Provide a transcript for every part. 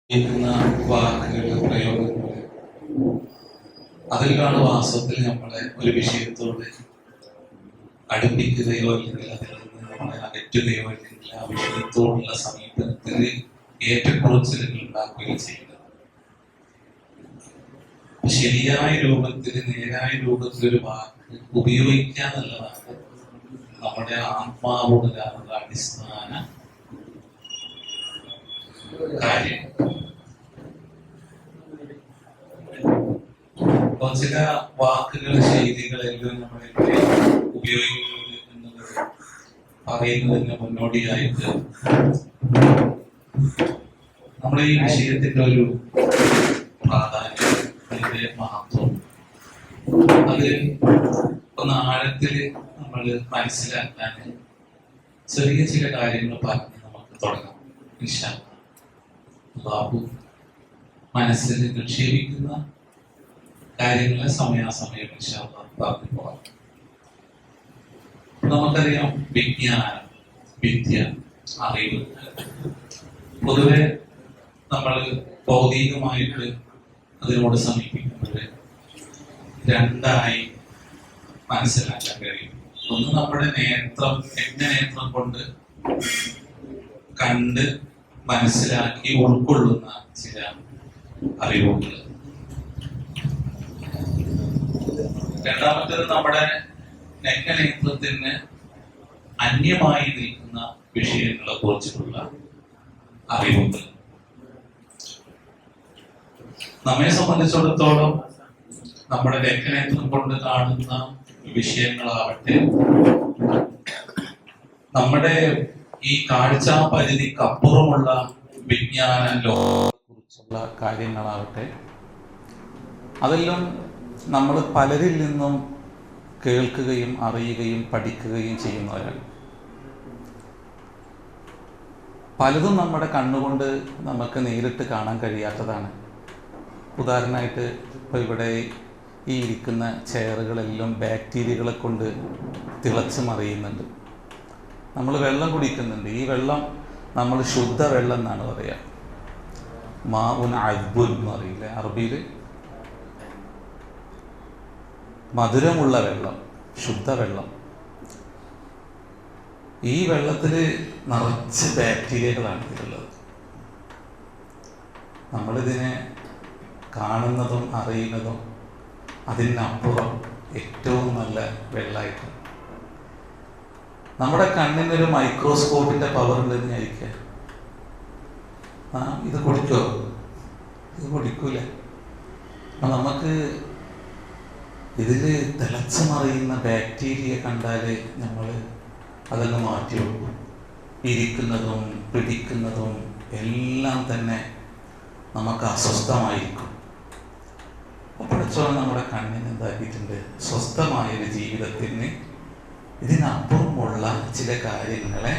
കേൾക്കുന്ന വാക്കുകളുടെ പ്രയോഗങ്ങൾ അതിലാണ് വാസ്തവത്തിൽ നമ്മളെ ഒരു വിഷയത്തോട് അടുപ്പിക്കുകയോ അല്ലെങ്കിൽ അതിൽ നിന്ന് നമ്മളെ അകറ്റുകയോ അല്ലെങ്കിൽ ആ വിഷയത്തോടുള്ള സമീപനത്തിൽ ഏറ്റക്കുറച്ചിലുകൾ ഉണ്ടാക്കുകയോ ചെയ്യുന്നത്. ശരിയായ രൂപത്തിൽ നേരായ രൂപത്തിൽ ഒരു വാക്ക് ഉപയോഗിക്കുക എന്നുള്ളതാണ് നമ്മുടെ ആത്മാവോടുള്ള അടിസ്ഥാന കാര്യം. ചില വാക്കുകൾ ശൈലികളെല്ലാം നമ്മളെങ്ങനെ ഉപയോഗിക്കുന്നത് എന്നുള്ളത് പറയുന്നതിന് മുന്നോടിയായിട്ട് നമ്മുടെ ഈ വിഷയത്തിന്റെ ഒരു പ്രാധാന്യം, അതിന്റെ മഹത്വം അത് ഒന്ന് ആഴത്തില് നമ്മൾ മനസ്സിലാക്കാൻ ചെറിയ ചില കാര്യങ്ങൾ പറഞ്ഞ് നമുക്ക് തുടങ്ങാം. അല്ലാഹു മനസ്സിൽ നിക്ഷേപിക്കുന്ന കാര്യങ്ങളെ സമയാസമയം പറഞ്ഞു പോകാം. നമുക്കറിയാം, വിജ്ഞാനം, വിദ്യ, അറിവ് പൊതുവെ നമ്മൾ ഭൗതികമായിട്ട് അതിനോട് സമീപിക്കുന്നത് രണ്ടായി മനസ്സിലാക്കാൻ കഴിയും. ഒന്ന് നമ്മുടെ നേത്രം, നേത്രം കൊണ്ട് കണ്ട് മനസ്സിലാക്കി ഉൾക്കൊള്ളുന്ന ചില അറിവുകൾ. രണ്ടാമത്തേത് നമ്മുടെ നേത്രത്തിന് അന്യമായി നിൽക്കുന്ന വിഷയങ്ങളെ കുറിച്ചിട്ടുള്ള അറിവുകൾ. നമ്മെ സംബന്ധിച്ചിടത്തോളം നമ്മുടെ നേത്രം കൊണ്ട് കാണുന്ന വിഷയങ്ങളാവട്ടെ, നമ്മുടെ ഈ കാഴ്ചാ പരിധിക്കപ്പുറമുള്ള വിജ്ഞാന ലോകത്തെ കുറിച്ചുള്ള കാര്യങ്ങളാവട്ടെ, അതെല്ലാം നമ്മൾ പലരിൽ നിന്നും കേൾക്കുകയും അറിയുകയും പഠിക്കുകയും ചെയ്യുന്നവരാണ്. പലതും നമ്മുടെ കണ്ണുകൊണ്ട് നമുക്ക് നേരിട്ട് കാണാൻ കഴിയാത്തതാണ്. ഉദാഹരണമായിട്ട് ഇപ്പോൾ ഇവിടെ ഈ ഇരിക്കുന്ന ചെയറുകളെല്ലാം ബാക്ടീരിയകളെ കൊണ്ട് തിളച്ച് മറിയുന്നുണ്ട്. നമ്മൾ വെള്ളം കുടിക്കുന്നുണ്ട്. ഈ വെള്ളം നമ്മൾ ശുദ്ധ വെള്ളം എന്നാണ് പറയുക. മാഉൻ അദ്ബുൻ എന്ന് പറയില്ല അറബിയിൽ. മധുരമുള്ള വെള്ളം, ശുദ്ധ വെള്ളം. ഈ വെള്ളത്തിൽ നിറച്ച് ബാക്ടീരിയകളാണ് ഇതിലുള്ളത്. നമ്മളിതിനെ കാണുന്നതും അറിയുന്നതും അതിനപ്പുറം ഏറ്റവും നല്ല വെള്ളമായിട്ട്. നമ്മുടെ കണ്ണിനൊരു മൈക്രോസ്കോപ്പിന്റെ പവർ ഉണ്ടെന്ന് വിചാരിക്കുക. ഇത് കുടിക്കോ? ഇത് കുടിക്കൂല. അപ്പം നമുക്ക് ഇതിൽ തിളച്ചു മറിയുന്ന ബാക്ടീരിയ കണ്ടാൽ നമ്മൾ അതെല്ലാം മാറ്റി വെക്കും. ഇരിക്കുന്നതും പിടിക്കുന്നതും എല്ലാം തന്നെ നമുക്ക് അസ്വസ്ഥമായിരിക്കും. പഠിച്ചോളം നമ്മുടെ കണ്ണിന് എന്താക്കിയിട്ടുണ്ട്? സ്വസ്ഥമായൊരു ജീവിതത്തിന് ഇതിനപ്പുറമുള്ള ചില കാര്യങ്ങളെ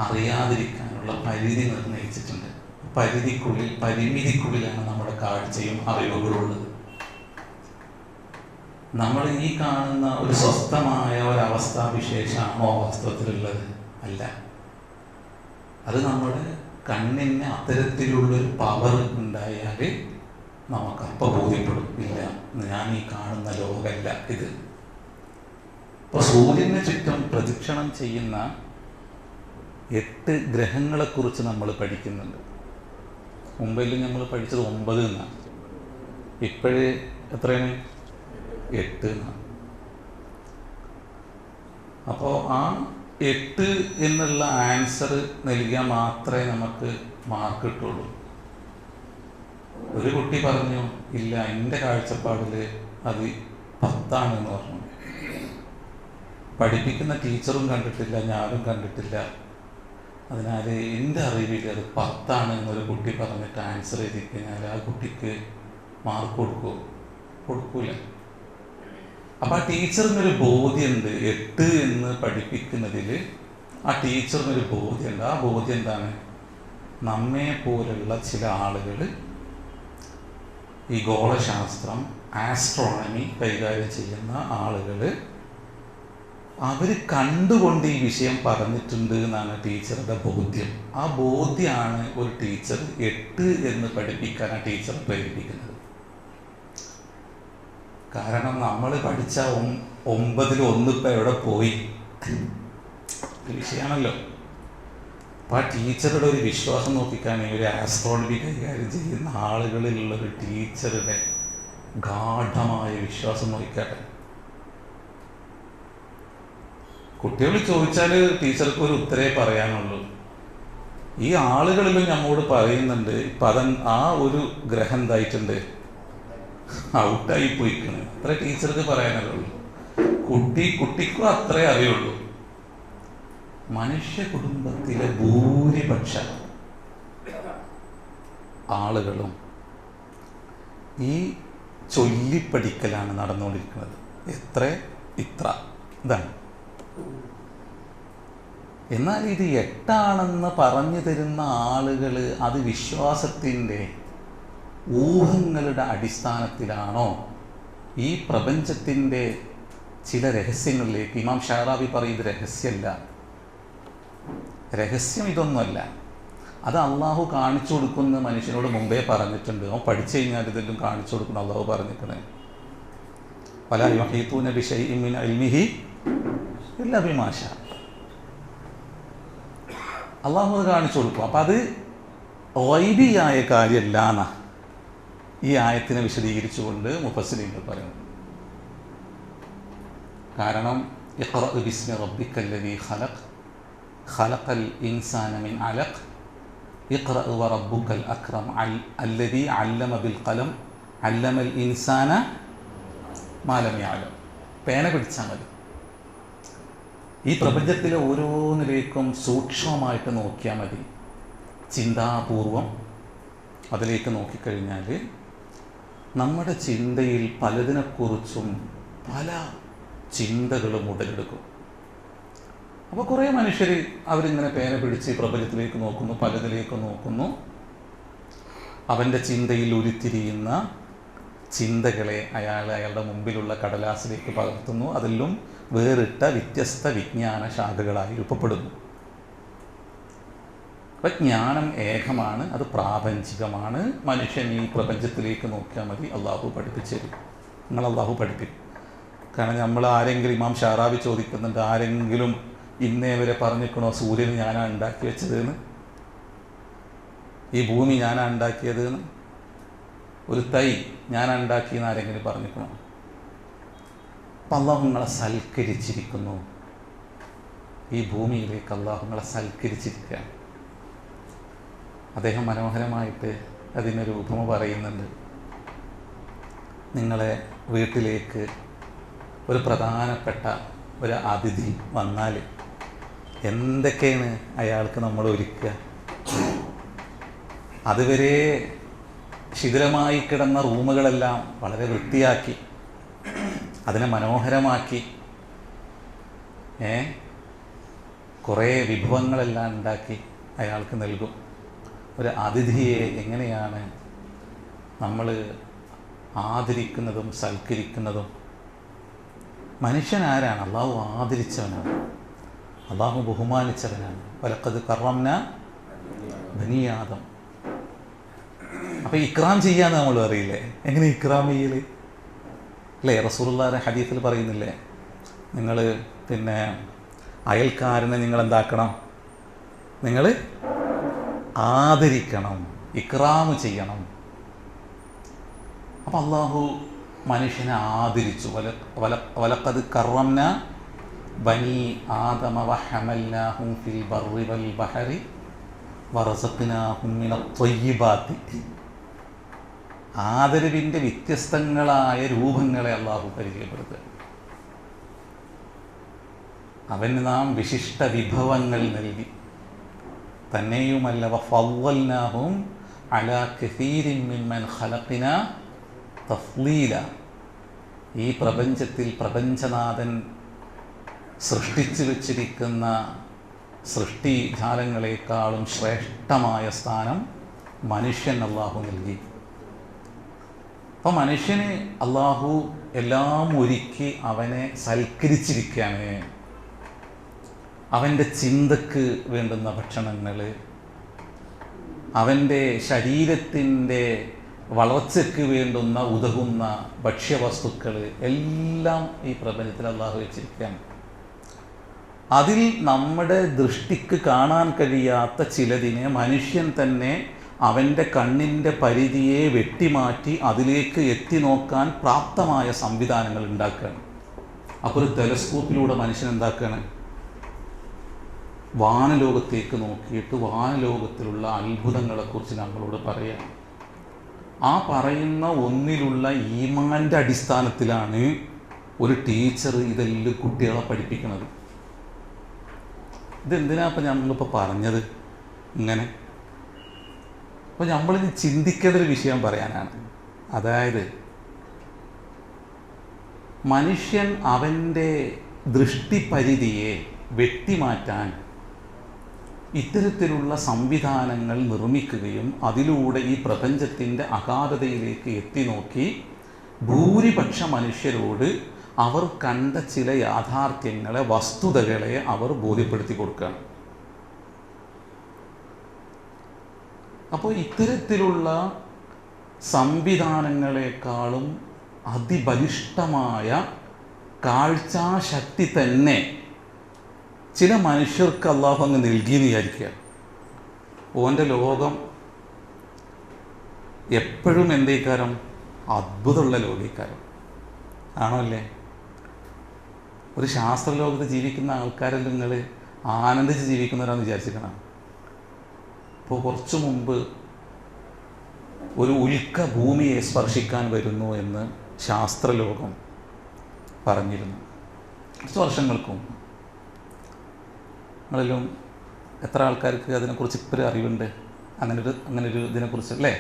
അറിയാതിരിക്കാനുള്ള പരിധി നിർണയിച്ചിട്ടുണ്ട്. പരിമിതിക്കുള്ളിലാണ് നമ്മുടെ കാഴ്ചയും അറിവുകളുള്ളത്. നമ്മൾ ഈ കാണുന്ന ഒരു സ്വസ്ഥമായ ഒരവസ്ഥാവിശേഷമാണോ വാസ്തവത്തിലുള്ളത്? അല്ല. അത് നമ്മുടെ കണ്ണിന് അത്തരത്തിലുള്ളൊരു പവർ ഉണ്ടായാൽ നമുക്കപ്പോൾ ബോധ്യപ്പെടും, ഇല്ല, ഞാൻ ഈ കാണുന്ന ലോകമല്ല ഇത്. ഇപ്പോൾ സൂര്യന് ചുറ്റും പ്രദക്ഷിണം ചെയ്യുന്ന 8 ഗ്രഹങ്ങളെക്കുറിച്ച് നമ്മൾ പഠിക്കുന്നുണ്ട്. മുമ്പെല്ലാം നമ്മൾ പഠിച്ചത് 9 എന്നാണ്. ഇപ്പോഴേ എത്രയാണ്? 8 എന്നാണ്. അപ്പോൾ ആ 8 എന്നുള്ള ആൻസർ നൽകിയാൽ മാത്രമേ നമുക്ക് മാർക്ക് കിട്ടുള്ളൂ. ഒരു കുട്ടി പറഞ്ഞു, ഇല്ല, എൻ്റെ കാഴ്ചപ്പാടിൽ അത് 10 എന്ന് പറഞ്ഞു. പഠിപ്പിക്കുന്ന ടീച്ചറും കണ്ടിട്ടില്ല, ഞാനും കണ്ടിട്ടില്ല. അതിനാൽ എൻ്റെ അറിവിൽ അത് 10 എന്നൊരു കുട്ടി പറഞ്ഞിട്ട് ആൻസർ എഴുതി കഴിഞ്ഞാൽ ആ കുട്ടിക്ക് മാർക്ക് കൊടുക്കൂല. അപ്പം ആ ടീച്ചറിനൊരു ബോധ്യമുണ്ട്. 8 എന്ന് പഠിപ്പിക്കുന്നതിൽ ആ ടീച്ചറിനൊരു ബോധ്യമുണ്ട്. ആ ബോധ്യം എന്താണ്? നമ്മെ പോലുള്ള ചില ആളുകൾ ഈ ഗോളശാസ്ത്രം, ആസ്ട്രോണമി കൈകാര്യം ചെയ്യുന്ന ആളുകൾ അവർ കണ്ടുകൊണ്ട് ഈ വിഷയം പറഞ്ഞിട്ടുണ്ട് എന്നാണ് ടീച്ചറുടെ ബോധ്യം. ആ ബോധ്യമാണ് ഒരു ടീച്ചർ 8 എന്ന് പഠിപ്പിക്കാൻ ആ ടീച്ചർ പ്രേരിപ്പിക്കുന്നത്. കാരണം നമ്മൾ പഠിച്ച 9-ൽ 1 ഇപ്പം എവിടെ പോയി വിഷയമാണല്ലോ. അപ്പം ആ ടീച്ചറുടെ ഒരു വിശ്വാസം നോക്കിക്കാണെങ്കിൽ ഒരു ആസ്ട്രോണമി കൈകാര്യം ചെയ്യുന്ന ആളുകളിലുള്ളൊരു ടീച്ചറുടെ ഗാഢമായ വിശ്വാസം നോക്കിക്കാട്ടെ. കുട്ടികൾ ചോദിച്ചാൽ ടീച്ചർക്ക് ഒരു ഉത്തരേ പറയാനുള്ളൂ. ഈ ആളുകളിലും നമ്മോട് പറയുന്നുണ്ട് ഇപ്പം ആ ഒരു ഗ്രഹം എന്തായിട്ടുണ്ട്, ഔട്ടായി പോയിക്കണ്. അത്ര ടീച്ചർക്ക് പറയാനുള്ളൂ. കുട്ടിക്കും അത്രേ അറിയുള്ളൂ. മനുഷ്യ കുടുംബത്തിലെ ഭൂരിപക്ഷ ആളുകളും ഈ ചൊല്ലിപ്പടിക്കലാണ് നടന്നുകൊണ്ടിരിക്കുന്നത്. ഇത്ര ഇതാണ്. എന്നാൽ ഇത് 8 പറഞ്ഞു തരുന്ന ആളുകൾ അത് വിശ്വാസത്തിൻ്റെ ഊഹങ്ങളുടെ അടിസ്ഥാനത്തിലാണോ ഈ പ്രപഞ്ചത്തിൻ്റെ ചില രഹസ്യങ്ങളിലേക്ക്? ഇമാം ഷാറാബി പറയുന്നത് രഹസ്യമല്ല, രഹസ്യം ഇതൊന്നുമല്ല. അത് അള്ളാഹു കാണിച്ചു കൊടുക്കുന്ന മനുഷ്യനോട് മുമ്പേ പറഞ്ഞിട്ടുണ്ട്. അവൻ പഠിച്ചു കഴിഞ്ഞാൽ ഇതെല്ലാം കാണിച്ചു കൊടുക്കുന്ന അള്ളാഹു പറഞ്ഞിട്ടുണ്ട്. വലാ യുഹീതൂന ബിശൈഇൻ മിൻ ഇൽമിഹി ഇല്ലാ ബിമാ ശാ. അള്ളാഹു അത് കാണിച്ചു കൊടുക്കും. അപ്പം അത് ഗൈബിയായ കാര്യമല്ല എന്നാ ഈ ആയത്തിനെ വിശദീകരിച്ചുകൊണ്ട് മുഫസ്സിരീങ്ങൾ പറയുന്നു. കാരണം ഇഖ്റഅ ബിസ്മി റബ്ബിക്കല്ലദീ ഖലഖ് ഖലഖൽ ഇൻസാന മിൻ അലഖ് ഇഖ്റഅ വറബ്ബുക്കൽ അക്രം അല്ലദീ അല്ലമ ബിൽ ഖലം അല്ലമൽ ഇൻസാന മാ ലം യഅലം. പേന പിടിച്ചാൽ മതി. ഈ പ്രപഞ്ചത്തിലെ ഓരോന്നിലേക്കും സൂക്ഷ്മമായിട്ട് നോക്കിയാൽ മതി, ചിന്താപൂർവം അതിലേക്ക് നോക്കിക്കഴിഞ്ഞാൽ നമ്മുടെ ചിന്തയിൽ പലതിനെക്കുറിച്ചും പല ചിന്തകളും ഉടലെടുക്കും. അപ്പോൾ കുറേ മനുഷ്യർ അവരിങ്ങനെ പേന പിടിച്ച് പ്രപഞ്ചത്തിലേക്ക് നോക്കുന്നു, പലതിലേക്ക് നോക്കുന്നു. അവൻ്റെ ചിന്തയിൽ ഉരുത്തിരിയുന്ന ചിന്തകളെ അയാളുടെ മുമ്പിലുള്ള കടലാസിലേക്ക് പകർത്തുന്നു. അതിലും വേറിട്ട വ്യത്യസ്ത വിജ്ഞാന ശാഖകളായി രൂപപ്പെടുന്നു. അപ്പം ജ്ഞാനം ഏകമാണ്, അത് പ്രാപഞ്ചികമാണ്. മനുഷ്യൻ ഈ പ്രപഞ്ചത്തിലേക്ക് നോക്കിയാൽ മതി, അള്ളാഹു പഠിപ്പിച്ചു തരും. നിങ്ങൾ അള്ളാഹു പഠിപ്പിക്കും. കാരണം നമ്മൾ ആരെങ്കിലും, ഇമാം ഷാറാബി ചോദിക്കുന്നുണ്ട്, ആരെങ്കിലും ഇന്നേ വരെ പറഞ്ഞിരിക്കണോ സൂര്യന് ഞാനാണ് ഉണ്ടാക്കി വെച്ചതെന്ന്, ഈ ഭൂമി ഞാനാണ് ഉണ്ടാക്കിയതെന്ന്, ഒരു തൈ ഞാനാണ് ഉണ്ടാക്കിയെന്ന് ആരെങ്കിലും പറഞ്ഞിരിക്കണോ? അപ്പം അള്ളാഹു നിങ്ങളെ സൽക്കരിച്ചിരിക്കുന്നു. ഈ ഭൂമിയിലേക്ക് അള്ളാഹു നിങ്ങളെ സൽക്കരിച്ചിരിക്കുകയാണ്. അദ്ദേഹം മനോഹരമായിട്ട് അതിനൊരു ഉപമ പറയുന്നുണ്ട്. നിങ്ങളെ വീട്ടിലേക്ക് ഒരു പ്രധാനപ്പെട്ട ഒരു അതിഥി വന്നാൽ എന്തൊക്കെയാണ് അയാൾക്ക് നമ്മൾ ഒരുക്കുക? അതുവരെ ശിഥിലമായി കിടന്ന റൂമുകളെല്ലാം വളരെ വൃത്തിയാക്കി അതിനെ മനോഹരമാക്കി കുറേ വിഭവങ്ങളെല്ലാം ഉണ്ടാക്കി അയാൾക്ക് നൽകും. ഒരു അതിഥിയെ എങ്ങനെയാണ് നമ്മൾ ആദരിക്കുന്നതും സൽക്കരിക്കുന്നതും? മനുഷ്യൻ ആരാണ്? അള്ളാഹു ആദരിച്ചവനാണ്, അള്ളാഹു ബഹുമാനിച്ചവനാണ്. വലഖദ് കറംനാ ബനീ ആദം. അപ്പം ഇക്റാം ചെയ്യാന്ന് നമ്മൾ അറിയില്ലേ? എങ്ങനെ ഇക്റാം ചെയ്യൽ അല്ലേ? റസൂലുള്ളാഹിയുടെ ഹദീസിൽ പറയുന്നില്ലേ, നിങ്ങൾ പിന്നെ അയൽക്കാരനെ നിങ്ങൾ എന്താക്കണം? നിങ്ങൾ ആദരിക്കണം, ഇക്റാം ചെയ്യണം. അപ്പം അള്ളാഹു മനുഷ്യനെ ആദരിച്ചു. വലഖദ് കറംനാ ബനീ ആദമ വഹമൽനാഹും ഫിൽ ബർരി വൽ ബഹരി വറസഖ്നാഹും മിനത് ത്വയ്യിബാത്തി. ആദരവിൻ്റെ വ്യത്യസ്തങ്ങളായ രൂപങ്ങളെ അള്ളാഹു പരിചയപ്പെടുത്തുക. അവന് നാം വിശിഷ്ട വിഭവങ്ങൾ നൽകി. തന്നെയുമല്ല വഫളൽനാഹും അലാ കസീരിൻ മിമ്മൻ ഖലഖ്നാ തഫ്ളീല. ഈ പ്രപഞ്ചത്തിൽ പ്രപഞ്ചനാഥൻ സൃഷ്ടിച്ചു വച്ചിരിക്കുന്ന സൃഷ്ടിജാലങ്ങളെക്കാളും ശ്രേഷ്ഠമായ സ്ഥാനം മനുഷ്യൻ അള്ളാഹു നൽകി. അപ്പോൾ മനുഷ്യന് അള്ളാഹു എല്ലാം ഒരുക്കി അവനെ സൽക്കരിച്ചിരിക്കുകയാണ്. അവൻ്റെ ചിന്തക്ക് വേണ്ടുന്ന ഭക്ഷണങ്ങൾ, അവൻ്റെ ശരീരത്തിൻ്റെ വളർച്ചയ്ക്ക് വേണ്ടുന്ന ഉതകുന്ന ഭക്ഷ്യവസ്തുക്കൾ എല്ലാം ഈ പ്രപഞ്ചത്തിൽ അള്ളാഹു വെച്ചിരിക്കുകയാണ്. അതിൽ നമ്മുടെ ദൃഷ്ടിക്ക് കാണാൻ കഴിയാത്ത ചിലതിനെ മനുഷ്യൻ തന്നെ അവൻ്റെ കണ്ണിൻ്റെ പരിധിയെ വെട്ടിമാറ്റി അതിലേക്ക് എത്തി നോക്കാൻ പ്രാപ്തമായ സംവിധാനങ്ങൾ ഉണ്ടാക്കുകയാണ്. അപ്പോൾ ഒരു ടെലസ്കോപ്പിലൂടെ മനുഷ്യൻ എന്താക്കുകയാണ്? വാനലോകത്തേക്ക് നോക്കിയിട്ട് വാനലോകത്തിലുള്ള അത്ഭുതങ്ങളെക്കുറിച്ച് നമ്മളോട് പറയാം. ആ പറയുന്ന ഒന്നിലുള്ള ഈമാൻ്റെ അടിസ്ഥാനത്തിലാണ് ഒരു ടീച്ചർ ഇതെല്ലാം കുട്ടികളെ പഠിപ്പിക്കുന്നത്. ഇതെന്തിനാ അപ്പം നമ്മളിപ്പോൾ പറഞ്ഞത് ഇങ്ങനെ? അപ്പോൾ നമ്മളിത് ചിന്തിക്കേണ്ട ഒരു വിഷയം പറയാനാണ്. അതായത് മനുഷ്യൻ അവൻ്റെ ദൃഷ്ടിപരിധിയെ വെട്ടിമാറ്റാൻ ഇത്തരത്തിലുള്ള സംവിധാനങ്ങൾ നിർമ്മിക്കുകയും അതിലൂടെ ഈ പ്രപഞ്ചത്തിൻ്റെ അഗാധതയിലേക്ക് എത്തി നോക്കി ഭൂരിപക്ഷ മനുഷ്യരോട് അവർ കണ്ട ചില യാഥാർത്ഥ്യങ്ങളെ, വസ്തുതകളെ അവർ ബോധ്യപ്പെടുത്തി കൊടുക്കുകയാണ്. അപ്പോൾ ഇത്തരത്തിലുള്ള സംവിധാനങ്ങളെക്കാളും അതിബലിഷ്ഠമായ കാഴ്ചാശക്തി തന്നെ ചില മനുഷ്യർക്ക് അള്ളാഹു അങ്ങ് നൽകിയെന്ന് വിചാരിക്കുക. ഓൻ്റെ ലോകം എപ്പോഴും എന്തേക്കാരം? അത്ഭുതമുള്ള ലോകീക്കാരം ആണോ അല്ലേ? ഒരു ശാസ്ത്രലോകത്ത് ജീവിക്കുന്ന ആൾക്കാരെല്ലാം നിങ്ങൾ ആനന്ദിച്ച് ജീവിക്കുന്നവരാണെന്ന് വിചാരിച്ചിരിക്കണം. ഇപ്പോൾ കുറച്ചു മുമ്പ് ഒരു ഉൽക്ക ഭൂമിയെ സ്പർശിക്കാൻ വരുന്നു എന്ന് ശാസ്ത്രലോകം പറഞ്ഞിരുന്നു. കുറച്ച് വർഷങ്ങൾക്ക് മുമ്പ്. നിങ്ങളിലും എത്ര ആൾക്കാർക്ക് അതിനെക്കുറിച്ച് ഇപ്പോഴും അറിവുണ്ട്? അങ്ങനൊരു ഇതിനെക്കുറിച്ച് അല്ലേ?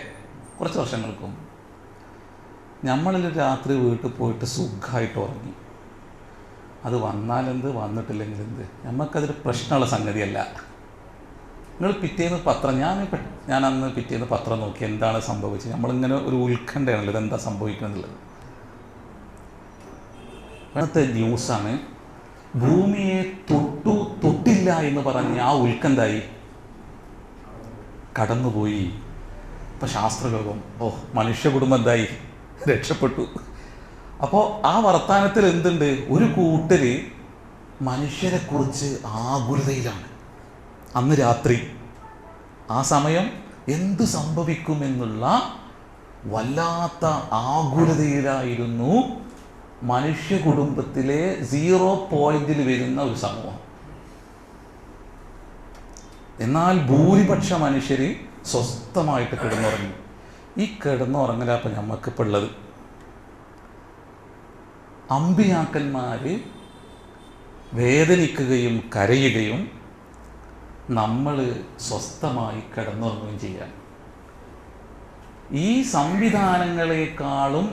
കുറച്ച് വർഷങ്ങൾക്ക് മുമ്പ് നമ്മളിൽ രാത്രി വീട്ടിൽ പോയിട്ട് സുഖമായിട്ട് ഉറങ്ങി. അത് വന്നാലെന്ത്, വന്നിട്ടില്ലെങ്കിൽ എന്ത്, നമുക്കതൊരു പ്രശ്നമുള്ള സംഗതിയല്ല. നിങ്ങൾ പിറ്റേന്ന് പത്രം, ഞാൻ അന്ന് പിറ്റേന്ന് പത്രം നോക്കി എന്താണ് സംഭവിച്ചത്. നമ്മളിങ്ങനെ ഒരു ഉത്കണ്ഠയാണല്ലോ ഇതെന്താ സംഭവിക്കുന്നുള്ളത്. ഇന്നത്തെ ന്യൂസാണ് ഭൂമിയെ തൊട്ടില്ല എന്ന് പറഞ്ഞ് ആ ഉത്കണ്ഠായി കടന്നുപോയി. ഇപ്പം ശാസ്ത്രലോകം മനുഷ്യ കുടുംബം എന്തായി? രക്ഷപ്പെട്ടു. അപ്പോൾ ആ വർത്താനത്തിൽ എന്തുണ്ട്? ഒരു കൂട്ടര് മനുഷ്യരെക്കുറിച്ച് ആകുലതയിലാണ് അന്ന് രാത്രി. ആ സമയം എന്തു സംഭവിക്കുമെന്നുള്ള വല്ലാത്ത ആകുലതയിലായിരുന്നു മനുഷ്യ കുടുംബത്തിലെ 0 പോയിന്റിൽ വരുന്ന ഒരു സമൂഹം. എന്നാൽ ഭൂരിപക്ഷ മനുഷ്യർ സ്വസ്ഥമായിട്ട് കിടന്നുറങ്ങി. ഈ കിടന്നുറങ്ങലപ്പം നമുക്കിപ്പോൾ ഉള്ളത് അമ്പിയാക്കന്മാർ വേദനിക്കുകയും കരയുകയും നമ്മൾ സ്വസ്ഥമായി കിടന്നുറങ്ങുകയും ചെയ്യാം. ഈ സംവിധാനങ്ങളെക്കാളും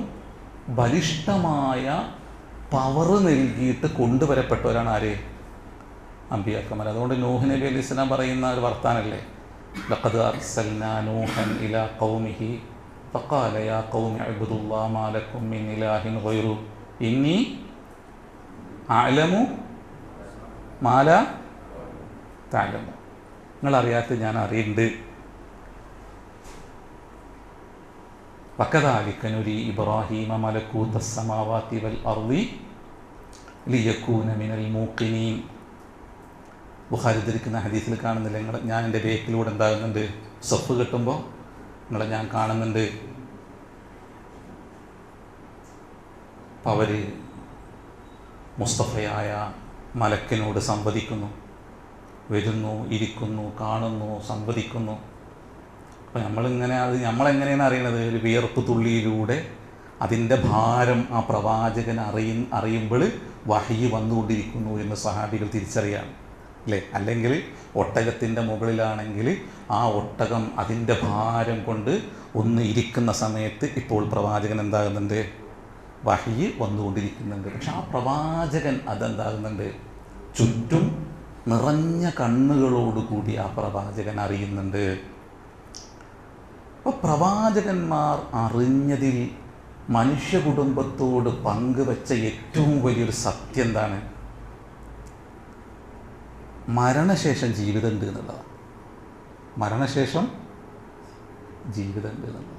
ബലിഷ്ഠമായ പവർ നൽകിയിട്ട് കൊണ്ടുവരപ്പെട്ടവരാണ് ആര്? അമ്പിയാക്കന്മാർ. അതുകൊണ്ട് നൂഹ് നബി അലൈഹി സ്വലാം പറയുന്ന ഒരു വർത്താനല്ലേ, ലഖദ് അർസൽനാ നൂഹൻ ഇലാ ഖൗമിഹി ഫഖാല യാ ഖൗമി അബ്ദുല്ലാഹ മാ ലക്കും മിൻ ഇലാഹിൻ ഗൈറു ഇന്നി അഅലമു മാ ലാ തഅലമു. നിങ്ങളറിയാത്ത ഞാൻ അറിയുന്നുണ്ട്. വകദാലിക നുരി ഇബ്രാഹീമ മലകൂത അസ്സമാവാതി വൽ അർളി ലിയകൂന മിനൽ മൂഖിനീൻ. ബുഖാരി ധരിക്കുന്ന ഹദീസിൽ കാണുന്നില്ല, ഞാൻ എൻ്റെ ബേക്കിലൂടെ എന്താകുന്നുണ്ട്? സഫ് കെട്ടുമ്പോൾ നിങ്ങളെ ഞാൻ കാണുന്നുണ്ട്. അപ്പം അവർ മുസ്തഫയായ മലക്കിനോട് സംവദിക്കുന്നു, വരുന്നു, ഇരിക്കുന്നു, കാണുന്നു, സംവദിക്കുന്നു. അപ്പം നമ്മളെങ്ങനെയാണ് അറിയണത്? ഒരു വിയർപ്പ് തുള്ളിയിലൂടെ അതിൻ്റെ ഭാരം ആ പ്രവാചകൻ അറിയുമ്പോൾ വഹ്യ് വന്നുകൊണ്ടിരിക്കുന്നു എന്ന് സഹാബികൾ തിരിച്ചറിയാണ് അല്ലേ? അല്ലെങ്കിൽ ഒട്ടകത്തിൻ്റെ മുകളിലാണെങ്കിൽ ആ ഒട്ടകം അതിൻ്റെ ഭാരം കൊണ്ട് ഒന്ന് ഇരിക്കുന്ന സമയത്ത് ഇപ്പോൾ പ്രവാചകൻ എന്താകുന്നുണ്ട്? വഹ്യ് വന്നുകൊണ്ടിരിക്കുന്നുണ്ട്. പക്ഷെ ആ പ്രവാചകൻ അതെന്താകുന്നുണ്ട്? ചുറ്റും നിറഞ്ഞ കണ്ണുകളോടുകൂടി ആ പ്രവാചകൻ അറിയുന്നുണ്ട്. അപ്പോൾ പ്രവാചകന്മാർ അറിഞ്ഞതിൽ മനുഷ്യ കുടുംബത്തോട് പങ്കുവെച്ച ഏറ്റവും വലിയൊരു സത്യം എന്താണ്? മരണശേഷം ജീവിതമുണ്ട് എന്നുള്ളതാണ്. മരണശേഷം ജീവിതമുണ്ട് എന്നുള്ളതാണ്.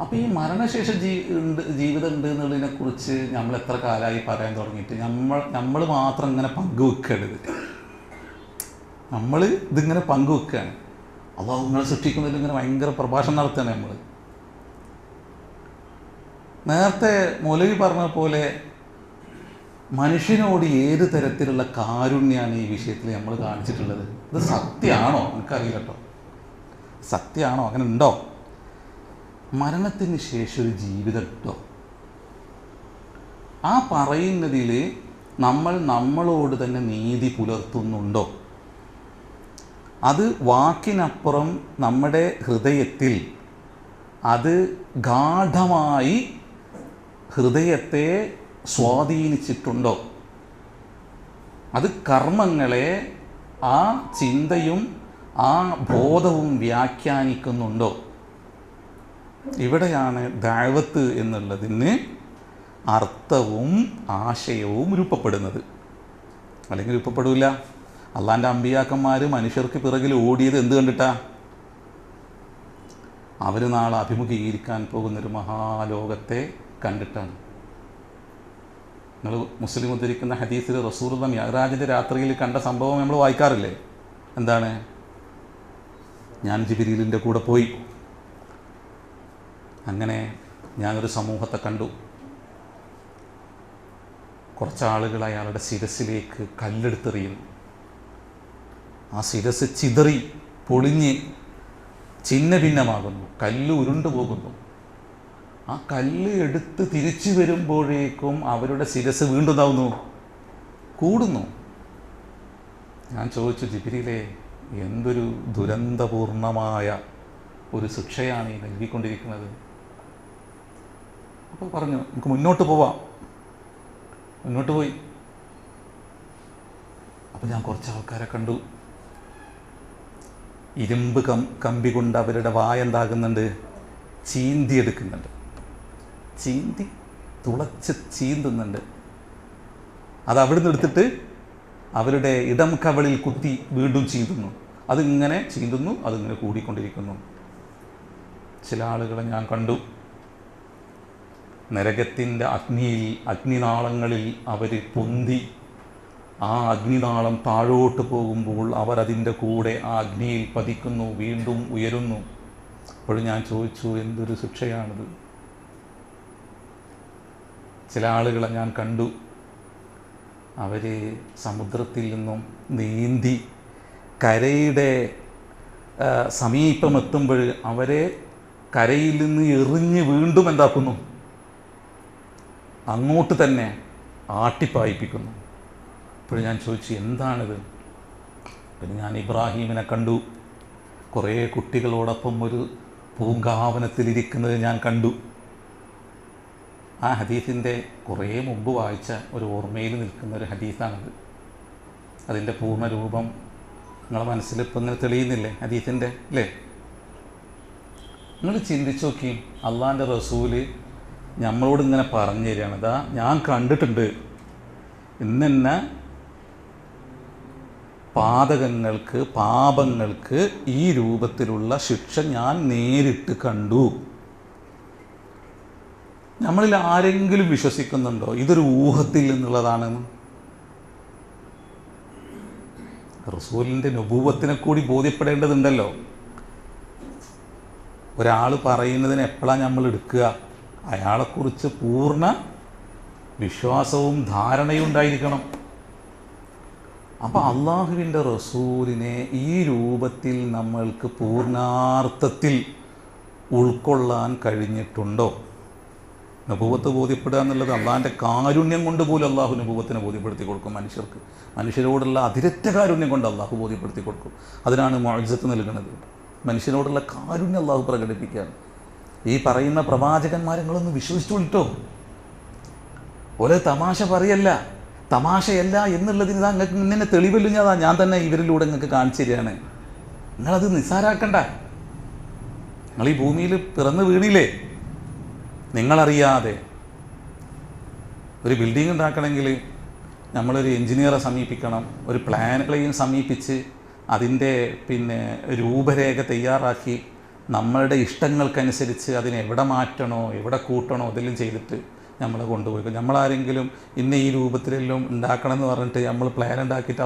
അപ്പോൾ ഈ മരണശേഷം ജീവിതം ഉണ്ട് എന്നുള്ളതിനെക്കുറിച്ച് നമ്മൾ എത്ര കാലമായി പറയാൻ തുടങ്ങിയിട്ട് നമ്മൾ മാത്രം ഇങ്ങനെ പങ്കുവെക്കരുത്. നമ്മൾ ഇതിങ്ങനെ പങ്കുവെക്കുകയാണ്. അള്ളാഹു നിങ്ങളെ സൃഷ്ടിക്കുന്നതിൽ ഇങ്ങനെ ഭയങ്കര പ്രഭാഷണം നടത്തുകയാണ് നമ്മൾ. നേരത്തെ മൗലവി പറഞ്ഞ പോലെ മനുഷ്യനോട് ഏത് തരത്തിലുള്ള കാരുണ്യമാണ് ഈ വിഷയത്തിൽ നമ്മൾ കാണിച്ചിട്ടുള്ളത്? ഇത് സത്യമാണോ? എനിക്കറിയില്ല കേട്ടോ, സത്യമാണോ? അങ്ങനെ ഉണ്ടോ? മരണത്തിന് ശേഷം ഒരു ജീവിതം ഉണ്ടോ? ആ പറയുന്നതിൽ നമ്മൾ നമ്മളോട് തന്നെ നീതി പുലർത്തുന്നുണ്ടോ? അത് വാക്കിനപ്പുറം നമ്മുടെ ഹൃദയത്തിൽ അത് ഗാഢമായി ഹൃദയത്തെ സ്വാധീനിച്ചിട്ടുണ്ടോ? അത് കർമ്മങ്ങളെ ആ ചിന്തയും ആ ബോധവും വ്യാഖ്യാനിക്കുന്നുണ്ടോ? ഇവിടെയാണ് ദഅവത്ത് എന്നുള്ളതിന് അർത്ഥവും ആശയവും രൂപപ്പെടുന്നത്. അല്ലെങ്കിൽ രൂപപ്പെടില്ല. അള്ളാൻ്റെ അമ്പിയാക്കന്മാർ മനുഷ്യർക്ക് പിറകിൽ ഓടിയത് എന്ത് കണ്ടിട്ടാ? അവർ നാളെ അഭിമുഖീകരിക്കാൻ പോകുന്നൊരു മഹാലോകത്തെ കണ്ടിട്ടാണ്. നിങ്ങൾ മുസ്ലിം ഉദ്ധരിക്കുന്ന ഹദീസിൽ റസൂലുള്ളാഹി മിഅ്റാജിൻ്റെ രാത്രിയിൽ കണ്ട സംഭവം നമ്മൾ വായിക്കാറില്ലേ? എന്താണ്? ഞാൻ ജിബ്രീലിൻ്റെ കൂടെ പോയി. അങ്ങനെ ഞാനൊരു സമൂഹത്തെ കണ്ടു. കുറച്ചാളുകൾ അയാളുടെ ശിരസിലേക്ക് കല്ലെടുത്തെറിയുന്നു. ആ ശിരസ് ചിതറി പൊളിഞ്ഞ് ചിന്ന ഭിന്നമാകുന്നു. കല്ല് ഉരുണ്ടു പോകുന്നു. ആ കല്ല് എടുത്ത് തിരിച്ചു വരുമ്പോഴേക്കും അവരുടെ ശിരസ് വീണ്ടും താവുന്നു, കൂടുന്നു. ഞാൻ ചോദിച്ചു, ജിബ്രീലേ, എന്തൊരു ദുരന്തപൂർണമായ ഒരു ശിക്ഷയാണ് ഈ നൽകിക്കൊണ്ടിരിക്കുന്നത്? അപ്പോൾ പറഞ്ഞു, നമുക്ക് മുന്നോട്ട് പോവാം. മുന്നോട്ട് പോയി. അപ്പോൾ ഞാൻ കുറച്ച് ആൾക്കാരെ കണ്ടു. ഇരുമ്പ് കമ്പി കൊണ്ട് അവരുടെ വായ എന്താകുന്നുണ്ട്? ചീന്തിയെടുക്കുന്നുണ്ട്. ചീന്തി തുളച്ച് ചീന്തുന്നുണ്ട്. അത് അവിടുന്ന് എടുത്തിട്ട് അവരുടെ ഇടം കവളിൽ കുത്തി വീണ്ടും ചീന്തുന്നു. അതിങ്ങനെ ചീന്തുന്നു, അതിങ്ങനെ കൂടിക്കൊണ്ടിരിക്കുന്നു. ചില ആളുകളെ ഞാൻ കണ്ടു, നരകത്തിൻ്റെ അഗ്നിനാളങ്ങളിൽ അവർ പൊന്തി ആ അഗ്നിനാളം താഴോട്ട് പോകുമ്പോൾ അവരതിൻ്റെ കൂടെ ആ അഗ്നിയിൽ പതിക്കുന്നു, വീണ്ടും ഉയരുന്നു. അപ്പോൾ ഞാൻ ചോദിച്ചു, എന്തൊരു ശിക്ഷയാണിത്? ചില ആളുകളെ ഞാൻ കണ്ടു, അവർ സമുദ്രത്തിൽ നിന്നും നീന്തി കരയുടെ സമീപമെത്തുമ്പോൾ അവരെ കരയിൽ നിന്ന് എറിഞ്ഞ് വീണ്ടും എന്താക്കുന്നു? അങ്ങോട്ട് തന്നെ ആട്ടിപ്പായിപ്പിക്കുന്നു. അപ്പോൾ ഞാൻ ചോദിച്ചു, എന്താണിത്? പിന്നെ ഞാൻ ഇബ്രാഹീമിനെ കണ്ടു. കുറേ കുട്ടികളോടൊപ്പം ഒരു പൂങ്കാവനത്തിലിരിക്കുന്നത് ഞാൻ കണ്ടു. ആ ഹദീസിൻ്റെ കുറേ മുമ്പ് വായിച്ച ഒരു ഓർമ്മയിൽ നിൽക്കുന്ന ഒരു ഹദീസാണത്. അതിൻ്റെ പൂർണ്ണരൂപം നിങ്ങളെ മനസ്സിലിപ്പോൾ ഇങ്ങനെ തെളിയുന്നില്ലേ ഹദീസിൻ്റെ, അല്ലേ? നിങ്ങൾ ചിന്തിച്ചു നോക്കി, അള്ളാൻ്റെ റസൂല് നമ്മളോട് ഇങ്ങനെ പറഞ്ഞു തരികയാണ്, ഇതാ ഞാൻ കണ്ടിട്ടുണ്ട് ഇന്നെന്ന പാപങ്ങൾക്ക് ഈ രൂപത്തിലുള്ള ശിക്ഷ ഞാൻ നേരിട്ട് കണ്ടു. നമ്മളിൽ ആരെങ്കിലും വിശ്വസിക്കുന്നുണ്ടോ ഇതൊരു ഊഹത്തിൽ നിന്നുള്ളതാണെന്ന്? റസൂലിൻ്റെ നബൂവത്തിനെ കൂടി ബോധ്യപ്പെടേണ്ടതുണ്ടല്ലോ. ഒരാൾ പറയുന്നതിന് എപ്പോഴാണ് നമ്മൾ എടുക്കുക? അയാളെക്കുറിച്ച് പൂർണ്ണ വിശ്വാസവും ധാരണയും ഉണ്ടായിരിക്കണം. അപ്പോൾ അള്ളാഹുവിൻ്റെ റസൂലിനെ ഈ രൂപത്തിൽ നമ്മൾക്ക് പൂർണ്ണാർത്ഥത്തിൽ ഉൾക്കൊള്ളാൻ കഴിഞ്ഞിട്ടുണ്ടോ? നബൂവത്ത് ബോധ്യപ്പെടുക എന്നുള്ളത് അള്ളാഹിൻ്റെ കാരുണ്യം കൊണ്ട് പോലും അള്ളാഹു നബൂവത്തിനെ ബോധ്യപ്പെടുത്തി കൊടുക്കും മനുഷ്യർക്ക്. മനുഷ്യരോടുള്ള അതിരറ്റ കാരുണ്യം കൊണ്ട് അള്ളാഹു ബോധ്യപ്പെടുത്തി കൊടുക്കും. അതിനാണ് മുഅ്ജിസത്ത് നൽകുന്നത്. മനുഷ്യനോടുള്ള കാരുണ്യം അള്ളാഹു പ്രകടിപ്പിക്കുകയാണ്. ഈ പറയുന്ന പ്രവാചകന്മാരങ്ങളൊന്ന് വിശ്വസിച്ചുകൊണ്ടിട്ടോ, ഓരോ തമാശ പറയല്ല, തമാശയല്ല എന്നുള്ളതിന് ഇതാ നിങ്ങൾക്ക് ഇങ്ങനെ തെളിവില്ല. ഞാൻ തന്നെ ഇവരിലൂടെ നിങ്ങൾക്ക് കാണിച്ചു തരികയാണ്. നിങ്ങളത് നിസ്സാരാക്കണ്ട. നിങ്ങൾ ഈ ഭൂമിയിൽ പിറന്ന് വീണില്ലേ? നിങ്ങളറിയാതെ ഒരു ബിൽഡിംഗ് ഉണ്ടാക്കണമെങ്കിൽ നമ്മളൊരു എഞ്ചിനീയറെ സമീപിക്കണം, ഒരു പ്ലെയിൻ സമീപിച്ച് അതിൻ്റെ രൂപരേഖ തയ്യാറാക്കി നമ്മളുടെ ഇഷ്ടങ്ങൾക്കനുസരിച്ച് അതിനെ എവിടെ മാറ്റണോ എവിടെ കൂട്ടണോ അതെല്ലാം ചെയ്തിട്ട് നമ്മളെ കൊണ്ടുപോയി. നമ്മളാരെങ്കിലും ഇന്ന ഈ രൂപത്തിലെല്ലാം ഉണ്ടാക്കണം എന്ന് പറഞ്ഞിട്ട് നമ്മൾ പ്ലാൻ ഉണ്ടാക്കിയിട്ട്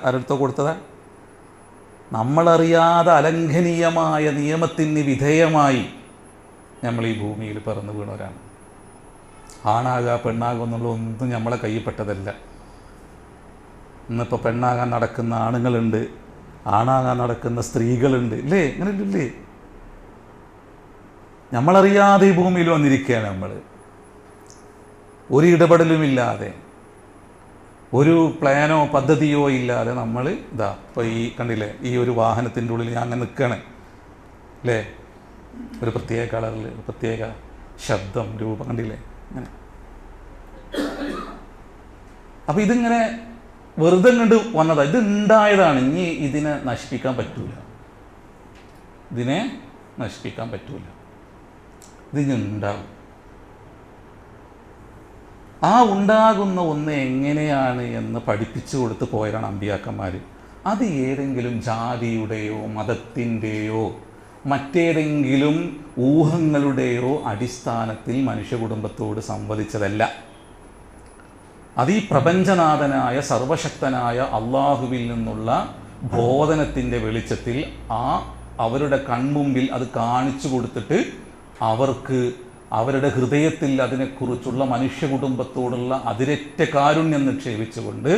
ആരടുത്തോ കൊടുത്തതാ? നമ്മളറിയാതെ അലംഘനീയമായ നിയമത്തിന് വിധേയമായി നമ്മൾ ഈ ഭൂമിയിൽ പിറന്നു വീണവരാണ്. ആണാകുക പെണ്ണാകുക എന്നുള്ള ഒന്നും നമ്മളെ കയ്യിൽപ്പെട്ടതല്ല. ഇന്നിപ്പോൾ പെണ്ണാകാൻ നടക്കുന്ന ആണുങ്ങളുണ്ട്, ആണാകാൻ നടക്കുന്ന സ്ത്രീകളുണ്ട്, ഇല്ലേ? അങ്ങനെയില്ലേ? നമ്മളറിയാതെ ഈ ഭൂമിയിൽ വന്നിരിക്കുകയാണ്. നമ്മൾ ഒരു ഇടപെടലുമില്ലാതെ, ഒരു പ്ലാനോ പദ്ധതിയോ ഇല്ലാതെ നമ്മൾ ഇപ്പോൾ ഈ കണ്ടില്ലേ, ഈ ഒരു വാഹനത്തിൻ്റെ ഉള്ളിൽ ഞാൻ അങ്ങനെ നിൽക്കുകയാണ് അല്ലേ? ഒരു പ്രത്യേക കളറിൽ പ്രത്യേക ശബ്ദം രൂപം കണ്ടില്ലേ? അങ്ങനെ. അപ്പം ഇതിങ്ങനെ വെറുതെ കണ്ട് വന്നതാണ്, ഇത് ഉണ്ടായതാണ്. ഇനി ഇതിനെ നശിപ്പിക്കാൻ പറ്റൂല, ഇതിനെ നശിപ്പിക്കാൻ പറ്റൂല, ഇതിന് ഉണ്ടാകും. ആ ഉണ്ടാകുന്ന ഒന്ന് എങ്ങനെയാണ് എന്ന് പഠിപ്പിച്ചു കൊടുത്ത് പോയതാണ് അമ്പിയാക്കന്മാർ. അത് ഏതെങ്കിലും ജാതിയുടെയോ മതത്തിൻ്റെയോ മറ്റേതെങ്കിലും ഊഹങ്ങളുടെയോ അടിസ്ഥാനത്തിൽ മനുഷ്യ കുടുംബത്തോട് സംവദിച്ചതല്ല. അത് ഈ പ്രപഞ്ചനാഥനായ സർവശക്തനായ അള്ളാഹുവിൽ നിന്നുള്ള ബോധനത്തിൻ്റെ വെളിച്ചത്തിൽ അവരുടെ കൺമുമ്പിൽ അത് കാണിച്ചു കൊടുത്തിട്ട് അവർക്ക് അവരുടെ ഹൃദയത്തിൽ അതിനെക്കുറിച്ചുള്ള മനുഷ്യ കുടുംബത്തോടുള്ള അതിരറ്റ കാരുണ്യം നിക്ഷേപിച്ചുകൊണ്ട്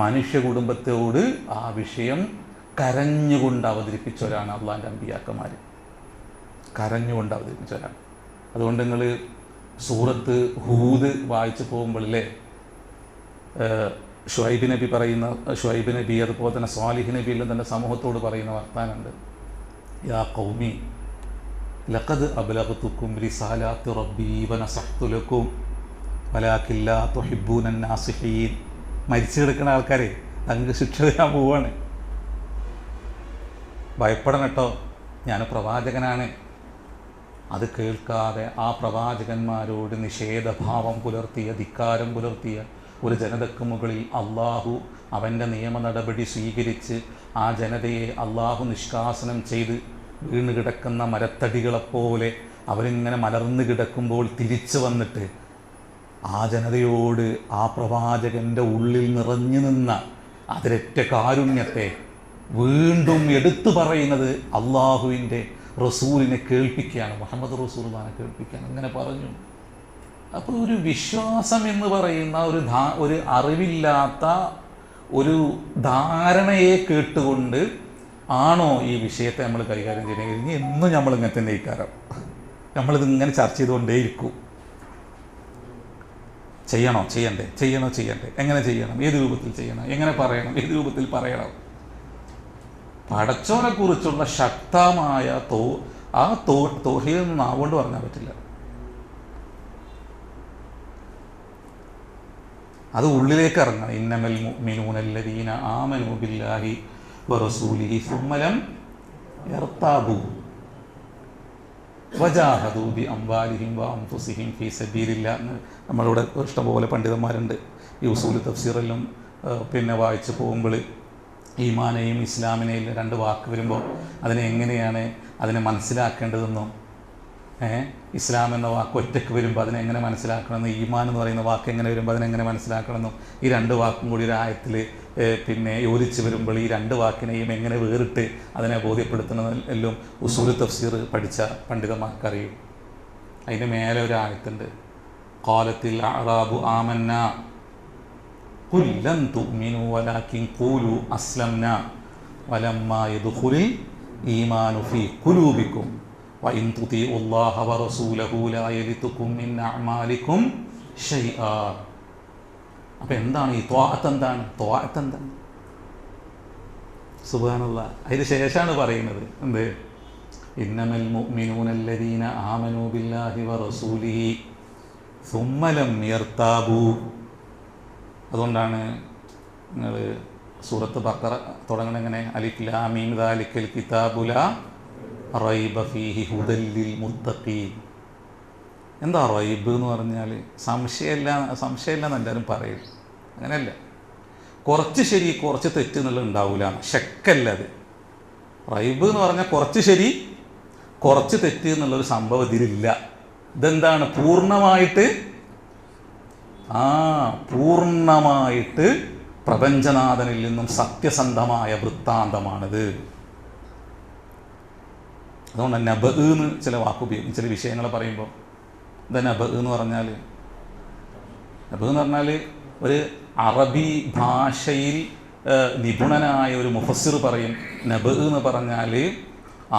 മനുഷ്യ കുടുംബത്തോട് ആ വിഷയം കരഞ്ഞുകൊണ്ട് അവതരിപ്പിച്ചവരാണ് അള്ളാഹിൻ്റെ അമ്പിയാക്കന്മാർ. കരഞ്ഞുകൊണ്ട് അവതരിപ്പിച്ചവരാണ്. അതുകൊണ്ട് നിങ്ങൾ സൂറത്ത് ഹൂദ് വായിച്ചു പോകുമ്പോഴല്ലേ ഷുഐബ് നബി അതുപോലെ തന്നെ സ്വാലിഹ് നബിയെല്ലാം തൻ്റെ സമൂഹത്തോട് പറയുന്ന വർത്താനുണ്ട്. യാ ഖൗമി ലഖദ് അബ്ലഗ്തുക്കും റിസാലാത്തി റബ്ബി വനസഹ്തു ലക്കും വലാകിൻ ലാ തുഹിബ്ബൂന നാസിഹീൻ. മരിച്ചു കിടക്കുന്ന ആൾക്കാരെ അങ്ങ് ശിക്ഷ തരാൻ പോവാണ്. ഭയപ്പെടണം കേട്ടോ, ഞാൻ പ്രവാചകനാണ്. അത് കേൾക്കാതെ ആ പ്രവാചകന്മാരോട് നിഷേധഭാവം പുലർത്തിയ, ധിക്കാരം പുലർത്തിയ ഒരു ജനതയ്ക്ക് മുകളിൽ അള്ളാഹു അവൻ്റെ നിയമ നടപടി സ്വീകരിച്ച് ആ ജനതയെ അള്ളാഹു നിഷ്കാസനം ചെയ്ത് വീണ് കിടക്കുന്ന മരത്തടികളെപ്പോലെ അവരിങ്ങനെ മലർന്നു കിടക്കുമ്പോൾ തിരിച്ചു വന്നിട്ട് ആ ജനതയോട് ആ പ്രവാചകൻ്റെ ഉള്ളിൽ നിറഞ്ഞു നിന്ന അതിരറ്റ കാരുണ്യത്തെ വീണ്ടും എടുത്തു പറയുന്നത് അള്ളാഹുവിൻ്റെ റസൂലിനെ കേൾപ്പിക്കുകയാണ്, മുഹമ്മദ് റസൂലുള്ളാഹിനെ കേൾപ്പിക്കുകയാണ്. അങ്ങനെ പറഞ്ഞു. അപ്പോൾ ഒരു വിശ്വാസം എന്ന് പറയുന്ന ഒരു അറിവില്ലാത്ത ഒരു ധാരണയെ കേട്ടുകൊണ്ട് ആണോ ഈ വിഷയത്തെ നമ്മൾ കൈകാര്യം ചെയ്യുന്നത്? ഇനി എന്നും നമ്മൾ ഇങ്ങനെ തന്നെ ഇക്കാരം നമ്മളിതിങ്ങനെ ചർച്ച ചെയ്തുകൊണ്ടേയിരിക്കും. ചെയ്യണ്ടേ, എങ്ങനെ ചെയ്യണം, ഏത് രൂപത്തിൽ ചെയ്യണം, എങ്ങനെ പറയണം, ഏത് രൂപത്തിൽ പറയണം. പടച്ചോനെ കുറിച്ചുള്ള ശക്തമായ തൗഹീദ് നാവുകൊണ്ട് പറഞ്ഞാൽ പറ്റില്ല. അത് ഉള്ളിലേക്ക് ഇറങ്ങണം. ഇന്നമൽ മുഅ്മിനൂനല്ലദീന ആമനൂ ബില്ലാഹി വറസൂലിഹി സുമ്മ ലം യർതാബു വജാഹദൂ ബിഅംവാലിഹിം വഅൻഫുസിഹിം ഫീ സബീലില്ലാഹ് എന്ന് നമ്മളിവിടെ ഇഷ്ടംപോലെ പണ്ഡിതന്മാരുണ്ട്. ഈ ഉസൂൽ തഫ്സീറെല്ലാം വായിച്ചു പോകുമ്പോൾ ഈമാനെയും ഇസ്ലാമിനെയും രണ്ട് വാക്ക് വരുമ്പോൾ അതിനെ മനസ്സിലാക്കേണ്ടതെന്നും ഇസ്ലാം എന്ന വാക്ക് ഒറ്റയ്ക്ക് വരുമ്പോൾ അതിനെങ്ങനെ മനസ്സിലാക്കണമെന്നും ഈമാൻ എന്ന് പറയുന്ന വാക്ക് എങ്ങനെ വരുമ്പോൾ അതിനെങ്ങനെ മനസ്സിലാക്കണമെന്നും ഈ രണ്ട് വാക്കും കൂടി ഒരു ആയത്തിൽ യോജിച്ച് വരുമ്പോൾ ഈ രണ്ട് വാക്കിനെയും എങ്ങനെ വേറിട്ട് അതിനെ ബോധ്യപ്പെടുത്തണമെന്നെല്ലാം ഉസൂൽ തഫ്സീർ പഠിച്ച പണ്ഡിതന്മാർക്കറിയും. അതിൻ്റെ മേലെ ഒരു ആയത്തുണ്ട്, ഖാലത്തിൽ അഅറാബു ആമന്നാ ഖുൽ ലൻ തുഅ്മിനൂ വലാകിൻ ഖൂലൂ അസ്ലംനാ വലമ്മാ യദ്ഖുലിൽ ഈമാനു ഫീ ഖുലൂബിക്കും വഇൻ തുതിഉ അല്ലാഹ വറസൂലഹു ലാ യലിതുകും മിൻ അഅമാലിക്കും ഷൈആ. അപ്പോൾ എന്താണ് ഈ ത്വാഅത്ത്? എന്താണ്? സുബ്ഹാനല്ലാഹ്. അതിന് ശേഷമാണ് പറയുന്നത് എന്ത്? ഇന്നമൽ മുഅ്മിനൂനല്ലദീന ആമനൂ ബില്ലാഹി വറസൂലിഹി സുമ്മ ലം യർതാബു. അതുകൊണ്ടാണ് നിങ്ങൾ സൂറത്ത് ബഖറ തുടങ്ങുന്നത് എങ്ങനെ? അലിഫ് ലാം മീം ദാലിക്കൽ കിതാബു ലാ റൈബ ഫീഹി ഹുദൽ ലിൽ മുത്തഖീൻ. എന്താ റൈബ് എന്ന് പറഞ്ഞാൽ? സംശയമില്ല എന്ന് എല്ലാവരും പറയും. അങ്ങനെയല്ല. കുറച്ച് ശരി കുറച്ച് തെറ്റ് എന്നുള്ളത് ഉണ്ടാവില്ല, ഷക്കല്ല അത്. റൈബ് എന്ന് പറഞ്ഞാൽ കുറച്ച് ശരി കുറച്ച് തെറ്റ് എന്നുള്ളൊരു സംഭവം ഇതിലില്ല. ഇതെന്താണ്? പൂർണ്ണമായിട്ട് പ്രപഞ്ചനാഥനിൽ നിന്നും സത്യസന്ധമായ വൃത്താന്തമാണിത്. അതുകൊണ്ട് നബ എന്ന് ചില വാക്കുപയോഗിക്കും ചില വിഷയങ്ങൾ പറയുമ്പോൾ. എന്താ നബ എന്ന് പറഞ്ഞാൽ? നബ എന്ന് പറഞ്ഞാൽ ഒരു അറബി ഭാഷയിൽ നിപുണനായ ഒരു മുഫസ്സിർ പറയും, നബ എന്ന് പറഞ്ഞാൽ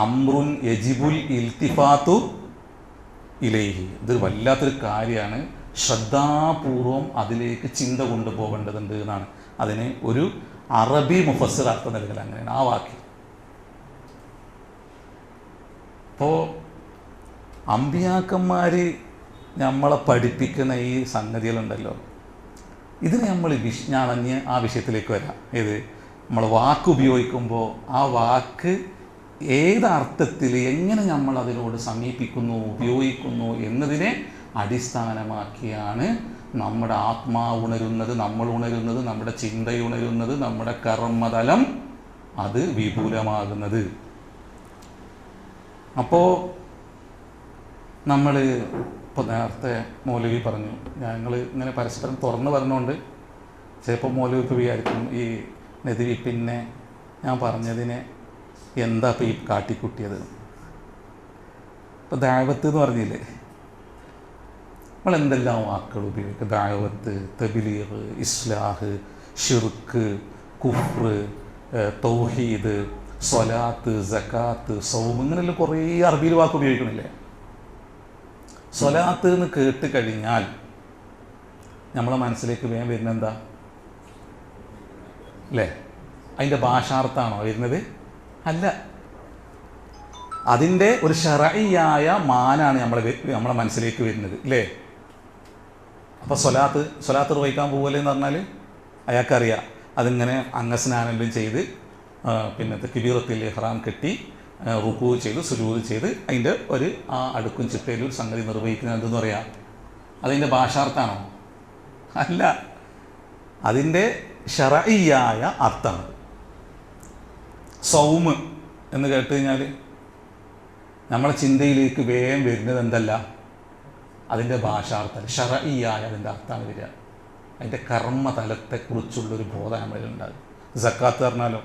അമ്രുൻ യജിബുൽ ഇൽത്തിഫാത്തു ഇലൈഹി. ഇതൊരു വല്ലാത്തൊരു കാര്യമാണ്, ശ്രദ്ധാപൂർവം അതിലേക്ക് ചിന്ത കൊണ്ടുപോകേണ്ടതുണ്ട് എന്നാണ് അതിന് ഒരു അറബി മുഫസ്സിർ അർത്ഥം നൽകൽ. അങ്ങനെയാണ് ആ വാക്ക്. അപ്പോൾ അമ്പിയാക്കന്മാർ നമ്മളെ പഠിപ്പിക്കുന്ന ഈ സംഗതികളുണ്ടല്ലോ, ഇതിന് നമ്മൾ വിജ്ഞാനഞ്ഞ് ആ വിഷയത്തിലേക്ക് വരാം. ഏത്? നമ്മൾ വാക്ക് ഉപയോഗിക്കുമ്പോൾ ആ വാക്ക് ഏതർത്ഥത്തിൽ എങ്ങനെ നമ്മൾ അതിനോട് സമീപിക്കുന്നു, ഉപയോഗിക്കുന്നു എന്നതിനെ അടിസ്ഥാനമാക്കിയാണ് നമ്മുടെ ആത്മാവ് ഉണരുന്നത്, നമ്മൾ ഉണരുന്നത്, നമ്മുടെ ചിന്തയുണരുന്നത്, നമ്മുടെ കർമ്മതലം അത് വിപുലമാകുന്നത്. അപ്പോൾ നമ്മൾ ഇപ്പോൾ നേരത്തെ മൗലവി പറഞ്ഞു, ഞങ്ങൾ ഇങ്ങനെ പരസ്പരം തുറന്ന് പറഞ്ഞുകൊണ്ട് ചിലപ്പോൾ മൗലവിക്ക് വിചാരിക്കും ഈ നദി പിന്നെ ഞാൻ പറഞ്ഞതിനെ എന്താ ഇപ്പോൾ ഈ കാട്ടിക്കുട്ടിയത്. ഇപ്പോൾ ദഅവത്ത് എന്ന് പറഞ്ഞില്ലേ, നമ്മൾ എന്തെല്ലാം വാക്കുകൾ ഉപയോഗിക്കുക? ദഅവത്ത്, തബ്ലീഗ്, ഇസ്ലാഹ്, ഷിർക്ക്, കുഫ്ർ, തൗഹീദ്, സ്വലാത്ത്, സകാത്ത്, സൗം, ഇങ്ങനെയുള്ള കുറേ അറബിയിൽ വാക്ക് ഉപയോഗിക്കണില്ലേ? സ്വലാത്ത് എന്ന് കേട്ട് കഴിഞ്ഞാൽ നമ്മളെ മനസ്സിലേക്ക് വേഗം വരുന്നത് എന്താ അല്ലേ? അതിൻ്റെ ഭാഷാർത്ഥമാണോ വരുന്നത്? അല്ല, അതിൻ്റെ ഒരു ശറഈയായ മാനാണ് നമ്മളെ മനസ്സിലേക്ക് വരുന്നത് അല്ലേ? അപ്പോൾ സ്വലാത്ത് നിർവഹിക്കാൻ പോകല്ലേ എന്ന് പറഞ്ഞാൽ അയാൾക്കറിയാം അതിങ്ങനെ അംഗസ്നാനെല്ലാം ചെയ്ത് പിന്നെ തക്ബീറത്തുൽ ഇഹ്റാം കെട്ടി റുക്കൂ ചെയ്ത് സുജൂദ് ചെയ്ത് അതിൻ്റെ ഒരു ആ അടുക്കും ചിട്ടയിലും ഒരു സംഗതി നിർവഹിക്കുന്നത് എന്തെന്ന് പറയാം? അതിൻ്റെ ഭാഷാർത്ഥമാണോ? അല്ല, അതിൻ്റെ ശറഈയായ അർത്ഥമാണ്. സൗമ് എന്ന് കേട്ട് കഴിഞ്ഞാൽ നമ്മളെ ചിന്തയിലേക്ക് വേഗം വരുന്നത് എന്തല്ല? അതിൻ്റെ ഭാഷാർത്ഥം ശറഈയായ അതിൻ്റെ അർത്ഥമാണ് വരിക. അതിൻ്റെ കർമ്മതലത്തെക്കുറിച്ചുള്ളൊരു ബോധം നമ്മളിലുണ്ടാകും. സക്കാത്ത് പറഞ്ഞാലോ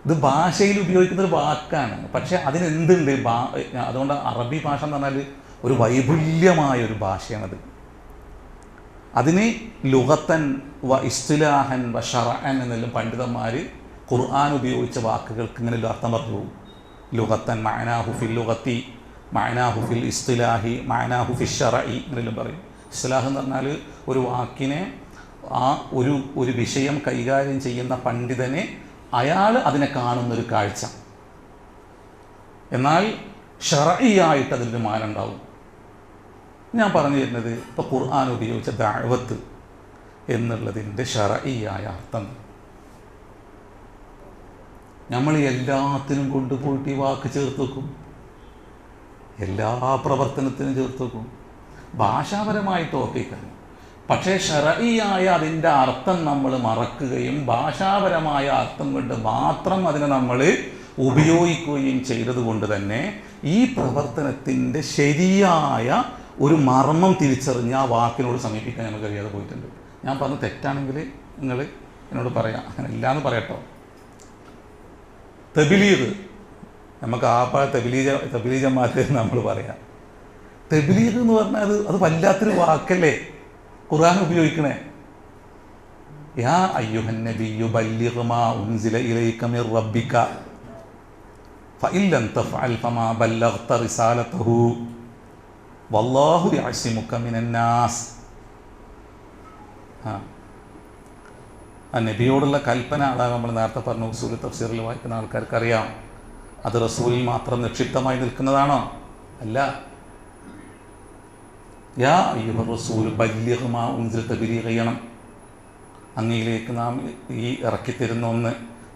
ഇത് ഭാഷയിൽ ഉപയോഗിക്കുന്നൊരു വാക്കാണ്, പക്ഷേ അതിനെന്തുണ്ട്? അതുകൊണ്ട് അറബി ഭാഷ എന്ന് പറഞ്ഞാൽ ഒരു വൈപുല്യമായൊരു ഭാഷയാണത്. അതിന് ലുഗത്തൻ വ ഇസ്തിലാഹൻ വ ഷറഅൻ എന്നെല്ലാം പണ്ഡിതന്മാർ ഖുർആൻ ഉപയോഗിച്ച വാക്കുകൾക്ക് ഇങ്ങനെയുള്ള അർത്ഥം പറഞ്ഞു പോകും. ലുഗത്തൻ മഅനാഹു ഫിൽ ലുഗത്തി, മഅനാഹു ഫിൽ ഇസ്തിലാഹി, മഅനാഹു ഫിൽ ഷറഇ എന്നെല്ലാം പറയും. ഇസ്തിലാഹ് എന്ന് പറഞ്ഞാൽ ഒരു വാക്കിനെ ആ ഒരു വിഷയം കൈകാര്യം ചെയ്യുന്ന പണ്ഡിതനെ അയാൾ അതിനെ കാണുന്നൊരു കാഴ്ച. എന്നാൽ ശറഈയായിട്ട് അതിൻ്റെ മാനുണ്ടാവും. ഞാൻ പറഞ്ഞു തരുന്നത് ഇപ്പോൾ ഖുർആൻ ഉപയോഗിച്ച ദഅവത്ത് എന്നുള്ളതിൻ്റെ ശറഈയായ അർത്ഥം. നമ്മൾ എല്ലാത്തിനും കൊണ്ടുപോയിട്ട് ഈ വാക്ക് ചേർത്ത് വെക്കും, എല്ലാ പ്രവർത്തനത്തിനും ചേർത്ത് വെക്കും. ഭാഷാപരമായിട്ട് ഓർപ്പിക്കാൻ, പക്ഷേ ശറഈയായ അതിൻ്റെ അർത്ഥം നമ്മൾ മറക്കുകയും ഭാഷാപരമായ അർത്ഥം കൊണ്ട് മാത്രം അതിനെ നമ്മൾ ഉപയോഗിക്കുകയും ചെയ്തത് കൊണ്ട് തന്നെ ഈ പ്രവർത്തനത്തിൻ്റെ ശരിയായ ഒരു മർമ്മം തിരിച്ചറിഞ്ഞ് ആ വാക്കിനോട് സമീപിക്കാൻ നമുക്ക് കഴിയാതെ പോയിട്ടുണ്ട്. ഞാൻ പറഞ്ഞ തെറ്റാണെങ്കിൽ നിങ്ങൾ എന്നോട് പറയാം, അങ്ങനെ ഇല്ലയെന്ന് പറയട്ടോ. തബ്ലീഗ്, നമുക്ക് തബ്ലീഗന്മാർക്ക് നമ്മൾ പറയാം. തബ്ലീഗ് എന്ന് പറഞ്ഞാൽ അത് വല്ലാത്തൊരു വാക്കല്ലേ ഖുർആൻ ഉപയോഗിക്കണേ. യാ അയ്യുഹൻ നബിയ്യു ബല്ലിഗ് മാ ഉൻസില ഇലൈക മിർ റബ്ബിക ഫഇൻ ലം തഫഅൽ ഫമാ ബല്ലഗ്ത റിസാലതഹു വല്ലാഹു യഅസിമുക മിനൻ നാസ്. ആ നബിയോടുള്ള കൽപ്പന അതാണ് നമ്മൾ നേരത്തെ പറഞ്ഞു. ഉസൂൽ തഫ്സീറിൽ വായിക്കുന്ന ആൾക്കാർക്ക് അറിയാം, അത് റസൂലിൽ മാത്രം നിക്ഷിപ്തമായി നിൽക്കുന്നതാണോ? അല്ല. യാ അയ്യുഹർ റസൂൽ ബല്ലിഗ് മാ ഉൻസില, തബ്ലീഗ് ചെയ്യണം. അങ്ങയിലേക്ക് നാം ഈ ഇറക്കിത്തരുന്ന ഒന്ന്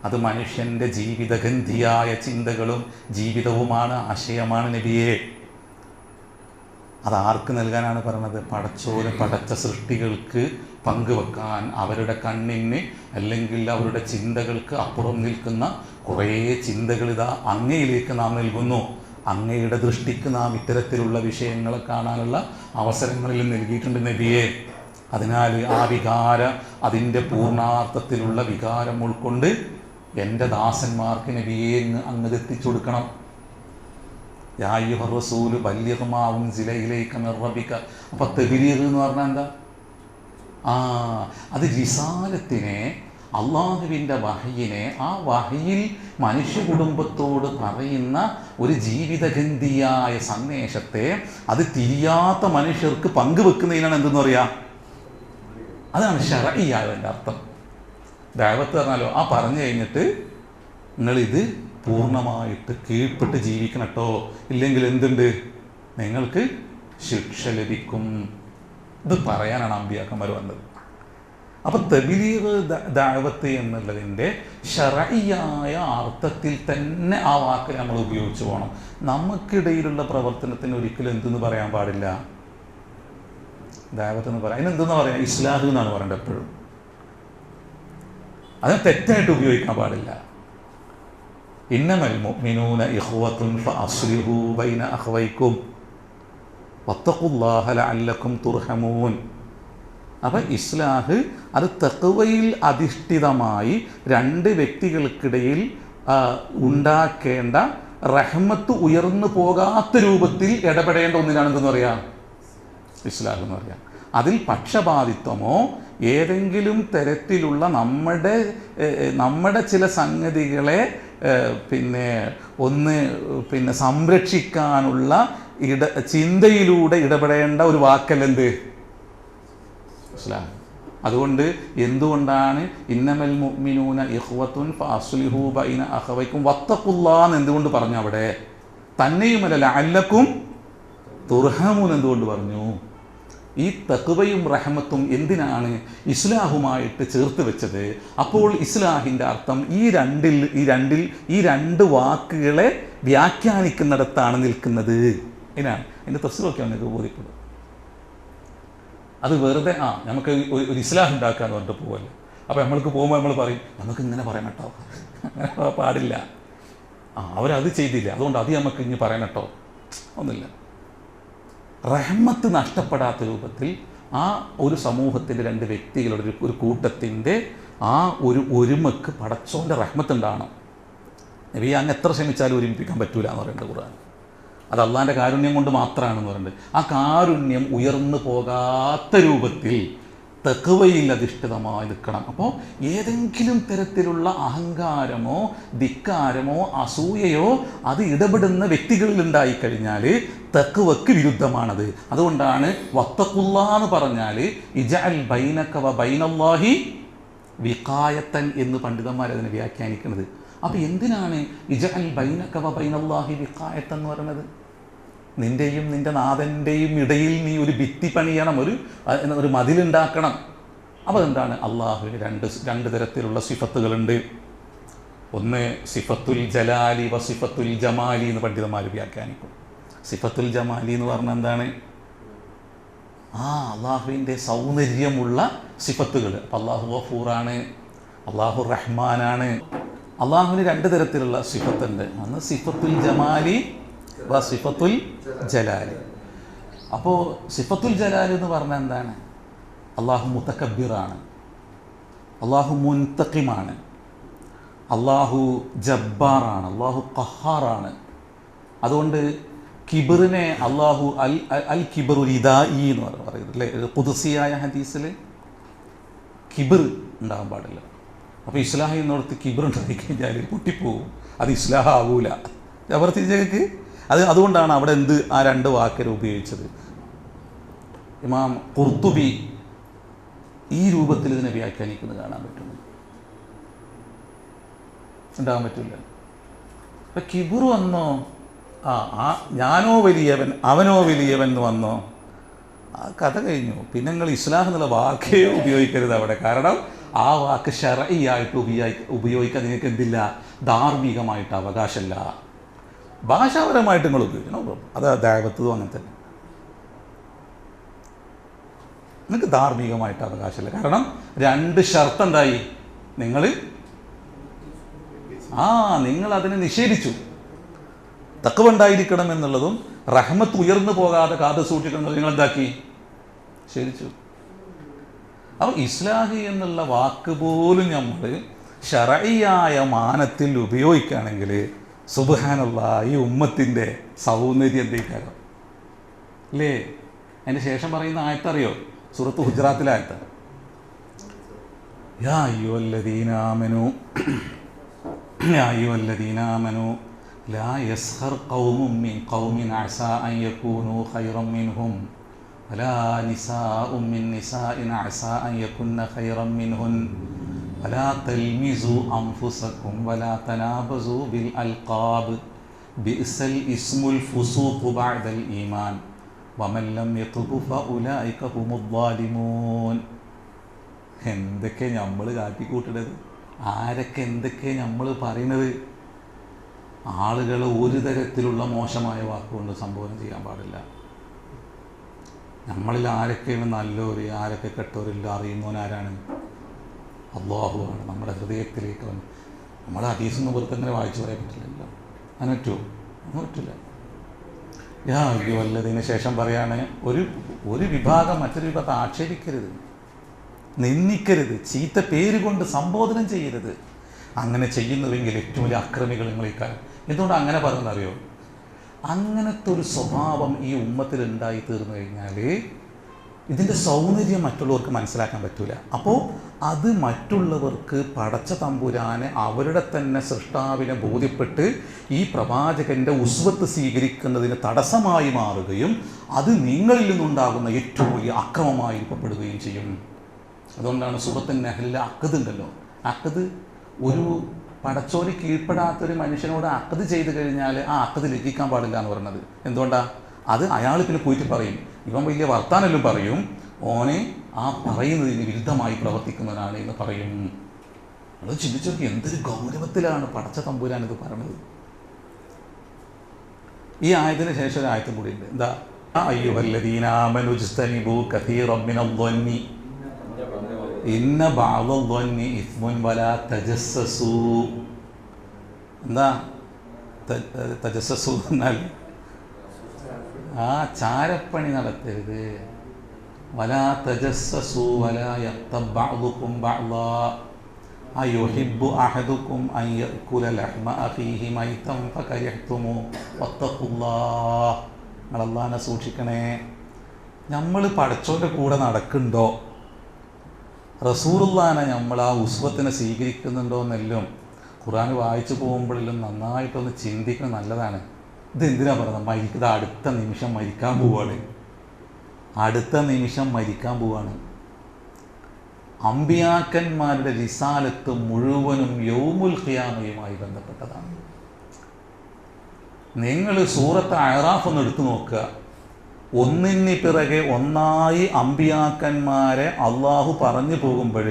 അത് മനുഷ്യൻ്റെ ജീവിതഗന്ധിയായ ചിന്തകളും ജീവിതവുമാണ്, ആശയമാണ് നബിയെ. അതാർക്ക് നൽകാനാണ് പറയുന്നത്? പടച്ചോന് പടച്ച സൃഷ്ടികൾക്ക് പങ്കുവെക്കാൻ, അവരുടെ കണ്ണിന് അല്ലെങ്കിൽ അവരുടെ ചിന്തകൾക്ക് അപ്പുറം നിൽക്കുന്ന കുറേ ചിന്തകൾ ഇതാ അങ്ങയിലേക്ക് നാം നൽകുന്നു. അങ്ങയുടെ ദൃഷ്ടിക്ക് നാം ഇത്തരത്തിലുള്ള വിഷയങ്ങളെ കാണാനുള്ള അവസരങ്ങളിൽ നൽകിയിട്ടുണ്ട് നബിയെ. അതിനാൽ ആ അതിൻ്റെ പൂർണ്ണാർത്ഥത്തിലുള്ള വികാരം ഉൾക്കൊണ്ട് എൻ്റെ ദാസന്മാർക്ക് നബിയെ അങ്ങ് എത്തിച്ചു കൊടുക്കണം. യാ അയ്യുഹർ റസൂല് ബല്ലിഗ് മാ ഉൻസില ഇലൈക മിർ റബ്ബിക. അപ്പോൾ തബ്ലീഗ് എന്ന് പറഞ്ഞാൽ എന്താ? അത് റിസാലത്തിനെ, അള്ളാഹുവിൻ്റെ വഹയിനെ, ആ വഹയിൽ മനുഷ്യ കുടുംബത്തോട് പറയുന്ന ഒരു ജീവിതഗന്ധിയായ സന്ദേശത്തെ അത് തിരിയാത്ത മനുഷ്യർക്ക് പങ്കുവെക്കുന്നതിനാണ് എന്തെന്ന് പറയാ? അതാണ് ശർഈയായതിൻ്റെ അർത്ഥം. ദഅവത്ത് പറഞ്ഞാലോ, ആ പറഞ്ഞു കഴിഞ്ഞിട്ട് നിങ്ങളിത് പൂർണ്ണമായിട്ട് കീഴ്പ്പെട്ട് ജീവിക്കണം കേട്ടോ, ഇല്ലെങ്കിൽ എന്തുണ്ട്? നിങ്ങൾക്ക് ശിക്ഷ ലഭിക്കും. ഇത് പറയാനാണ് അമ്പിയാക്കന്മാർ വന്നത്. അപ്പം തബ്ലീഗ് ദഅവത്ത് എന്നുള്ളതിൻ്റെ ശർഈയായ അർത്ഥത്തിൽ തന്നെ ആ വാക്ക് നമ്മൾ ഉപയോഗിച്ച് പോകണം. നമുക്കിടയിലുള്ള പ്രവർത്തനത്തിന് ഒരിക്കലും എന്തെന്ന് പറയാൻ പാടില്ല? ദഅവത്ത് എന്ന് പറയാം. അതിനെന്തെന്ന് പറയാം? ഇസ്ലാഹ് എന്നാണ് പറയേണ്ടത് എപ്പോഴും. അതിന് തെറ്റായിട്ട് ഉപയോഗിക്കാൻ പാടില്ല. ഇന്നമൽ മുഅ്മിനൂന ഇഖ്വത്തുൻ ഫഅസ്ലിഹൂ ബൈന അഖ്വൈക്കും വത്തഖുല്ലാഹ ലഅല്ലക്കും തുർഹമൂൻ. അപ്പം ഇസ്ലാഹ് അത് തഖ്വയിൽ അധിഷ്ഠിതമായി രണ്ട് വ്യക്തികൾക്കിടയിൽ ഉണ്ടാക്കേണ്ട റഹ്മത്ത് ഉയർന്നു പോകാത്ത രൂപത്തിൽ ഇടപെടേണ്ട ഒന്നിനാണ് എന്തെന്ന് പറയാം? ഇസ്ലാഹ് എന്ന് പറയാം. അതിൽ പക്ഷപാതിത്വമോ ഏതെങ്കിലും തരത്തിലുള്ള നമ്മുടെ ചില സംഗതികളെ സംരക്ഷിക്കാനുള്ള ചിന്തയിലൂടെ ഇടപെടേണ്ട ഒരു വാക്കല്ലെന്ത്? ഇസ്ലാം. അതുകൊണ്ട് എന്തുകൊണ്ടാണ് ഇന്നമൽ മുഅ്മിനൂന ഇഖ്വത്തുൻ ഫഅസ്ലിഹൂ ബൈന അഖവൈക്കും വത്തഖുല്ലാഹ് എന്തുകൊണ്ട് പറഞ്ഞു അവിടെ? തന്നെയുമല്ല ലഅല്ലക്കും തുർഹമൂൻ എന്തുകൊണ്ട് പറഞ്ഞു? ഈ തഖ്വയും റഹ്മത്തും എന്തിനാണ് ഇസ്ലാഹുമായിട്ട് ചേർത്ത് വെച്ചത്? അപ്പോൾ ഇസ്ലാഹിൻ്റെ അർത്ഥം ഈ രണ്ട് വാക്കുകളെ വ്യാഖ്യാനിക്കുന്നിടത്താണ് നിൽക്കുന്നത്. ഇതിനാണ് അതിൻ്റെ തഫ്സീറൊക്കെ നിങ്ങൾക്ക് ബോധ്യപ്പെടും. അത് വെറുതെ നമുക്ക് ഒരു ഇസ്ലാഹ് ഉണ്ടാക്കാന്ന് പറഞ്ഞിട്ട് പോവല്ലേ. അപ്പോൾ നമ്മൾക്ക് പോകുമ്പോൾ നമ്മൾ പറയും നമുക്ക് ഇങ്ങനെ പറയാൻ കേട്ടോ, അങ്ങനെ പാടില്ല. അവരത് ചെയ്തില്ല, അതുകൊണ്ട് അത് നമുക്ക് ഇനി പറയാൻ കേട്ടോ, ഒന്നുമില്ല. റഹ്മത്ത് നഷ്ടപ്പെടാത്ത രൂപത്തിൽ ആ ഒരു സമൂഹത്തിൻ്റെ രണ്ട് വ്യക്തികളുടെ ഒരു കൂട്ടത്തിൻ്റെ ആ ഒരുമക്ക് പടച്ചോൻ്റെ റഹ്മത്ത് ഉണ്ടാകണം. നബി അങ്ങ് എത്ര ശ്രമിച്ചാലും ഒരുമിപ്പിക്കാൻ പറ്റൂല എന്ന് പറയുന്നത് ഖുർആൻ. അത് അള്ളാൻ്റെ കാരുണ്യം കൊണ്ട് മാത്രമാണെന്ന് പറയുന്നത്. ആ കാരുണ്യം ഉയർന്നു പോകാത്ത രൂപത്തിൽ തഖ്വയിൽ അധിഷ്ഠിതമായി നിൽക്കണം. അപ്പോൾ ഏതെങ്കിലും തരത്തിലുള്ള അഹങ്കാരമോ ധിക്കാരമോ അസൂയയോ അത് ഇടപെടുന്ന വ്യക്തികളിൽ ഉണ്ടായിക്കഴിഞ്ഞാൽ തഖ്വക്ക് വിരുദ്ധമാണത്. അതുകൊണ്ടാണ് വത്തഖുല്ലാഹ് എന്ന് പറഞ്ഞാൽ ഇജഅൽ ബൈനക വ ബൈനല്ലാഹി വിഖായത്തൻ എന്ന് പണ്ഡിതന്മാർ അതിനെ വ്യാഖ്യാനിക്കുന്നത്. അപ്പോൾ എന്തിനാണ് ഇജഅൽ ബൈനക വ ബൈനല്ലാഹി വിഖായത്തൻ എന്ന് പറയുന്നത്? നിൻ്റെയും നിൻ്റെ നാഥൻ്റെയും ഇടയിൽ നീ ഒരു ഭിത്തി പണിയണം, ഒരു മതിലുണ്ടാക്കണം. അപ്പോൾ എന്താണ്? അള്ളാഹുവിന് രണ്ട് തരത്തിലുള്ള സിഫത്തുകളുണ്ട്. ഒന്ന് സിഫത്തുൽ ജലാലി വ സിഫത്തുൽ ജമാലി എന്ന് പണ്ഡിതന്മാർ വ്യാഖ്യാനിക്കും. സിഫത്തുൽ ജമാലി എന്ന് പറഞ്ഞാൽ എന്താണ്? അള്ളാഹുവിൻ്റെ സൗന്ദര്യമുള്ള സിഫത്തുകൾ. അപ്പം അള്ളാഹു ഗഫൂറാണ്, അള്ളാഹു റഹ്മാനാണ്. അള്ളാഹുവിന് രണ്ട് തരത്തിലുള്ള സിഫത്തുണ്ട്. ഒന്ന് സിഫത്തുൽ ജമാലി വ സിഫത്തുൽ ജലാലി. അപ്പോൾ സിഫത്തുൽ ജലാലി എന്ന് പറഞ്ഞാൽ എന്താണ്? അള്ളാഹു മുതകബ്ബിറാണ്, അള്ളാഹു മുൻതഖിമാണ്, അള്ളാഹു ജബ്ബാറാണ്, അള്ളാഹു ഖഹാറാണ്. അതുകൊണ്ട് കിബറിനെ അള്ളാഹു അൽ കിബറു റിദായി എന്ന് പറയുന്നത് അല്ലേ? ഖുദ്സിയായ ഹദീസിൽ കിബർ ഉണ്ടാകാൻ പാടില്ല. അപ്പോൾ ഇസ്ലാഹി എന്നിടത്ത് കിബർ ഉണ്ടായിക്കഴിഞ്ഞാൽ പൊട്ടിപ്പോവും, അത് ഇസ്ലാഹ ആവൂല. പ്രവർത്തിച്ചേക്ക് അതുകൊണ്ടാണ് അവിടെ ആ രണ്ട് വാക്കുകൾ ഉപയോഗിച്ചത്. ഇമാം ഖുർത്തുബി ഈ രൂപത്തിൽ ഇതിനെ വ്യാഖ്യാനിക്കുന്നത് കാണാൻ പറ്റുന്നു. ഉണ്ടാകാൻ പറ്റില്ല. അപ്പം കിബർ വന്നോ, ഞാനോ വലിയവൻ അവനോ വലിയവൻ എന്ന് വന്നോ, ആ കഥ കഴിഞ്ഞു. പിന്നെ നിങ്ങൾ ഇസ്ലാം എന്നുള്ള വാക്കേ ഉപയോഗിക്കരുത് അവിടെ. കാരണം ആ വാക്ക് ശർഈയായിട്ട് ഉപയോഗിക്കാൻ നിങ്ങൾക്ക് എന്തില്ല? ധാർമ്മികമായിട്ട് അവകാശമില്ല. ഭാഷാപരമായിട്ട് നിങ്ങൾ ഉപയോഗിക്കണം. അത് ദഅവത്തും അങ്ങനെ തന്നെ. നിങ്ങൾക്ക് ധാർമ്മികമായിട്ട് അവകാശമില്ല. കാരണം 2 ഷർത്ത് എന്തായി? നിങ്ങൾ അതിനെ നിഷേധിച്ചു. തഖ്വ ഉണ്ടായിരിക്കണം എന്നുള്ളതും റഹ്മത്ത് ഉയർന്നു പോകാതെ കാത്തു സൂക്ഷിക്കണം എന്നുള്ളത് നിങ്ങൾ എന്താക്കി? നിഷേധിച്ചു. അപ്പോൾ ഇസ്ലാഹി എന്നുള്ള വാക്ക് പോലും നമ്മൾ ശർഈയായ മാനത്തിൽ ഉപയോഗിക്കുകയാണെങ്കിൽ സുബ്ഹാനല്ലാഹ്, ഈ ഉമ്മത്തിൻ്റെ സൗന്ദര്യം എന്തേക്കാരം അല്ലേ? അതിൻ്റെ ശേഷം പറയുന്ന ആയത്തറിയോ? സൂറത്ത് ഹുജറാത്തിലെ ആയത്ത്, യാ അയ്യുഹല്ലദീന ആമനൂ ലാ യസ്ഖർ ഖൗമും മിൻ ഖൗമിൻ അസാ അൻ യകൂനൂ ഖൈറൻ മിൻഹും വലാ നിസാഉം മിൻ നിസാഇൻ അസാ അൻ യകുന്ന ഖൈറൻ മിൻഹുൻ വലാ തൽമിസു അൻഫുസകും വലാ തനാബസു ബിൽ അൽഖാബ് ബിഅ്സൽ ഇസ്മുൽ ഫുസൂഖു ബഅദൽ ഈമാൻ വമൻ ലം യതുബ് ഫഉലൈക ഹുമുദ് ളാലിമൂൻ. എന്തൊക്കെ നമ്മൾ കാട്ടിക്കൂട്ടുന്നത്, ആരൊക്കെ എന്തൊക്കെ നമ്മൾ പറയുന്നത്. ആളുകളെ ഒരു തരത്തിലുള്ള മോശമായ വാക്കുകൊണ്ട് സംബോധന ചെയ്യാൻ പാടില്ല. നമ്മളിൽ ആരൊക്കെയാണ് നല്ലവർ, ആരൊക്കെ കെട്ടവരില്ല അറിയുന്നവനാരാണ്? അല്ലാഹുവാണ്. നമ്മുടെ ഹൃദയത്തിലേക്ക് വന്ന് നമ്മളെ ഹദീസൊന്നും വെറുതെ അങ്ങനെ വായിച്ചു പറയാൻ പറ്റില്ലല്ലോ. അതിന് പറ്റുമോ? ഒന്നും പറ്റില്ല. യാ അയ്യുഹല്ലദീന ശേഷം പറയാണ്, ഒരു വിഭാഗം മറ്റൊരു വിഭാഗത്തെ ആക്ഷേപിക്കരുത്, നിന്ദിക്കരുത്, ചീത്ത പേര് കൊണ്ട് സംബോധനം ചെയ്യരുത്. അങ്ങനെ ചെയ്യുന്നുവെങ്കിൽ ഏറ്റവും വലിയ അക്രമികൾ നിങ്ങളേക്കാളും. എന്തുകൊണ്ട് അങ്ങനെ പറയുന്നറിയോ? അങ്ങനത്തെ ഒരു സ്വഭാവം ഈ ഉമ്മത്തിൽ ഉണ്ടായി തീർന്നു കഴിഞ്ഞാൽ ഇതിൻ്റെ സൗന്ദര്യം മറ്റുള്ളവർക്ക് മനസ്സിലാക്കാൻ പറ്റില്ല. അപ്പോൾ അത് മറ്റുള്ളവർക്ക് പടച്ച തമ്പുരാനെ അവരുടെ തന്നെ സൃഷ്ടാവിനെ ബോധ്യപ്പെട്ട് ഈ പ്രവാചകൻ്റെ ഉസ്വത്ത് സ്വീകരിക്കുന്നതിന് തടസ്സമായി മാറുകയും അത് നിങ്ങളിൽ നിന്നുണ്ടാകുന്ന ഏറ്റവും വലിയ അക്രമമായി രൂപപ്പെടുകയും ചെയ്യും. അതുകൊണ്ടാണ് സൂറത്തുൻ നഹ്ലിലെ അഖദ് ഉണ്ടല്ലോ, അഖദ് ഒരു പടച്ചോന് കീഴ്പ്പെടാത്തൊരു മനുഷ്യനോട് അഖദ് ചെയ്ത് കഴിഞ്ഞാൽ ആ അഖദ് ലംഘിക്കാൻ പാടില്ല എന്ന് പറയുന്നത്. എന്തുകൊണ്ടാണ്? അത് അയാൾ പിന്നെ പോയിട്ട് പറയും, ഇവൻ വലിയ വർത്താനെല്ലാം പറയും, ഓനെ ആ പറയുന്നതിന് വിരുദ്ധമായി പ്രവർത്തിക്കുന്നവനാണ് എന്ന് പറയും. അത് ചിന്തിച്ചു നോക്കി, എന്തൊരു ഗൗരവത്തിലാണ് പടച്ച തമ്പുരാൻ ഇത് പറയുന്നത്. ഈ ആയതിനു ശേഷം ഒരു ആയത്തും കൂടി ഉണ്ട്. എന്താ? അയ്യുഹല്ലദീന ആമനൂ ഇജ്തനിബൂ കസീറൻ മിനൽ-ളന്നി ഇന്ന ബഅദ-ളന്നി ഇസ്മുൻ വലാ തജസ്സസൂ. എന്താ തജസ്സസൂ എന്നാൽ? ചാരപ്പണി നടത്തരുത്. വലാ തജസ്സസൂ വലാ യഗ്തബ് ബഅദുകും ബഅദാ അയുഹിബ്ബു അഹദുകും അൻ യഅകുല ലഹ്മ അഖീഹി മൈതൻ ഫകരിഹ്തുമു വത്തഖുല്ലാഹ്. നിങ്ങൾ അല്ലാഹുവിനെ സൂക്ഷിക്കണേ. നമ്മൾ പടച്ചോൻ്റെ കൂടെ നടക്കുന്നുണ്ടോ, റസൂലുള്ളാഹിനെ നമ്മൾ ആ ഉസ്വത്തിനെ സ്വീകരിക്കുന്നുണ്ടോ എന്നെല്ലാം ഖുർആൻ വായിച്ചു പോകുമ്പോഴെല്ലാം നന്നായിട്ടൊന്ന് ചിന്തിക്കുന്നത് നല്ലതാണ്. ഇതെന്തിനാ പറയുന്നത്? ഇത് അടുത്ത നിമിഷം മരിക്കാൻ പോവുകയാണ്. അടുത്ത നിമിഷം മരിക്കാൻ പോവുകയാണ്. അമ്പിയാക്കന്മാരുടെ റിസാലത്ത് മുഴുവനും യൗമുൽ ഖിയാമയുമായി ബന്ധപ്പെട്ടതാണ്. നിങ്ങൾ സൂറത്ത് അഅറാഫ് ഒന്ന് എടുത്തു നോക്കുക. ഒന്നിന് പിറകെ ഒന്നായി അമ്പിയാക്കന്മാരെ അള്ളാഹു പറഞ്ഞു പോകുമ്പോൾ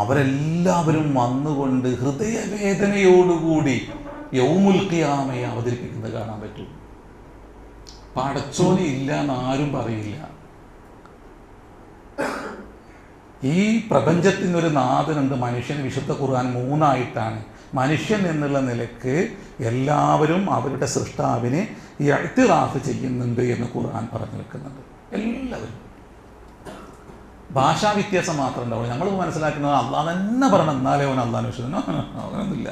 അവരെല്ലാവരും വന്നുകൊണ്ട് ഹൃദയവേദനയോടുകൂടി യൗമുൽ ഖിയാമയെ അവതരിപ്പിക്കുന്നത് കാണാൻ പറ്റും. പടച്ചോനെ ഇല്ല എന്നാരും പറയില്ല. ഈ പ്രപഞ്ചത്തിനൊരു നാഥനുണ്ട്. മനുഷ്യൻ വിശുദ്ധ ഖുർആൻ 3 മനുഷ്യൻ എന്നുള്ള നിലക്ക് എല്ലാവരും അവരുടെ സൃഷ്ടാവിനെ ഇഅ്തിറാഫ് ചെയ്യുന്നുണ്ട് എന്ന് ഖുർആൻ പറഞ്ഞു വെക്കുന്നുണ്ട്. എല്ലാവരും. ഭാഷാ വ്യത്യാസം മാത്രം ഉണ്ടാവുള്ളൂ. നമ്മൾ മനസ്സിലാക്കുന്നത് അള്ളാഹ് തന്നെ പറയണം എന്നാലേ അവൻ അള്ളാഹിനെ വിശ്വസിക്കുന്നു. അങ്ങനെയൊന്നുമില്ല.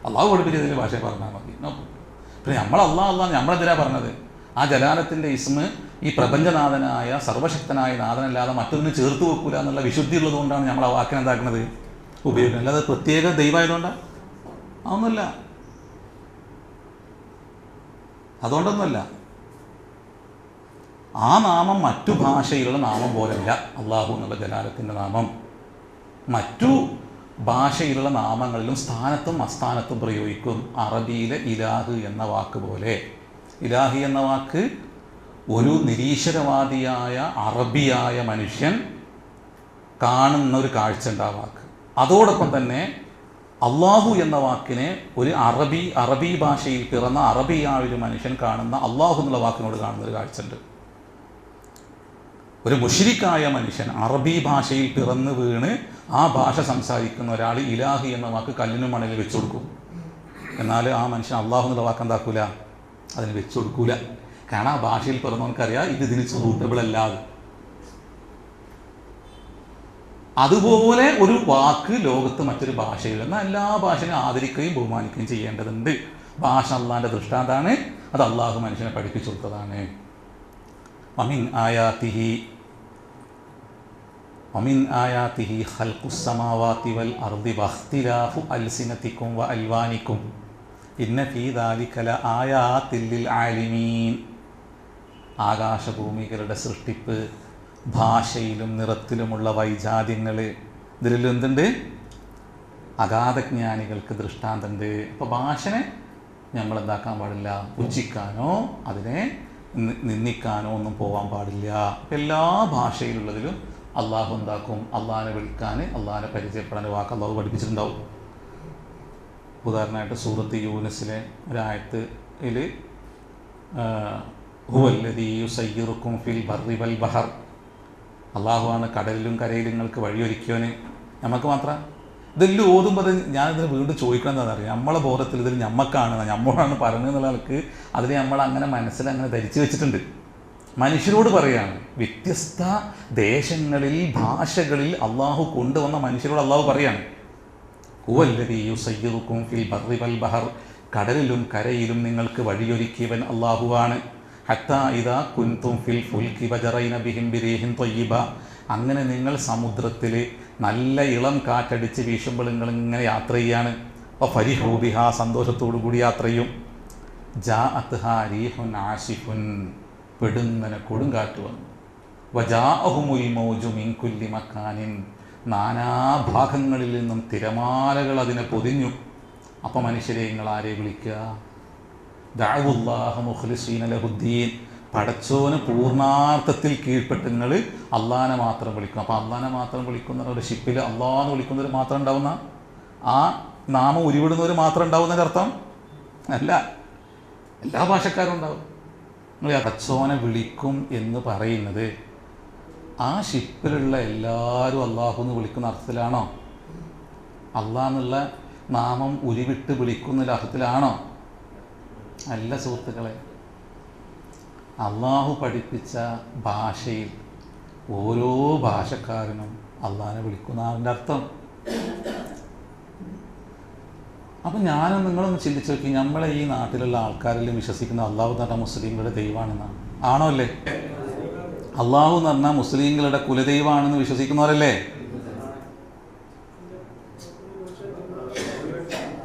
അള്ളാഹു പഠിപ്പിച്ചതിൽ ഭാഷയെ പറഞ്ഞാൽ മതി. പിന്നെ നമ്മൾ അള്ളാഹ് നമ്മളെന്തിനാ പറഞ്ഞത്? ആ ജലാലത്തിൻ്റെ ഇസ്മ് ഈ പ്രപഞ്ചനാഥനായ സർവശക്തനായ നാഥനല്ലാതെ മറ്റൊന്നും ചേർത്ത് വെക്കൂല എന്നുള്ള വിശുദ്ധി ഉള്ളത് കൊണ്ടാണ് നമ്മൾ ആ വാക്കിനെ എന്താക്കുന്നത്, ഉപയോഗിക്കുന്നത്. അല്ലാതെ പ്രത്യേക ദൈവമായതുകൊണ്ടാണ് അതൊന്നുമല്ല. അതുകൊണ്ടൊന്നുമല്ല. ആ നാമം മറ്റു ഭാഷയിലുള്ള നാമം പോലെയല്ല. അള്ളാഹു എന്നുള്ള ജലാലത്തിൻ്റെ നാമം മറ്റു ഭാഷയിലുള്ള നാമങ്ങളിലും സ്ഥാനത്തും അസ്ഥാനത്തും പ്രയോഗിക്കും. അറബിയിലെ ഇലാഹ് എന്ന വാക്ക് പോലെ. ഇലാഹി എന്ന വാക്ക് ഒരു നിരീശ്വരവാദിയായ അറബിയായ മനുഷ്യൻ കാണുന്ന ഒരു കാഴ്ച ഉണ്ട് ആ വാക്ക്. അതോടൊപ്പം തന്നെ അള്ളാഹു എന്ന വാക്കിനെ ഒരു അറബി ഭാഷയിൽ പിറന്ന അറബിയായ ഒരു മനുഷ്യൻ കാണുന്ന അള്ളാഹു എന്നുള്ള വാക്കിനോട് കാണുന്ന ഒരു കാഴ്ച ഉണ്ട്. ഒരു മുശ്രിക്കായ മനുഷ്യൻ അറബി ഭാഷയിൽ പിറന്നു വീണ് ആ ഭാഷ സംസാരിക്കുന്ന ഒരാൾ ഇലാഹി എന്ന വാക്ക് കല്ലിനും മണലിൽ വെച്ചു കൊടുക്കും. എന്നാൽ ആ മനുഷ്യൻ അള്ളാഹു എന്നുള്ള വാക്ക് എന്താക്കൂല, അതിന് വെച്ചു കൊടുക്കൂല. കാരണം ആ ഭാഷയിൽ പിറന്നവനക്കറിയാം ഇതിന് സൂട്ടബിൾ അല്ലാതെ. അതുപോലെ ഒരു വാക്ക് ലോകത്ത് മറ്റൊരു ഭാഷയിൽ, എന്നാൽ എല്ലാ ഭാഷയും ആദരിക്കുകയും ബഹുമാനിക്കുകയും ചെയ്യേണ്ടതുണ്ട്. ഭാഷ അള്ളാഹിൻ്റെ ദൃഷ്ടാന്താണ്, അത് അള്ളാഹു മനുഷ്യനെ പഠിപ്പിച്ചു കൊടുത്തതാണ്. വമിൻ ആയാതിഹി ഖൽഖുസ് സമാവാതി വൽ അർദി വഖ്തിലാഫു അൽസിനതികും വ അൽവാനികും ഇന്ന ഫീ ദാലിക ലആയാതിൽ ലിൽ ആലിമീൻ. ആകാശഭൂമികളുടെ സൃഷ്ടിപ്പ്, ഭാഷയിലും നിറത്തിലുമുള്ള വൈജാത്യങ്ങൾ, ഇതിലെല്ലാം എന്തുണ്ട്? അഗാധജ്ഞാനികൾക്ക് ദൃഷ്ടാന്തമുണ്ട്. അപ്പോൾ ഭാഷനെ നമ്മൾ എന്താക്കാൻ പാടില്ല, പുച്ഛിക്കാനോ അതിനെ നിന്ദിക്കാനോ ഒന്നും പോകാൻ പാടില്ല. എല്ലാ ഭാഷയിലുള്ളതിലും അള്ളാഹു എന്താക്കും, അള്ളാഹിനെ വിളിക്കാൻ, അള്ളാഹിനെ പരിചയപ്പെടാൻ വാക്ക് അള്ളാഹു പഠിപ്പിച്ചിട്ടുണ്ടാവും. ഉദാഹരണമായിട്ട് സൂറത്ത് യൂനസിലെ ഒരായത്തിൽ ഹുവല്ലദീ യുസയ്യിറുക്കും ഫിൽ ബർരി വൽ ബഹർ, അള്ളാഹുവാണ് കടലിലും കരയിലും നിങ്ങൾക്ക് വഴിയൊരുക്കിയവന്. നമുക്ക് മാത്രം ഇതെല്ലാം ഓതുമ്പോൾ ഞാനിതിന് വീണ്ടും ചോദിക്കണം എന്താണെന്നറിയാം, നമ്മളെ ബോധത്തിൽ ഇതിൽ ഞമ്മക്കാണ്, നമ്മളാണ് പറഞ്ഞതെന്നുള്ള ആൾക്ക് അതിനെ നമ്മൾ അങ്ങനെ മനസ്സിലങ്ങനെ ധരിച്ചു വെച്ചിട്ടുണ്ട്. മനുഷ്യരോട് പറയാണ്, വ്യത്യസ്ത ദേശങ്ങളിൽ ഭാഷകളിൽ അള്ളാഹു കൊണ്ടുവന്ന മനുഷ്യരോട് അള്ളാഹു പറയാണ്, ഹുവല്ലദീ യുസയ്യിറുക്കും ഫിൽ ബർരി വൽ ബഹർ, കടലിലും കരയിലും നിങ്ങൾക്ക് വഴിയൊരുക്കിയവൻ അള്ളാഹുവാണ്. ഹത്താ ഇദാ കുൻതും ഫിൽ ഫുൽകി വജറൈന ബിഹിം ബിരീഹിൻ ത്വയ്യിബ, അങ്ങനെ നിങ്ങൾ സമുദ്രത്തിൽ നല്ല ഇളം കാറ്റടിച്ച് വീശുമ്പോൾ നിങ്ങളിങ്ങനെ യാത്ര ചെയ്യാണ്. അപ്പോൾ ഫരിഹൂ ബിഹാ, സന്തോഷത്തോടു കൂടി യാത്ര ചെയ്യും. ജാഅത്ഹാ റീഹുൻ ആസിഫുൻ, പെടുന്നനെ കൊടുങ്കാറ്റ് വന്നു. വജാഅഹുമുൽ മൗജു മിൻ കുല്ലി മക്കാനിൻ, നാനാഭാഗങ്ങളിൽ നിന്നും തിരമാലകൾ അതിനെ പൊതിഞ്ഞു. അപ്പോൾ മനുഷ്യരെ നിങ്ങൾ ആരെ വിളിക്കുക? ദഅവുല്ലാഹ മുഖ്ലിസീന ലഹുദ്ദീൻ, പടച്ചോന് പൂർണ്ണാർത്ഥത്തിൽ കീഴ്പ്പെട്ട് നിങ്ങൾ അള്ളാഹിനെ മാത്രം വിളിക്കും. അപ്പോൾ അള്ളാഹിനെ മാത്രം വിളിക്കുന്ന ഒരു ഷിപ്പിൽ അള്ളാഹെന്ന് വിളിക്കുന്നവർ മാത്രം ഉണ്ടാവുന്ന, ആ നാമം ഉരുവിടുന്നവർ മാത്രം ഉണ്ടാവുന്നതിൻ്റെ അർത്ഥം അല്ല, എല്ലാ ഭാഷക്കാരും ഉണ്ടാവും. നിങ്ങൾ പടച്ചോനെ വിളിക്കും എന്ന് പറയുന്നത് ആ ഷിപ്പിലുള്ള എല്ലാവരും അള്ളാഹു എന്ന് വിളിക്കുന്ന അർത്ഥത്തിലാണോ? അള്ളാഹ് എന്നുള്ള നാമം ഉരുവിട്ട് വിളിക്കുന്ന അർത്ഥത്തിലാണോ? അല്ല സുഹൃത്തുക്കളെ. അള്ളാഹു പഠിപ്പിച്ച ഭാഷയിൽ ഓരോ ഭാഷക്കാരനും അള്ളാഹിനെ വിളിക്കുന്ന അതിൻ്റെ അർത്ഥം. അപ്പം ഞാനും നിങ്ങളൊന്ന് ചിന്തിച്ച് നോക്കി, നമ്മളെ ഈ നാട്ടിലുള്ള ആൾക്കാരെല്ലാം വിശ്വസിക്കുന്ന അള്ളാഹു എന്ന് പറഞ്ഞാൽ മുസ്ലിങ്ങളുടെ ദൈവമാണെന്നാണ്. ആണോ അല്ലേ? അള്ളാഹു എന്ന് പറഞ്ഞാൽ മുസ്ലിങ്ങളുടെ കുലദൈവമാണെന്ന് വിശ്വസിക്കുന്നവരല്ലേ?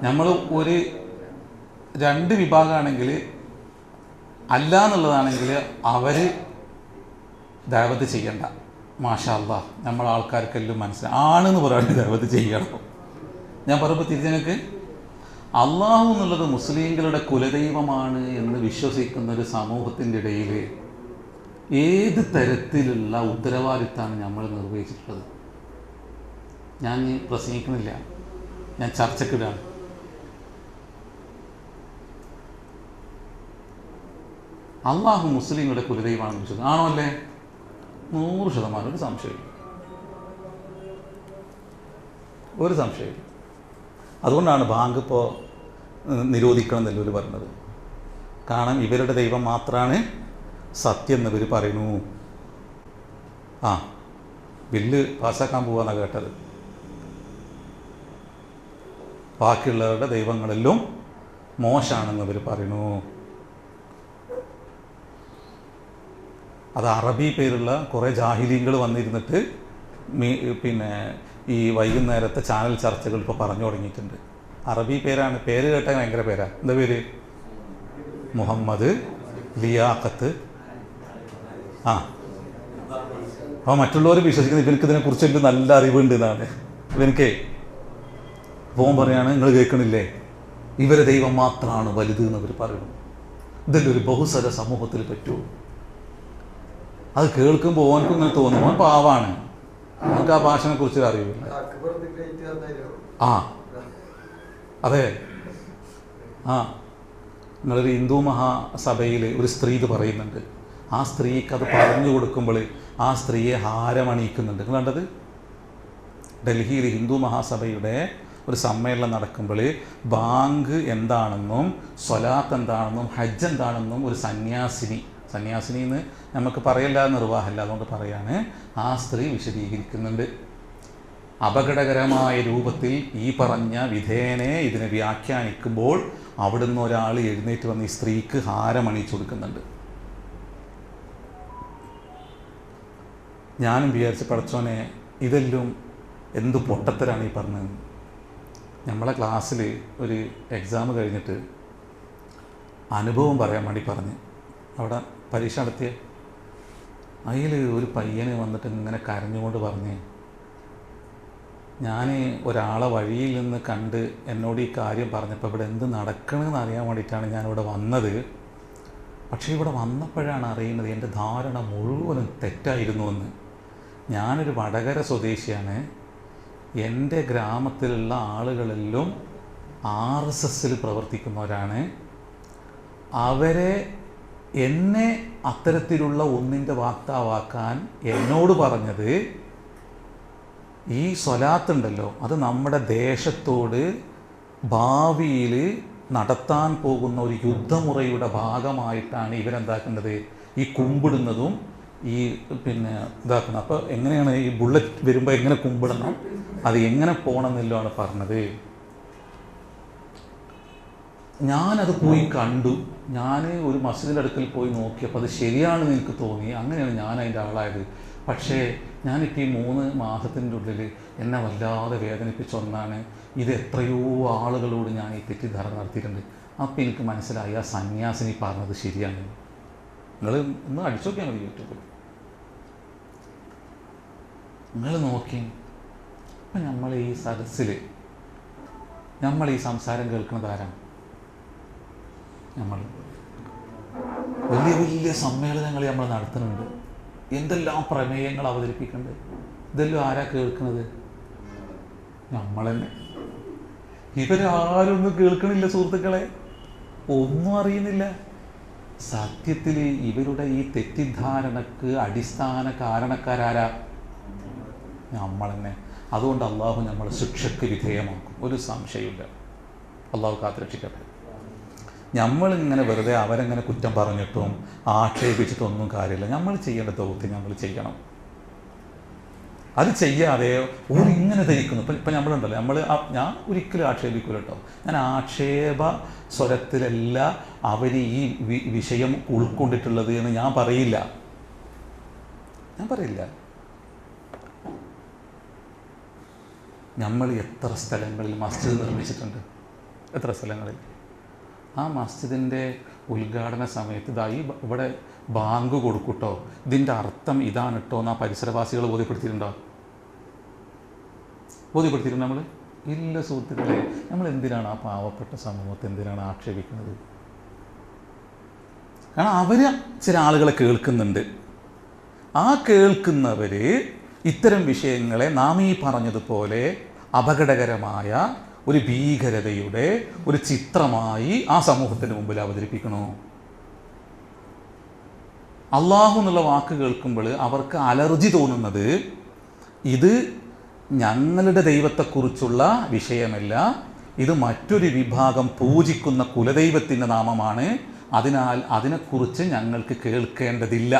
നമ്മൾ ഒരു രണ്ട് വിഭാഗമാണെങ്കിൽ, അല്ല എന്നുള്ളതാണെങ്കിൽ അവർ ദഅവത്ത് ചെയ്യണ്ട. മാഷാ അല്ലാഹ്, നമ്മളെ ആൾക്കാർക്കെല്ലാം മനസ്സിലായി ആണെന്ന് പറയാണ്ട് ദഅവത്ത് ചെയ്യണം. ഞാൻ പറയുമ്പോൾ തിരിച്ചെനിക്ക് അള്ളാഹു എന്നുള്ളത് മുസ്ലിങ്ങളുടെ കുലദൈവമാണ് എന്ന് വിശ്വസിക്കുന്ന ഒരു സമൂഹത്തിൻ്റെ ഇടയിൽ ഏത് തരത്തിലുള്ള ഉത്തരവാദിത്തമാണ് നമ്മൾ നിർവഹിച്ചിട്ടുള്ളത്? ഞാൻ പ്രസംഗിക്കുന്നില്ല, ഞാൻ ചർച്ചക്കിടാണ്. അള്ളാഹു മുസ്ലിങ്ങളുടെ കുലദൈവമാണെന്ന് വിശ്വസിക്കുന്നു. ആണോ അല്ലേ? 100% ഒരു സംശയമില്ല, ഒരു സംശയമില്ല. അതുകൊണ്ടാണ് ബാങ്ക് ഇപ്പോൾ നിരോധിക്കണം എന്നല്ലവർ പറഞ്ഞത്. കാരണം ഇവരുടെ ദൈവം മാത്രമാണ് സത്യം എന്നിവർ പറയുന്നു. ബില്ല് പാസ്സാക്കാൻ പോവാന്നാണ് കേട്ടത്. ബാക്കിയുള്ളവരുടെ ദൈവങ്ങളെല്ലാം മോശമാണെന്നവർ പറയുന്നു. അത് അറബി പേരുള്ള കുറേ ജാഹിലീങ്ങൾ വന്നിരുന്നിട്ട് പിന്നെ ഈ വൈകുന്നേരത്തെ ചാനൽ ചർച്ചകൾ ഇപ്പോൾ പറഞ്ഞു തുടങ്ങിയിട്ടുണ്ട്. അറബി പേരാണ്, പേര് കേട്ടാൽ ഭയങ്കര പേരാണ്. എന്താ പേര്? മുഹമ്മദ് ലിയാഖത്ത്. അപ്പോൾ മറ്റുള്ളവർ വിശ്വസിക്കുന്നത് ഇവർക്ക് ഇതിനെക്കുറിച്ച് എനിക്ക് നല്ല അറിവുണ്ട് എന്നാണ്. ഇവനക്ക് പോകാൻ പറയാണ്, നിങ്ങൾ കേൾക്കണില്ലേ, ഇവരെ ദൈവം മാത്രമാണ് വലുത് എന്നവർ പറയുന്നു. ഇതെല്ലാം ഒരു ബഹുസ്വര സമൂഹത്തിൽ പറ്റുമോ? അത് കേൾക്കുമ്പോൾ ഓനക്കും ഇങ്ങനെ തോന്നും, ഓൻ പാവാണ്, നമുക്ക് ആ ഭാഷനെ കുറിച്ച് അറിയില്ല. അതെ. നിങ്ങളൊരു ഹിന്ദു മഹാസഭയിൽ ഒരു സ്ത്രീ ഇത് പറയുന്നുണ്ട്, ആ സ്ത്രീക്ക് അത് പറഞ്ഞു കൊടുക്കുമ്പോൾ ആ സ്ത്രീയെ ഹാരമണിയിക്കുന്നുണ്ട്. നിങ്ങൾ കണ്ടത് ഡൽഹിയിൽ ഹിന്ദു മഹാസഭയുടെ ഒരു സമ്മേളനം നടക്കുമ്പോൾ ബാങ്ക് എന്താണെന്നും സ്വലാത്ത് എന്താണെന്നും ഹജ്ജ് എന്താണെന്നും ഒരു സന്യാസിനി എന്ന് നമുക്ക് പറയല്ല, നിർവാഹമല്ല, അതുകൊണ്ട് പറയാണ്, ആ സ്ത്രീ വിശദീകരിക്കുന്നുണ്ട്. അപകടകരമായ രൂപത്തിൽ ഈ പറഞ്ഞ വിധേയനെ ഇതിനെ വ്യാഖ്യാനിക്കുമ്പോൾ അവിടുന്ന് ഒരാൾ എഴുന്നേറ്റ് വന്ന് ഈ സ്ത്രീക്ക് ഹാരമണിയിച്ചു കൊടുക്കുന്നുണ്ട്. ഞാനും വിചാരിച്ച് പടച്ചോനെ ഇതെല്ലാം എന്ത് പൊട്ടത്തരാണ് ഈ പറഞ്ഞത്. നമ്മളെ ക്ലാസ്സിൽ ഒരു എക്സാം കഴിഞ്ഞിട്ട് അനുഭവം പറയാൻ വേണ്ടി പറഞ്ഞ് അവിടെ പരീക്ഷ നടത്തിയ അതിൽ ഒരു പയ്യന് വന്നിട്ട് ഇങ്ങനെ കരഞ്ഞുകൊണ്ട് പറഞ്ഞ്, ഞാൻ ഒരാളെ വഴിയിൽ നിന്ന് കണ്ട് എന്നോട് ഈ കാര്യം പറഞ്ഞപ്പോൾ ഇവിടെ എന്ത് നടക്കണമെന്ന് അറിയാൻ വേണ്ടിയിട്ടാണ് ഞാനിവിടെ വന്നത്. പക്ഷേ ഇവിടെ വന്നപ്പോഴാണ് അറിയുന്നത് എൻ്റെ ധാരണ മുഴുവനും തെറ്റായിരുന്നുവെന്ന്. ഞാനൊരു വടകര സ്വദേശിയാണ്. എൻ്റെ ഗ്രാമത്തിലുള്ള ആളുകളെല്ലാം RSSൽ പ്രവർത്തിക്കുന്നവരാണ്. അവരെ എന്നെ അത്തരത്തിലുള്ള ഒന്നിൻ്റെ വാക്താവാക്കാൻ എന്നോട് പറഞ്ഞത് ഈ സ്വലാത്തുണ്ടല്ലോ, അത് നമ്മുടെ ദേശത്തോട് ഭാവിയിൽ നടത്താൻ പോകുന്ന ഒരു യുദ്ധമുറയുടെ ഭാഗമായിട്ടാണ് ഇവരെന്താക്കുന്നത്, ഈ കുമ്പിടുന്നതും ഈ ഇതാക്കുന്നത്. അപ്പോൾ എങ്ങനെയാണ് ഈ ബുള്ളറ്റ് വരുമ്പോൾ എങ്ങനെ കുമ്പിടണം, അത് എങ്ങനെ പോകണമെന്നെല്ലാണ് പറഞ്ഞത്. ഞാനത് പോയി കണ്ടു. ഞാൻ ഒരു മസ്ജിദിൻ്റെ അടുക്കൽ പോയി നോക്കിയപ്പോൾ അത് ശരിയാണെന്ന് എനിക്ക് തോന്നി. അങ്ങനെയാണ് ഞാൻ അതിൻ്റെ ആളായത്. പക്ഷേ ഞാനിപ്പോൾ ഈ 3 മാസത്തിൻ്റെ ഉള്ളിൽ എന്നെ വല്ലാതെ വേദനിപ്പിച്ച ഒന്നാണ്, ഇത് എത്രയോ ആളുകളോട് ഞാൻ ഈ തെറ്റിദ്ധാരണ നടത്തിയിട്ടുണ്ട്. അപ്പോൾ എനിക്ക് മനസ്സിലായി ആ സന്യാസിനി പറഞ്ഞത് ശരിയാണ്. നിങ്ങൾ ഒന്ന് അടിച്ചു നോക്കിയാൽ മതി യൂട്യൂബിൽ, നിങ്ങൾ നോക്കി. അപ്പം നമ്മൾ ഈ സദസ്സിൽ നമ്മൾ ഈ സംസാരം കേൾക്കുന്നത് ആരാണ്? നമ്മൾ വലിയ വലിയ സമ്മേളനങ്ങൾ നമ്മൾ നടത്തുന്നുണ്ട്, എന്തെല്ലാം പ്രമേയങ്ങൾ അവതരിപ്പിക്കുന്നുണ്ട്. ഇതെല്ലാം ആരാ കേൾക്കുന്നത്? നമ്മൾ തന്നെ. ഇവരാരൊന്നും കേൾക്കണില്ല സുഹൃത്തുക്കളെ, ഒന്നും അറിയുന്നില്ല. സത്യത്തിൽ ഇവരുടെ ഈ തെറ്റിദ്ധാരണക്ക് അടിസ്ഥാന കാരണക്കാരാരാ? നമ്മൾ തന്നെ. അതുകൊണ്ട് അള്ളാഹു നമ്മളെ ശിക്ഷയ്ക്ക് വിധേയമാക്കും, ഒരു സംശയമില്ല. അള്ളാഹു കാത്തുരക്ഷിക്കട്ടെ. നമ്മളിങ്ങനെ വെറുതെ അവരെങ്ങനെ കുറ്റം പറഞ്ഞിട്ടും ആക്ഷേപിച്ചിട്ടൊന്നും കാര്യമില്ല. നമ്മൾ ചെയ്യേണ്ട ദൗത്യം നമ്മൾ ചെയ്യണം. അത് ചെയ്യാതെ ഇങ്ങനെ ധരിക്കുന്നു. ഇപ്പം നമ്മളുണ്ടല്ലോ, ഞാൻ ഒരിക്കലും ആക്ഷേപിക്കില്ല കേട്ടോ. ഞാൻ ആക്ഷേപ സ്വരത്തിലല്ല അവർ ഈ വിഷയം ഉൾക്കൊണ്ടിട്ടുള്ളത് എന്ന് ഞാൻ പറയില്ല. നമ്മൾ എത്ര സ്ഥലങ്ങളിൽ മസ്ജിദ് നിർമ്മിച്ചിട്ടുണ്ട്, എത്ര സ്ഥലങ്ങളിൽ. ആ മസ്ജിദിൻ്റെ ഉദ്ഘാടന സമയത്ത് ഇവിടെ ബാങ്ക് കൊടുക്കൂട്ടോ, ഇതിൻ്റെ അർത്ഥം ഇതാണ് കേട്ടോ എന്ന് ആ പരിസരവാസികൾ ബോധ്യപ്പെടുത്തിയിട്ടുണ്ടോ? നമ്മൾ ഇല്ല സുഹൃത്തുക്കളെ. നമ്മൾ എന്തിനാണ് ആ പാവപ്പെട്ട സമൂഹത്തെ എന്തിനാണ് ആക്ഷേപിക്കുന്നത്? കാരണം അവർ ചില ആളുകളെ കേൾക്കുന്നുണ്ട്. ആ കേൾക്കുന്നവർ ഇത്തരം വിഷയങ്ങളെ നാം ഈ പറഞ്ഞതുപോലെ അപകടകരമായ ഒരു ഭീകരതയുടെ ഒരു ചിത്രമായി ആ സമൂഹത്തിന് മുമ്പിൽ അവതരിപ്പിക്കണോ? അള്ളാഹു എന്നുള്ള വാക്ക് കേൾക്കുമ്പോൾ അവർക്ക് അലർജി തോന്നുന്നത് ഇത് ഞങ്ങളുടെ ദൈവത്തെക്കുറിച്ചുള്ള വിഷയമല്ല, ഇത് മറ്റൊരു വിഭാഗം പൂജിക്കുന്ന കുലദൈവത്തിൻ്റെ നാമമാണ്, അതിനാൽ അതിനെക്കുറിച്ച് ഞങ്ങൾക്ക് കേൾക്കേണ്ടതില്ല.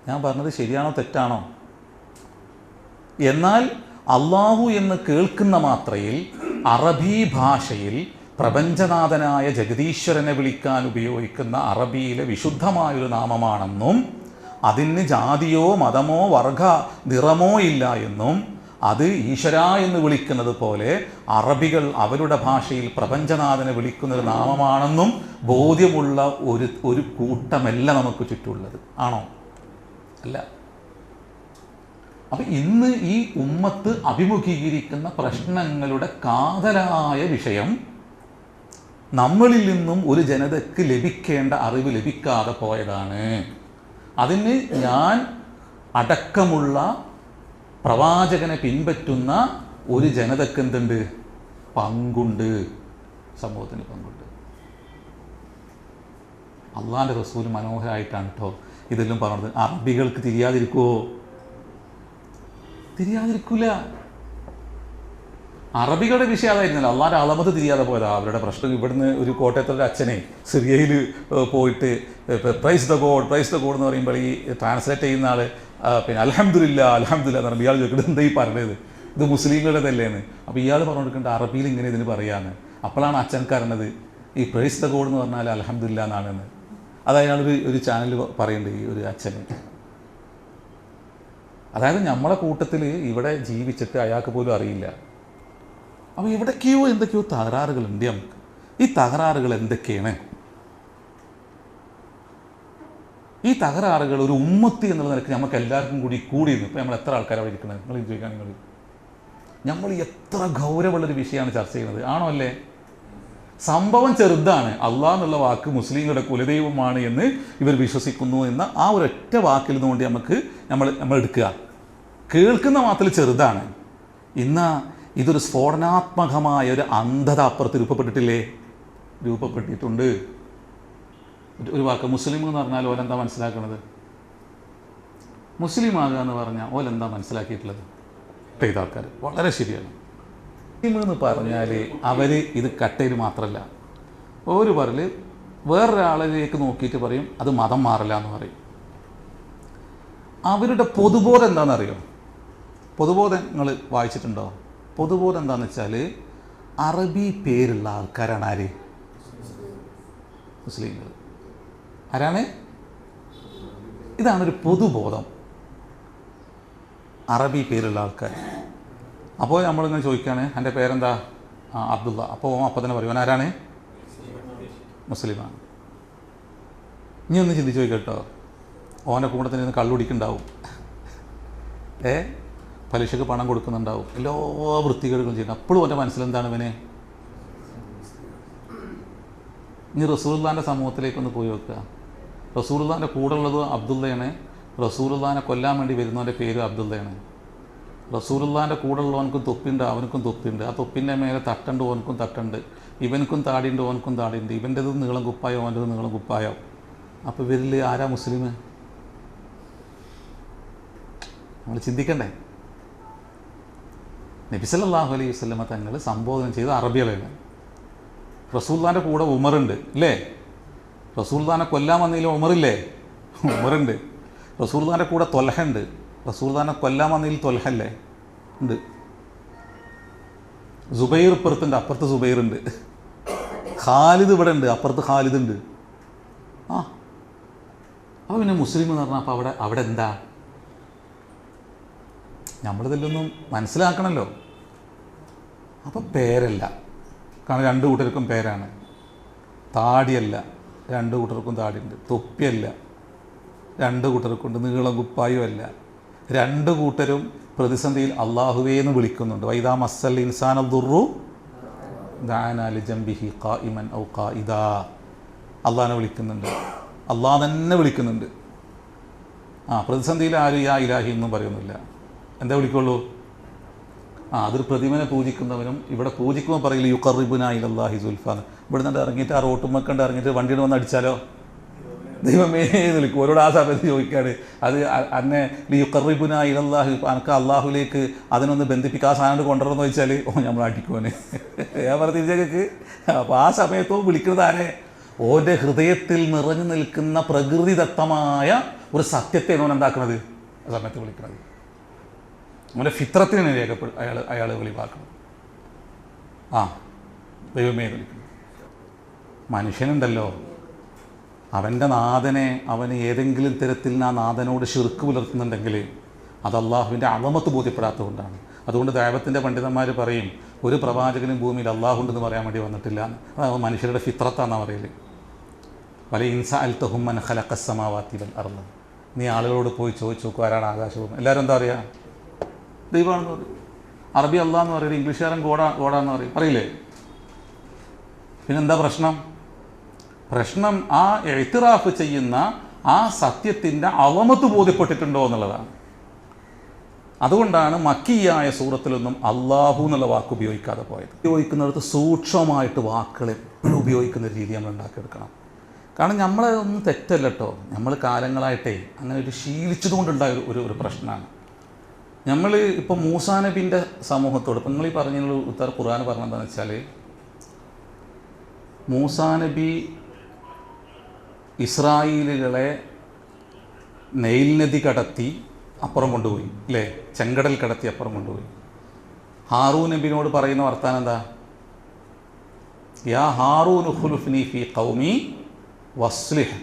ഞാൻ പറഞ്ഞത് ശരിയാണോ തെറ്റാണോ? എന്നാൽ അള്ളാഹു എന്ന് കേൾക്കുന്ന മാത്രയിൽ അറബി ഭാഷയിൽ പ്രപഞ്ചനാഥനായ ജഗദീശ്വരനെ വിളിക്കാൻ ഉപയോഗിക്കുന്ന അറബിയിലെ വിശുദ്ധമായൊരു നാമമാണെന്നും അതിന് ജാതിയോ മതമോ വർഗ നിറമോ ഇല്ല എന്നും അത് ഈശ്വര എന്ന് വിളിക്കുന്നത് പോലെ അറബികൾ അവരുടെ ഭാഷയിൽ പ്രപഞ്ചനാഥനെ വിളിക്കുന്നൊരു നാമമാണെന്നും ബോധ്യമുള്ള ഒരു കൂട്ടമല്ല നമുക്ക് ചുറ്റുമുള്ളത്. ആണോ? അല്ല. അപ്പം ഇന്ന് ഈ ഉമ്മത്ത് അഭിമുഖീകരിക്കുന്ന പ്രശ്നങ്ങളുടെ കാതലായ വിഷയം നമ്മളിൽ നിന്നും ഒരു ജനതയ്ക്ക് ലഭിക്കേണ്ട അറിവ് ലഭിക്കാതെ പോയതാണ്. അതിന് ഞാൻ അടക്കമുള്ള പ്രവാചകനെ പിൻപറ്റുന്ന ഒരു ജനതയ്ക്ക് എന്തുണ്ട്? പങ്കുണ്ട്, സമൂഹത്തിന് പങ്കുണ്ട്. അള്ളാഹിൻ്റെ റസൂൽ മനോഹരമായിട്ടാണ് കേട്ടോ ഇതെല്ലാം പറഞ്ഞത്. അറബികൾക്ക് തിരിയാതിരിക്കുമോ? തിരിയാതിരിക്കില്ല. അറബികളുടെ വിഷയം അതായിരുന്നല്ലോ, അള്ളാഹിൻ്റെ അളമത്ത് തിരിയാതെ പോയതാ അവരുടെ പ്രശ്നം. ഇവിടുന്ന് ഒരു കോട്ടയത്തൊരു അച്ഛനെ സിറിയയിൽ പോയിട്ട് പ്രൈസ് ദ ഗോഡ് എന്ന് പറയുമ്പോൾ ഈ ട്രാൻസ്ലേറ്റ് ചെയ്യുന്ന ആൾ പിന്നെ അൽഹംദുലില്ലാ എന്ന് പറയുമ്പോൾ ഇയാൾ ചോദിക്കുന്നത് എന്താ ഈ പറഞ്ഞത്, ഇത് മുസ്ലിങ്ങളുടേതല്ലേന്ന്. അപ്പോൾ ഇയാൾ പറഞ്ഞു കൊടുക്കേണ്ട അറബിയിൽ ഇങ്ങനെ ഇതിന് പറയാമെന്ന്. അപ്പോഴാണ് അച്ഛൻക്ക് അറിഞ്ഞത് ഈ പ്രൈസ് ദ ഗോഡ് എന്ന് പറഞ്ഞാൽ അൽഹംദുലില്ലാ എന്നാണെന്ന്. അത് അയാളൊരു ചാനലിൽ പറയുന്നുണ്ട്, ഈ ഒരു അച്ഛന്. അതായത് നമ്മളെ കൂട്ടത്തിൽ ഇവിടെ ജീവിച്ചിട്ട് അയാൾക്ക് പോലും അറിയില്ല. അപ്പോൾ എന്തൊക്കെയോ തകരാറുകളുണ്ട് നമുക്ക്. ഈ തകരാറുകൾ എന്തൊക്കെയാണ്? ഈ തകരാറുകൾ ഒരു ഉമ്മത്തി എന്നുള്ള നിലയ്ക്ക് നമുക്ക് എല്ലാവർക്കും കൂടിയിരുന്നു. ഇപ്പോൾ നമ്മൾ എത്ര ആൾക്കാരാണ് ഇരിക്കുന്നത്? നിങ്ങൾ ചോദിക്കാൻ, നമ്മൾ എത്ര ഗൗരവമുള്ളൊരു വിഷയമാണ് ചർച്ച ചെയ്യുന്നത്, ആണോ അല്ലേ? സംഭവം ചെറുതാണ്. അള്ളാഹ് എന്നുള്ള വാക്ക് മുസ്ലിങ്ങളുടെ കുലദൈവമാണ് എന്ന് ഇവർ വിശ്വസിക്കുന്നു എന്ന ആ ഒരൊറ്റ വാക്കിൽ നിന്നുകൊണ്ട് നമ്മൾ എടുക്കുക. കേൾക്കുന്ന മാത്രത്തിൽ ചെറുതാണ്. ഇന്ന് ഇതൊരു സ്ഫോടനാത്മകമായ ഒരു അന്ധത അപ്പുറത്ത് രൂപപ്പെട്ടിട്ടില്ലേ? രൂപപ്പെട്ടിട്ടുണ്ട്. ഒരു വാക്ക് മുസ്ലിം എന്ന് പറഞ്ഞാൽ ഓലെന്താ മനസ്സിലാക്കുന്നത്? മുസ്ലിം ആകുക എന്ന് പറഞ്ഞാൽ ഓലെന്താ മനസ്സിലാക്കിയിട്ടുള്ളത്? ചെയ്ത ആൾക്കാർ വളരെ ശരിയാണ്. മുസ്ലിം എന്ന് പറഞ്ഞാൽ അവർ ഇത് കട്ടയിൽ മാത്രമല്ല, ഒരു പറല് വേറൊരാളിലേക്ക് നോക്കിയിട്ട് പറയും അത് മതം മാറില്ല എന്ന് പറയും. അവരുടെ പൊതുബോധം എന്താണെന്നറിയോ? പൊതുബോധം നിങ്ങൾ വായിച്ചിട്ടുണ്ടോ? പൊതുബോധം എന്താണെന്ന് വെച്ചാൽ അറബി പേരുള്ള ആൾക്കാരാണ് ആര്? മുസ്ലിങ്ങൾ. ആരാണ്? ഇതാണൊരു പൊതുബോധം, അറബി പേരുള്ള ആൾക്കാർ. അപ്പോൾ നമ്മളിങ്ങനെ ചോദിക്കുകയാണ് എൻ്റെ പേരെന്താ? അബ്ദുള്ള. അപ്പോൾ തന്നെ പറയും അവൻ ആരാണ്? മുസ്ലിമാണ്. ഇനി ഒന്ന് ചിന്തിച്ച് ചോദിക്കട്ടോ, ഓൻ്റെ കൂട്ടത്തിൽ നിന്ന് കള്ളുടിക്കുന്നുണ്ടാവും, പലിശക്ക് പണം കൊടുക്കുന്നുണ്ടാവും, എല്ലാ വൃത്തികേടുകളും ചെയ്യണം. അപ്പോഴും എൻ്റെ മനസ്സിലെന്താണ് ഇവനെ? ഇനി റസൂലുള്ളാഹിൻ്റെ സമൂഹത്തിലേക്കൊന്ന് പോയി വെക്കുക. റസൂലുള്ളാഹിൻ്റെ കൂടെ ഉള്ളത് അബ്ദുള്ളയാണ്. റസൂലുള്ളാഹിനെ കൊല്ലാൻ വേണ്ടി വരുന്നവൻ്റെ പേര് അബ്ദുള്ളയാണ്. റസൂലുള്ളാഹിൻ്റെ കൂടെ ഉള്ളവനക്കും തൊപ്പിണ്ട്, അവനക്കും തൊപ്പിണ്ട്. ആ തൊപ്പിൻ്റെ മേലെ തട്ടുണ്ട്, ഓനക്കും തട്ടുണ്ട്. ഇവനക്കും താടിയുണ്ട്, ഓനക്കും താടിയുണ്ട്. ഇവൻ്റെത് നീളം കുപ്പായോ, അവൻ്റെത് നീളം കുപ്പായോ. അപ്പോൾ ഇവരിൽ ആരാ മുസ്ലിം? നമ്മൾ ചിന്തിക്കണ്ടേ? നബി സല്ലല്ലാഹു അലൈഹി വസല്ലമ തങ്ങൾ സംബോധന ചെയ്ത അറബികളാണ്. റസൂലുള്ളാഹിൻ്റെ കൂടെ ഉമറുണ്ട് അല്ലേ? റസൂലുള്ളാഹിനെ കൊല്ലാൻ വന്നതിൽ ഉമറില്ലേ? ഉമറുണ്ട്. റസൂലുള്ളാഹിൻ്റെ കൂടെ ത്വൽഹ ഉണ്ട്. റസൂലുള്ളാഹിനെ കൊല്ലാൻ വന്നതിൽ ത്വൽഹ അല്ലേ? ഉണ്ട്. സുബൈർ ഇപ്പുറത്തുണ്ട്, അപ്പുറത്ത് സുബൈർ ഉണ്ട്. ഖാലിദ് ഇവിടെ ഉണ്ട്, അപ്പുറത്ത് ഖാലിദ് ഉണ്ട്. അപ്പോൾ പിന്നെ മുസ്ലിം എന്ന് പറഞ്ഞാൽ അപ്പോൾ അവിടെ എന്താ? നമ്മളിതിലൊന്നും മനസ്സിലാക്കണമല്ലോ. അപ്പോൾ പേരല്ല, കാരണം രണ്ട് കൂട്ടർക്കും പേരാണ്. താടിയല്ല, രണ്ട് കൂട്ടർക്കും താടിയുണ്ട്. തൊപ്പിയല്ല, രണ്ട് കൂട്ടർക്കുണ്ട്. നീളം കുപ്പായും അല്ല. രണ്ട് കൂട്ടരും പ്രതിസന്ധിയിൽ അള്ളാഹുവേന്ന് വിളിക്കുന്നുണ്ട്. വൈദാ മസ്സൽ ഇൻസാന ദുർറു ദഅനാ ലിജംബിഹി ഖായിമൻ ഔ ഖായിദാ. അള്ളാഹിനെ വിളിക്കുന്നുണ്ട്, അള്ളാഹ് തന്നെ വിളിക്കുന്നുണ്ട്. പ്രതിസന്ധിയിൽ ആരും യാ ഇലാഹി എന്നും പറയുന്നില്ല. എന്താ വിളിക്കുള്ളൂ? അതൊരു പ്രതിമനെ പൂജിക്കുന്നവനും ഇവിടെ പൂജിക്കുമ്പോൾ പറയില്ല യുഖർറിബുനാ ഇലല്ലാഹി സുൽഫാന്ന്. ഇവിടെ നിന്ന് ഇറങ്ങിയിട്ട് ആ റോട്ടുമ്മക്കണ്ട് ഇറങ്ങിയിട്ട് വണ്ടിയുടെ വന്ന് അടിച്ചാലോ ദൈവമേ വിളിക്കും. ഓരോട് ആ സമയത്ത് ചോദിക്കുകയാണ് അത് അന്നെ യുഖർറിബുനാ ഇലല്ലാഹി, അനക്ക് അള്ളാഹുലേക്ക് അതിനൊന്ന് ബന്ധിപ്പിക്കുക, ആ സാധനം കൊണ്ടുവരണമെന്ന് ചോദിച്ചാൽ നമ്മൾ അടിക്കുവാന് ഞാൻ പറഞ്ഞിരിച്ചേക്ക്. അപ്പോൾ ആ സമയത്തും വിളിക്കുന്നത് ആരെ? ഓൻ്റെ ഹൃദയത്തിൽ നിറഞ്ഞു നിൽക്കുന്ന പ്രകൃതിദത്തമായ ഒരു സത്യത്തെ ഓൻ എന്താക്കുന്നത് ആ സമയത്ത് വിളിക്കുന്നത്. അവൻ്റെ ഫിത്രത്തിനെ അയാൾ വെളിവാക്കണം. ദൈവമേ വിളിക്കണം. മനുഷ്യനുണ്ടല്ലോ, അവൻ്റെ നാഥനെ അവന് ഏതെങ്കിലും തരത്തിൽ ആ നാഥനോട് ശിർക്ക് പുലർത്തുന്നുണ്ടെങ്കിൽ അത് അള്ളാഹുവിൻ്റെ അളമത്ത് ബോധ്യപ്പെടാത്തതുകൊണ്ടാണ്. അതുകൊണ്ട് ദൈവത്തിൻ്റെ പണ്ഡിതന്മാർ പറയും ഒരു പ്രവാചകനും ഭൂമിയിൽ അള്ളാഹുണ്ടെന്ന് പറയാൻ വേണ്ടി വന്നിട്ടില്ല. അത് മനുഷ്യരുടെ ഫിത്രത്താണെന്നാണ് പറയൽ. വല ഇൻസാ അൽതഹും മൻ ഖലഖസ് സമാവാതി വൽ അർള്. നീ ആളുകളോട് പോയി ചോദിച്ചു നോക്കുക ആരാണ് ആകാശവും. എല്ലാവരും എന്താ പറയുക? ദൈവമാണെന്ന് പറയും. അറബി അള്ളാഹ് എന്ന് പറയും, ഇംഗ്ലീഷുകാരൻ ഗോഡാന്ന് പറയും, അറിയില്ലേ? പിന്നെന്താ പ്രശ്നം? ആ ഇഅ്തിറാഫ് ചെയ്യുന്ന ആ സത്യത്തിൻ്റെ അളമത്ത് ബോധ്യപ്പെട്ടിട്ടുണ്ടോ എന്നുള്ളതാണ്. അതുകൊണ്ടാണ് മക്കിയായ സൂറത്തിലൊന്നും അള്ളാഹു എന്നുള്ള വാക്ക് ഉപയോഗിക്കാതെ പോയത്. ഉപയോഗിക്കുന്നിടത്ത് സൂക്ഷ്മമായിട്ട് വാക്കുകൾ എപ്പോഴും ഉപയോഗിക്കുന്ന രീതി നമ്മൾ ഉണ്ടാക്കിയെടുക്കണം. കാരണം നമ്മളെ ഒന്നും തെറ്റല്ല കേട്ടോ, നമ്മൾ കാലങ്ങളായിട്ടേ അങ്ങനെ ഒരു ശീലിച്ചതുകൊണ്ടുണ്ടായ ഒരു പ്രശ്നമാണ്. നമ്മൾ ഇപ്പോൾ മൂസാ നബീൻ്റെ സമൂഹത്തോട് ഇപ്പം നിങ്ങൾ ഈ പറഞ്ഞ ഉത്തർ ഖുർആൻ പറഞ്ഞെന്താണെന്ന് വെച്ചാൽ, മൂസാ നബി ഇസ്രായേലുകളെ നൈൽ നദി കടത്തി അപ്പുറം കൊണ്ടുപോയി അല്ലേ, ചെങ്കടൽ കടത്തി അപ്പുറം കൊണ്ടുപോയി. ഹാറൂൻ നബിനോട് പറയുന്ന വർത്താനം എന്താ? യാ ഹാറൂൻ ഖുലുഫ്നി ഫീ ഖൗമി വസ്ലിഹ്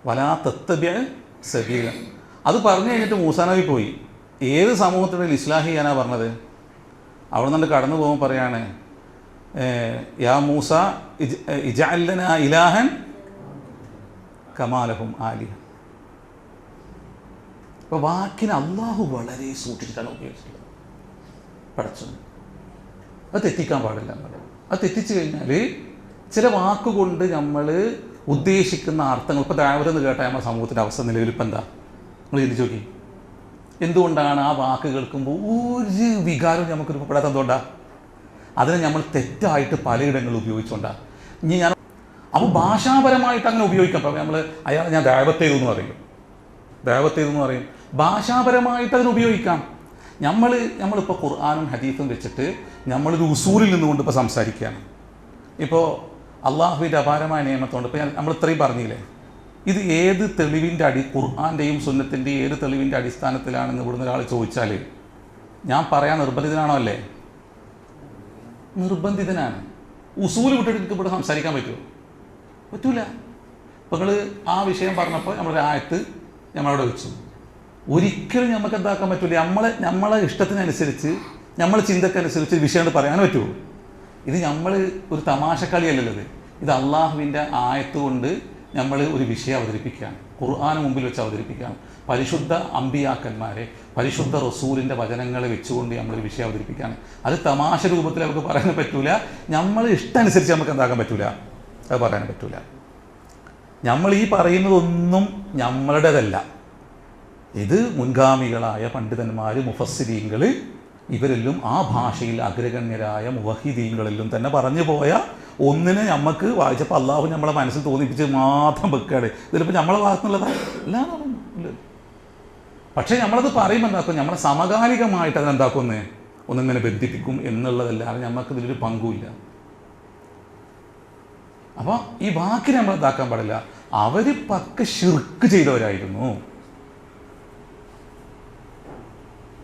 വലാ തത്തബിഅ സബീല. അത് പറഞ്ഞു കഴിഞ്ഞിട്ട് മൂസാ നബി പോയി. ഏത് സമൂഹത്തിനിടയിൽ ഇസ്ലാഹ് ചെയ്യാനാണ് പറഞ്ഞത്? അവിടെ നിന്ന് കടന്നു പോകുമ്പോൾ പറയാണ്, യാ മൂസ ഇജ്അൽ ലനാ ഇലാഹൻ കമാ ലഹും ആലിഹ. അപ്പോൾ വാക്കിന് അള്ളാഹു വളരെ സൂക്ഷിച്ചിട്ടാണ് ഉപയോഗിച്ചിട്ടുള്ളത്. പടച്ചവൻ അത് തെറ്റിക്കാൻ പാടില്ല. അത് തെറ്റിച്ചു കഴിഞ്ഞാൽ ചില വാക്കുകൊണ്ട് നമ്മൾ ഉദ്ദേശിക്കുന്ന അർത്ഥങ്ങൾ, ഇപ്പോൾ ദാവത്ത് എന്ന് കേട്ടാൽ നമ്മുടെ സമൂഹത്തിൻ്റെ അവസ്ഥ നിലവിൽ ഇപ്പം എന്താ നിങ്ങൾ ചിന്തിച്ച് നോക്കി. എന്തുകൊണ്ടാണ് ആ വാക്ക് കേൾക്കുമ്പോൾ ഒരു വികാരവും നമുക്ക് രൂപപ്പെടാത്ത? എന്തുകൊണ്ടാണ്? അതിനെ നമ്മൾ തെറ്റായിട്ട് പലയിടങ്ങളിൽ ഉപയോഗിച്ചുകൊണ്ടാണ്. ഇനി ഞാൻ അപ്പോൾ ഭാഷാപരമായിട്ട് അങ്ങനെ ഉപയോഗിക്കാം. അപ്പോൾ നമ്മൾ ഞാൻ ദാവത്ത് ചെയ്തു എന്ന് പറയും, ഭാഷാപരമായിട്ട് അതിന് ഉപയോഗിക്കാം. നമ്മളിപ്പോൾ ഖുർആനും ഹദീസും വെച്ചിട്ട് നമ്മളൊരു ഉസൂലിൽ നിന്നുകൊണ്ട് ഇപ്പോൾ സംസാരിക്കുകയാണ്. ഇപ്പോൾ അള്ളാഹുവിൻ്റെ അപാരമായ നിയമത്തോണ്ട് ഇപ്പോൾ നമ്മൾ ഇത്രയും പറഞ്ഞില്ലേ, ഇത് ഏത് തെളിവിൻ്റെ ഖുർആൻ്റെയും സുന്നത്തിൻ്റെയും ഏത് തെളിവിൻ്റെ അടിസ്ഥാനത്തിലാണെന്ന് ഇവിടുന്ന് ഒരാൾ ചോദിച്ചാൽ ഞാൻ പറയാൻ നിർബന്ധിതനാണോ? അല്ലേ, നിർബന്ധിതനാണ്. ഉസൂൽ വിട്ടിട്ട് എനിക്ക് ഇവിടെ സംസാരിക്കാൻ പറ്റുമോ? പറ്റൂല. അപ്പോൾ നിങ്ങൾ ആ വിഷയം പറഞ്ഞപ്പോൾ നമ്മളൊരു ആയത്ത് നമ്മളവിടെ വെച്ചു. ഒരിക്കലും നമുക്ക് എന്താക്കാൻ പറ്റില്ല. നമ്മളെ ഇഷ്ടത്തിനനുസരിച്ച് നമ്മളെ ചിന്തക്കനുസരിച്ച് വിഷയം പറയാൻ പറ്റുമോ? ഇത് നമ്മൾ ഒരു തമാശക്കളിയല്ലല്ലോ. ഇത് അള്ളാഹുവിൻ്റെ ആയത്ത് കൊണ്ട് നമ്മൾ ഒരു വിഷയം അവതരിപ്പിക്കുകയാണ്, ഖുർആന് മുമ്പിൽ വെച്ച് അവതരിപ്പിക്കുകയാണ്. പരിശുദ്ധ അമ്പിയാക്കന്മാരെ, പരിശുദ്ധ റസൂലിൻ്റെ വചനങ്ങളെ വെച്ചുകൊണ്ട് നമ്മളൊരു വിഷയം അവതരിപ്പിക്കുകയാണ്. അത് തമാശ രൂപത്തിൽ നമുക്ക് പറയാൻ പറ്റൂല. നമ്മൾ ഇഷ്ടമനുസരിച്ച് നമുക്ക് എന്താക്കാൻ പറ്റൂല, അത് പറയാൻ പറ്റൂല. നമ്മൾ ഈ പറയുന്നതൊന്നും നമ്മളുടേതല്ല. ഇത് മുൻഗാമികളായ പണ്ഡിതന്മാർ, മുഫസ്സിരീങ്ങൾ, ഇവരെല്ലാം ആ ഭാഷയിൽ അഗ്രഗണ്യരായ മുവഹിദീങ്ങളെല്ലാം തന്നെ പറഞ്ഞു പോയ ഒന്നിനെ നമുക്ക് വായിച്ചപ്പോൾ അള്ളാഹു നമ്മളെ മനസ്സിൽ തോന്നിപ്പിച്ച് മാത്രം വെക്കുകയാണ്. ഇതിലിപ്പോൾ നമ്മളെ ഭാഗത്തുനിന്നുള്ളതാണ് ഇല്ല. പക്ഷേ നമ്മളത് പറയുമ്പോൾ എന്താക്കും, നമ്മളെ സമകാലികമായിട്ട് അതിനെന്താക്കുമെന്ന് ഒന്നിങ്ങനെ ബന്ധിപ്പിക്കും എന്നുള്ളതല്ലാതെ നമുക്ക് ഇതിലൊരു പങ്കുമില്ല. അപ്പോൾ ഈ വാക്കിനെ നമ്മൾ ഇതാക്കാൻ പാടില്ല. അവർ പക്ക ശിർക്ക് ചെയ്തവരായിരുന്നു.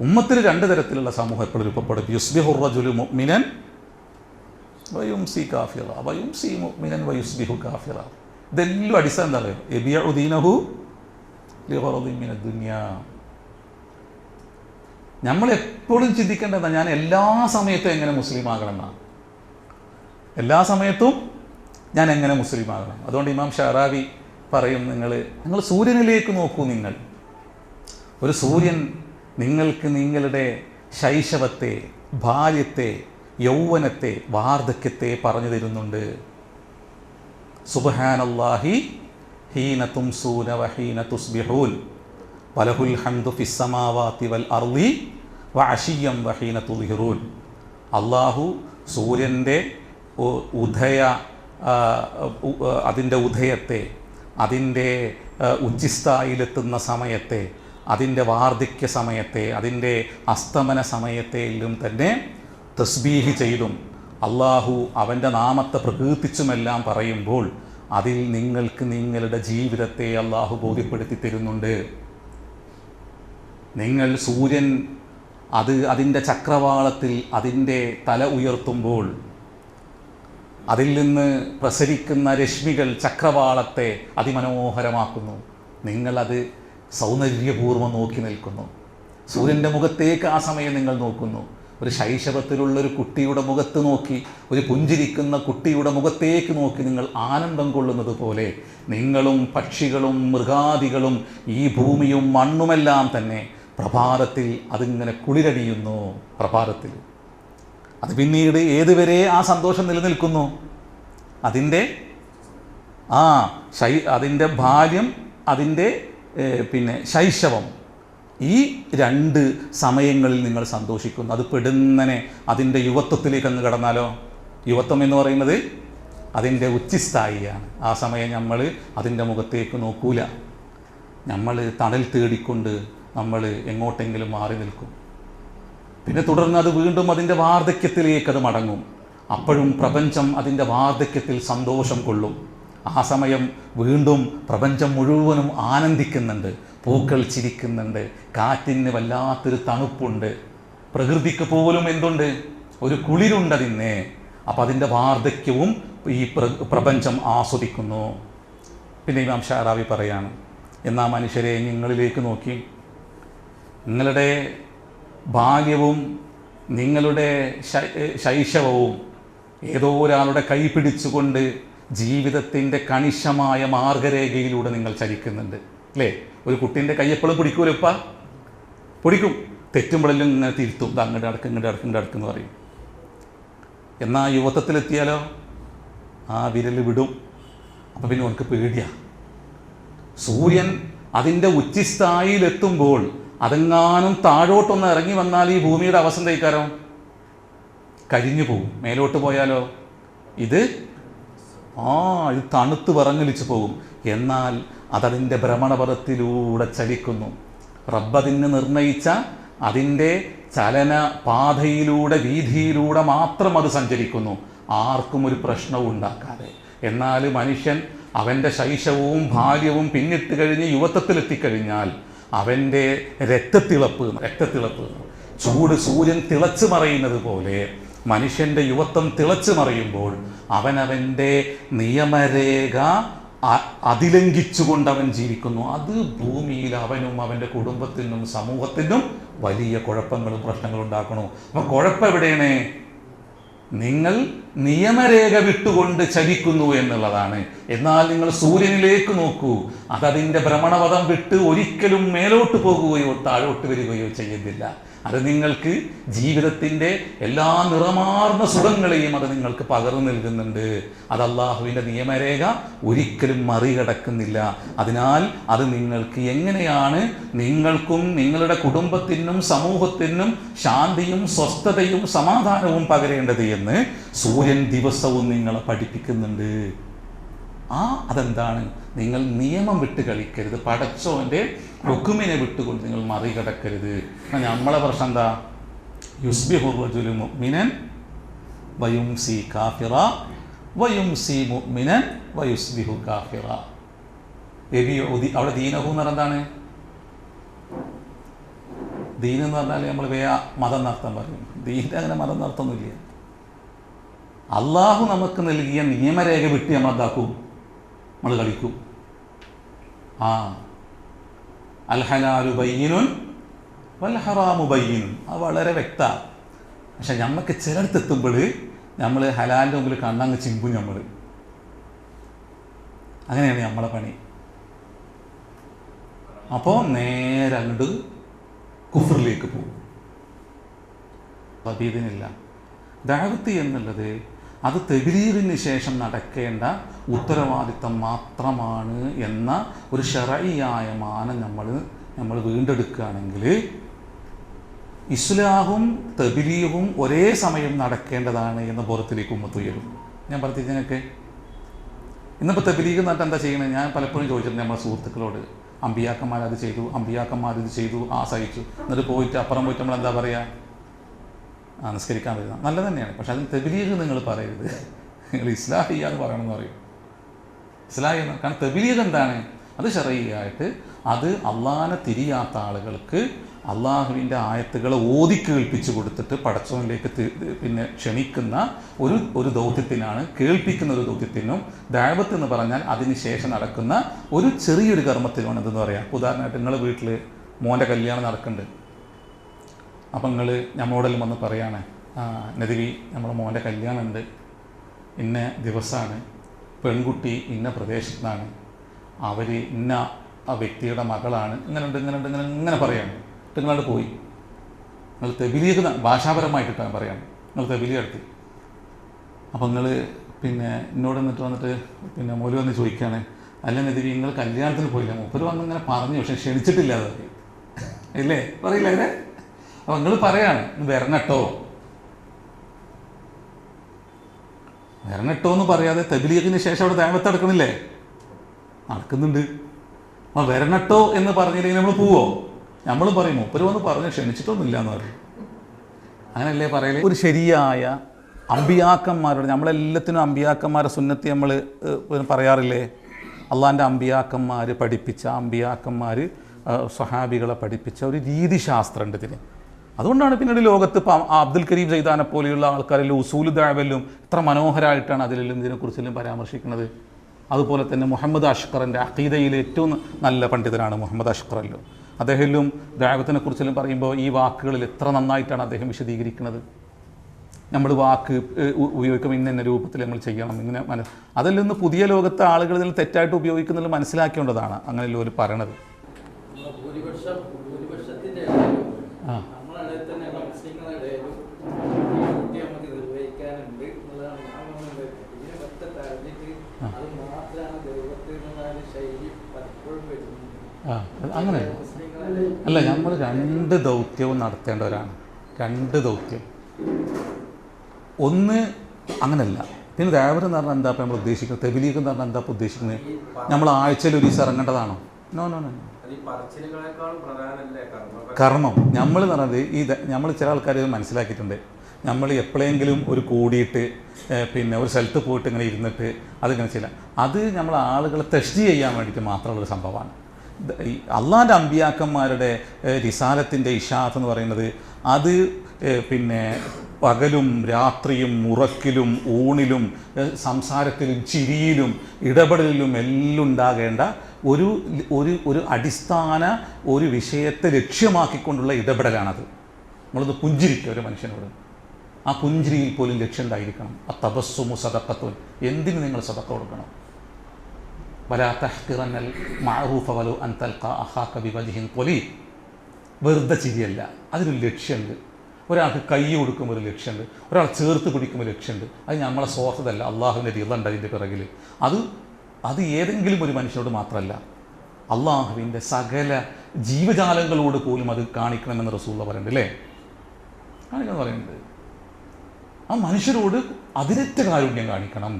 ഉമ്മത്തിൽ രണ്ട് തരത്തിലുള്ള സമൂഹം എപ്പോഴും രൂപപ്പെടും. യുസ്ബിഹു റജുലു മുഅ്മിനൻ വയുംസി കാഫിറ വയുംസി മുഅ്മിനൻ വയുസ്ബിഹു കാഫിറ. ഇതെല്ലാം അടിസ്ഥാനം എന്താ പറയുക? യബിഉ ദീനഹു ലിഗറദിൻ മിനദ് ദുനിയാ. നമ്മളെപ്പോഴും ചിന്തിക്കേണ്ടതാണ്, ഞാൻ എല്ലാ സമയത്തും എങ്ങനെ മുസ്ലിം ആകണം എന്നാണ്. എല്ലാ സമയത്തും ഞാൻ എങ്ങനെ മുസ്ലിം ആകണം. അതുകൊണ്ട് ഇമാം ഷറാവി പറയും, നിങ്ങൾ സൂര്യനിലേക്ക് നോക്കൂ. ഒരു സൂര്യൻ നിങ്ങൾക്ക് നിങ്ങളുടെ ശൈശവത്തെ, ബാല്യത്തെ, യൗവനത്തെ, വാർദ്ധക്യത്തെ പറഞ്ഞു തരുന്നുണ്ട്. സുബ്ഹാനല്ലാഹി ഹീന തുംസൂന വഹീന തുസ്ബിഹൂൻ വലഹുൽ ഹംദു ഫിസ് സമാവാതി വൽ അർളി വഅശിയ്യം വഹീന തുദ്ഹിറൂൻ. അല്ലാഹു സൂര്യൻ്റെ അതിൻ്റെ ഉദയത്തെ, അതിൻ്റെ ഉച്ചിസ്ഥായിലെത്തുന്ന സമയത്തെ, അതിൻ്റെ വാർദ്ധക്യ സമയത്തെ, അതിൻ്റെ അസ്തമന സമയത്തെയും തന്നെ തസ്ബീഹ് ചെയ്തും അള്ളാഹു അവൻ്റെ നാമത്തെ പ്രകീർത്തിച്ചുമെല്ലാം പറയുമ്പോൾ അതിൽ നിങ്ങൾക്ക് നിങ്ങളുടെ ജീവിതത്തെ അള്ളാഹു ബോധ്യപ്പെടുത്തി തരുന്നുണ്ട്. നിങ്ങൾ സൂര്യൻ അതിൻ്റെ ചക്രവാളത്തിൽ അതിൻ്റെ തല ഉയർത്തുമ്പോൾ അതിൽ നിന്ന് പ്രസരിക്കുന്ന രശ്മികൾ ചക്രവാളത്തെ അതിമനോഹരമാക്കുന്നു. നിങ്ങളത് സൗന്ദര്യപൂർവ്വം നോക്കി നിൽക്കുന്നു. സൂര്യൻ്റെ മുഖത്തേക്ക് ആ സമയം നിങ്ങൾ നോക്കുന്നു. ഒരു ശൈശവത്തിലുള്ളൊരു കുട്ടിയുടെ മുഖത്ത് നോക്കി, ഒരു പുഞ്ചിരിക്കുന്ന കുട്ടിയുടെ മുഖത്തേക്ക് നോക്കി നിങ്ങൾ ആനന്ദം കൊള്ളുന്നത് പോലെ നിങ്ങളും പക്ഷികളും മൃഗാദികളും ഈ ഭൂമിയും മണ്ണുമെല്ലാം തന്നെ പ്രഭാതത്തിൽ അതിങ്ങനെ കുളിരടിയുന്നു. പ്രഭാതത്തിൽ അത് പിന്നീട് ഏതുവരെ ആ സന്തോഷം നിലനിൽക്കുന്നു? അതിൻ്റെ ബാല്യം, അതിൻ്റെ ശൈശവം, ഈ രണ്ട് സമയങ്ങളിൽ നിങ്ങൾ സന്തോഷിക്കുന്നു. അത് പെടുന്നനെ അതിൻ്റെ യുവത്വത്തിലേക്ക് അങ്ങ് കടന്നാലോ? യുവത്വം എന്ന് പറയുന്നത് അതിൻ്റെ ഉച്ചിസ്ഥായിയാണ്. ആ സമയം നമ്മൾ അതിൻ്റെ മുഖത്തേക്ക് നോക്കൂല. നമ്മൾ തണൽ തേടിക്കൊണ്ട് നമ്മൾ എങ്ങോട്ടെങ്കിലും മാറി നിൽക്കും. പിന്നെ തുടർന്ന് അത് വീണ്ടും അതിൻ്റെ വാർദ്ധക്യത്തിലേക്ക് അത് മടങ്ങും. അപ്പോഴും പ്രപഞ്ചം അതിൻ്റെ വാർദ്ധക്യത്തിൽ സന്തോഷം കൊള്ളും. ആ സമയം വീണ്ടും പ്രപഞ്ചം മുഴുവനും ആനന്ദിക്കുന്നുണ്ട്. പൂക്കൾ ചിരിക്കുന്നുണ്ട്, കാറ്റിന് വല്ലാത്തൊരു തണുപ്പുണ്ട്, പ്രകൃതിക്ക് പോലും എന്തുണ്ട്, ഒരു കുളിരുണ്ടതിന്. അപ്പം അതിൻ്റെ വാർദ്ധക്യവും ഈ പ്രപഞ്ചം ആസ്വദിക്കുന്നു. പിന്നെ ഇമാം ഷാറാവി പറയാണ്, എന്നാ മനുഷ്യരെ നിങ്ങളിലേക്ക് നോക്കി, നിങ്ങളുടെ ബാല്യവും നിങ്ങളുടെ ശൈശവവും ഏതോ ഒരാളുടെ കൈ പിടിച്ചുകൊണ്ട് ജീവിതത്തിൻ്റെ കണിശമായ മാർഗരേഖയിലൂടെ നിങ്ങൾ ചലിക്കുന്നുണ്ട് അല്ലേ? ഒരു കുട്ടീൻ്റെ കൈ എപ്പോഴും പിടിക്കൂല, ഉപ്പ പിടിക്കും, തെറ്റുമ്പോഴെല്ലാം ഇങ്ങനെ തിരുത്തും, ഇത് അങ്ങോട്ട് അടക്കും ഇങ്ങോട്ട് അടക്കും ഇങ്ങോട്ട് അടക്കും എന്ന് പറയും. എന്നാൽ യുവത്വത്തിലെത്തിയാലോ ആ വിരൽ വിടും. അപ്പം പിന്നെ അവർക്ക് പേടിയാണ്. സൂര്യൻ അതിൻ്റെ ഉച്ചിസ്ഥായിലെത്തുമ്പോൾ അതെങ്ങാനും താഴോട്ടൊന്ന് ഇറങ്ങി വന്നാൽ ഈ ഭൂമിയുടെ അവസ്ഥ തയ്ക്കാരോ കരിഞ്ഞു പോകും. മേലോട്ട് പോയാലോ ഇത് തണുത്ത് വിറങ്ങലിച്ചു പോകും. എന്നാൽ അതതിൻ്റെ ഭ്രമണപഥത്തിലൂടെ ചലിക്കുന്നു. റബ്ബതിന് നിർണയിച്ച അതിൻ്റെ ചലന പാതയിലൂടെ വീതിയിലൂടെ മാത്രം അത് സഞ്ചരിക്കുന്നു, ആർക്കും ഒരു പ്രശ്നവും ഉണ്ടാക്കാതെ. എന്നാൽ മനുഷ്യൻ അവൻ്റെ ശൈശവവും ബാല്യവും പിന്നിട്ട് കഴിഞ്ഞ് യുവത്വത്തിലെത്തിക്കഴിഞ്ഞാൽ അവൻ്റെ രക്തത്തിളപ്പ് ചൂട് സൂര്യൻ തിളച്ചു മറയുന്നത് പോലെ മനുഷ്യൻ്റെ യുവത്വം തിളച്ചു മറിയുമ്പോൾ അവനവൻ്റെ നിയമരേഖ അതിലംഘിച്ചുകൊണ്ട് അവൻ ജീവിക്കുന്നു. അത് ഭൂമിയിൽ അവനും അവൻ്റെ കുടുംബത്തിനും സമൂഹത്തിനും വലിയ കുഴപ്പങ്ങളും പ്രശ്നങ്ങളും ഉണ്ടാക്കണു. അപ്പം കുഴപ്പം എവിടെയാണ്? നിങ്ങൾ നിയമരേഖ വിട്ടുകൊണ്ട് ചലിക്കുന്നു എന്നുള്ളതാണ്. എന്നാൽ നിങ്ങൾ സൂര്യനിലേക്ക് നോക്കൂ, അതതിൻ്റെ ഭ്രമണപഥം വിട്ട് ഒരിക്കലും മേലോട്ട് പോകുകയോ താഴോട്ട് വരികയോ ചെയ്യുന്നില്ല. അത് നിങ്ങൾക്ക് ജീവിതത്തിൻ്റെ എല്ലാ നിറമാർന്ന സുഖങ്ങളെയും അത് നിങ്ങൾക്ക് പകർന്നു നൽകുന്നുണ്ട്. അത് അള്ളാഹുവിൻ്റെ നിയമരേഖ ഒരിക്കലും മറികടക്കുന്നില്ല. അതിനാൽ അത് നിങ്ങൾക്ക് എങ്ങനെയാണ് നിങ്ങൾക്കും നിങ്ങളുടെ കുടുംബത്തിനും സമൂഹത്തിനും ശാന്തിയും സ്വസ്ഥതയും സമാധാനവും പകരേണ്ടത് എന്ന് സൂര്യൻ ദിവസവും നിങ്ങളെ പഠിപ്പിക്കുന്നുണ്ട്. അതെന്താണ്? നിങ്ങൾ നിയമം വിട്ട് കളിക്കരുത്, പടച്ചോൻ്റെ ഹുക്കുമിനെ വിട്ടുകൊണ്ട് നിങ്ങൾ മറികടക്കരുത്. നമ്മളെ പ്രശ്നം എന്താ? യുസ്ബിഹു റജുലു മുഅ്മിനൻ വയുംസി കാഫിറ വയുംസി മുഅ്മിനൻ വയുസ്ബിഹു കാഫിറ. അവിടെ ദീനഹു എന്ന് പറഞ്ഞാൽ എന്താണ്? ദീൻ എന്ന് പറഞ്ഞാൽ നമ്മൾ മതം നടത്താൻ പറയും. ദീൻ്റെ അങ്ങനെ മതം നടത്തൊന്നുമില്ല. അള്ളാഹു നമുക്ക് നൽകിയ നിയമരേഖ വിട്ട് നമ്മൾ എന്താക്കും? നമ്മൾ കളിക്കും. അൽ ഹലാലു ബയ്യിനുൻ വൽ ഹറാമു ബയ്യിനുൻ. അത് വളരെ വ്യക്തമാണ്. പക്ഷെ നമുക്ക് ചിലടത്തെത്തുമ്പോൾ നമ്മൾ ഹലാലിൻ്റെ മുമ്പിൽ കണ്ണങ്ങ് ചിമ്പും. അങ്ങനെയാണ് നമ്മളെ പണി. അപ്പോൾ നേരെ അങ്ങോട്ട് കുഫറിലേക്ക് പോകും. അതീതിനില്ല. ദഅവത്ത് എന്നുള്ളത് അത് തബ്ലീഗിന് ശേഷം നടക്കേണ്ട ഉത്തരവാദിത്തം മാത്രമാണ് എന്ന ഒരു ശർഈയായ മാനം നമ്മൾ വീണ്ടെടുക്കുകയാണെങ്കിൽ ഇസ്ലാഹും തബ്ലീഗും ഒരേ സമയം നടക്കേണ്ടതാണ് എന്ന ബോധത്തിലേക്ക് ഉമ്മത്ത് ഉയരും. ഞാൻ പറഞ്ഞിട്ട് ഞങ്ങൾക്ക് ഇന്നിപ്പോൾ തബ്ലീഗ് എന്നിട്ട് എന്താ ചെയ്യണത്? ഞാൻ പലപ്പോഴും ചോദിച്ചിട്ടുണ്ട് നമ്മളെ സുഹൃത്തുക്കളോട്, അമ്പിയാക്കന്മാരത് ചെയ്തു, അമ്പിയാക്കന്മാരിത് ചെയ്തു, സഹിച്ചു, എന്നിട്ട് അപ്പുറം പോയിട്ട് നമ്മൾ എന്താ പറയുക? നിസ്കരിക്കാൻ വരുന്ന നല്ല തന്നെയാണ്. പക്ഷെ അതിന് തബ്ലീഗ് നിങ്ങൾ പറയരുത്, നിങ്ങൾ ഇസ്ലാഹിയ എന്ന് പറയണമെന്ന് പറയും. ഇസ്ലാഹി എന്ന് കാരണം തബ്ലീഗ് എന്താണ്? അത് ശർഈയായിട്ട് അത് അള്ളാഹനെ തിരിയാത്ത ആളുകൾക്ക് അള്ളാഹുവിൻ്റെ ആയത്തുകളെ ഓതി കേൾപ്പിച്ചു കൊടുത്തിട്ട് പടച്ചവനിലേക്ക് പിന്നെ ക്ഷണിക്കുന്ന ഒരു ദൗത്യത്തിനാണ്, കേൾപ്പിക്കുന്ന ഒരു ദൗത്യത്തിനും. ദഅവത്ത് എന്ന് പറഞ്ഞാൽ അതിന് ശേഷം നടക്കുന്ന ഒരു ചെറിയൊരു കർമ്മത്തിനുമാണ് എന്തെന്ന് പറയാം. ഉദാഹരണമായിട്ട് നിങ്ങൾ വീട്ടിൽ മോൻ്റെ കല്യാണം നടക്കുന്നുണ്ട്. അപ്പം നിങ്ങൾ നമ്മളോടെല്ലാം വന്ന് പറയാണ്, നദിവി നമ്മുടെ മോൻ്റെ കല്യാണം ഉണ്ട്, ഇന്ന ദിവസമാണ്, പെൺകുട്ടി ഇന്ന പ്രദേശത്താണ്, അവർ ഇന്ന വ്യക്തിയുടെ മകളാണ്, ഇങ്ങനെ പറയാണ്. നിങ്ങളവിടെ പോയി നിങ്ങൾ തബ്ലീഗ് ഭാഷാപരമായിട്ടിട്ടാണ് പറയാണ്, നിങ്ങൾ തബ്ലീഗ് എടുത്ത്. അപ്പം നിങ്ങൾ പിന്നെ എന്നോട് വന്നിട്ട് പിന്നെ മൗലവി വന്ന് ചോദിക്കുകയാണ്, അല്ല നദിവി നിങ്ങൾ കല്യാണത്തിന് പോയില്ല, മൂപ്പര് വന്ന് ഇങ്ങനെ പറഞ്ഞു പക്ഷെ ക്ഷണിച്ചിട്ടില്ല അത് ഇല്ലേ? പറയില്ല അങ്ങനെ. അപ്പം നിങ്ങൾ പറയാണ് വരണം കേട്ടോ. വരണട്ടോ എന്ന് പറയാതെ തബ്ലീഗിന് ശേഷം അവിടെ ദഅവത്ത് നടക്കണില്ലേ? നടക്കുന്നുണ്ട്. അപ്പോൾ വരണട്ടോ എന്ന് പറഞ്ഞില്ലെങ്കിൽ നമ്മൾ പോവോ? നമ്മൾ പറയും മൂപ്പര് വന്ന് പറഞ്ഞ് ക്ഷണിച്ചിട്ടൊന്നുമില്ല എന്ന് പറയും. അങ്ങനെയല്ലേ പറയല്? ഒരു ശരിയായ അമ്പിയാക്കന്മാരോട്, നമ്മളെല്ലാത്തിനും അമ്പിയാക്കന്മാരെ സുന്നത്തി നമ്മൾ പറയാറില്ലേ? അള്ളാൻ്റെ അമ്പിയാക്കന്മാർ പഠിപ്പിച്ച, അമ്പിയാക്കന്മാർ സ്വഹാബികളെ പഠിപ്പിച്ച ഒരു രീതിശാസ്ത്രമുണ്ട് ഇതിന്. അതുകൊണ്ടാണ് പിന്നീട് ലോകത്ത് ഇപ്പം അബ്ദുൽ കരീം സൈദാനെ പോലെയുള്ള ആൾക്കാരെല്ലാം ഉസൂൽ ദഅവലും ഇത്ര മനോഹരമായിട്ടാണ് അതിലെല്ലാം ഇതിനെക്കുറിച്ചെല്ലാം പരാമർശിക്കുന്നത്. അതുപോലെ തന്നെ മുഹമ്മദ് അഷ്കറിൻ്റെ അഖീദയിൽ ഏറ്റവും നല്ല പണ്ഡിതനാണ് മുഹമ്മദ് അഷ്കറല്ലോ. അദ്ദേഹം ദഅവത്തിനെ കുറിച്ചെല്ലാം പറയുമ്പോൾ ഈ വാക്കുകളിൽ എത്ര നന്നായിട്ടാണ് അദ്ദേഹം വിശദീകരിക്കുന്നത്. നമ്മൾ വാക്ക് ഉപയോഗിക്കുമ്പോൾ ഇന്ന രൂപത്തിൽ നമ്മൾ ചെയ്യണം, ഇങ്ങനെ അതെല്ലാം ഒന്ന് പുതിയ ലോകത്തെ ആളുകൾ ഇതിൽ തെറ്റായിട്ട് ഉപയോഗിക്കുന്നത് മനസ്സിലാക്കേണ്ടതാണ്. അങ്ങനെയല്ലോ ഒരു പറയണത്. അങ്ങനെ അല്ല, നമ്മൾ 2 ദൗത്യവും നടത്തേണ്ടവരാണ്. 2 ദൗത്യം. ഒന്ന് അങ്ങനല്ല. പിന്നെ ദഅവത്ത് എന്ന് പറഞ്ഞാൽ എന്താ നമ്മൾ ഉദ്ദേശിക്കുന്നത്? തബ്ലീഗ് എന്ന് പറഞ്ഞാൽ എന്താ ഉദ്ദേശിക്കുന്നത്? നമ്മൾ ആഴ്ചയിൽ ഒരു ദിവസം ഇറങ്ങേണ്ടതാണോ? നോ. കർമ്മം നമ്മൾ എന്ന് പറഞ്ഞത് നമ്മൾ ചില ആൾക്കാർ മനസ്സിലാക്കിയിട്ടുണ്ട്. നമ്മൾ എപ്പോഴെങ്കിലും ഒരു കൂടിയിട്ട് പിന്നെ ഒരു സ്ഥലത്ത് പോയിട്ട് ഇങ്ങനെ ഇരുന്നിട്ട് അതിങ്ങനെ ചെയ്യില്ല. അത് നമ്മൾ ആളുകളെ തെഷ്ടി ചെയ്യാൻ വേണ്ടിയിട്ട് മാത്രമുള്ളൊരു സംഭവമാണ്. ഈ അള്ളാൻ്റെ അമ്പിയാക്കന്മാരുടെ റിസാലത്തിൻ്റെ ഇഷാത്ത് എന്ന് പറയുന്നത് അത് പിന്നെ പകലും രാത്രിയും ഉറക്കിലും ഊണിലും സംസാരത്തിലും ചിരിയിലും ഇടപെടലിലും എല്ലാം ഉണ്ടാകേണ്ട ഒരു ഒരു ഒരു അടിസ്ഥാന ഒരു വിഷയത്തെ ലക്ഷ്യമാക്കിക്കൊണ്ടുള്ള ഇടപെടലാണത്. നമ്മളൊന്ന് പുഞ്ചിരിക്കുക ഒരു മനുഷ്യനോട്, ആ പുഞ്ചിരിയിൽ പോലും ലക്ഷ്യം ഉണ്ടായിരിക്കണം. അത്തബസ്സുമു സദഖത്തുൻ, എന്തിന് നിങ്ങൾ സദഖ കൊടുക്കണം? വലാ തഹ്ഖിറന്നൽ മഅറൂഫ വലൗ അൻ തൽഖാ അഖാക ബിവജ്ഹിൻ ത്വലീ. വെറുതെ ചിരിയല്ല, അതിനൊരു ലക്ഷ്യമുണ്ട്. ഒരാൾക്ക് കൈ കൊടുക്കുമ്പോൾ ഒരു ലക്ഷ്യമുണ്ട്, ഒരാൾ ചേർത്ത് പിടിക്കുമ്പോൾ ലക്ഷ്യമുണ്ട്. അത് നമ്മളെ സ്വാർത്ഥതല്ല, അള്ളാഹുവിൻ്റെ റിള ഉണ്ട് അതിൻ്റെ പിറകിൽ. അത് ഏതെങ്കിലും ഒരു മനുഷ്യനോട് മാത്രമല്ല, അള്ളാഹുവിൻ്റെ സകല ജീവജാലങ്ങളോട് പോലും അത് കാണിക്കണമെന്ന് റസൂലുള്ള പറയുന്നുണ്ട് അല്ലേ? കാണിക്കണം പറയുന്നുണ്ട്. ആ മനുഷ്യരോട് അതിരറ്റ കാരുണ്യം കാണിക്കണം.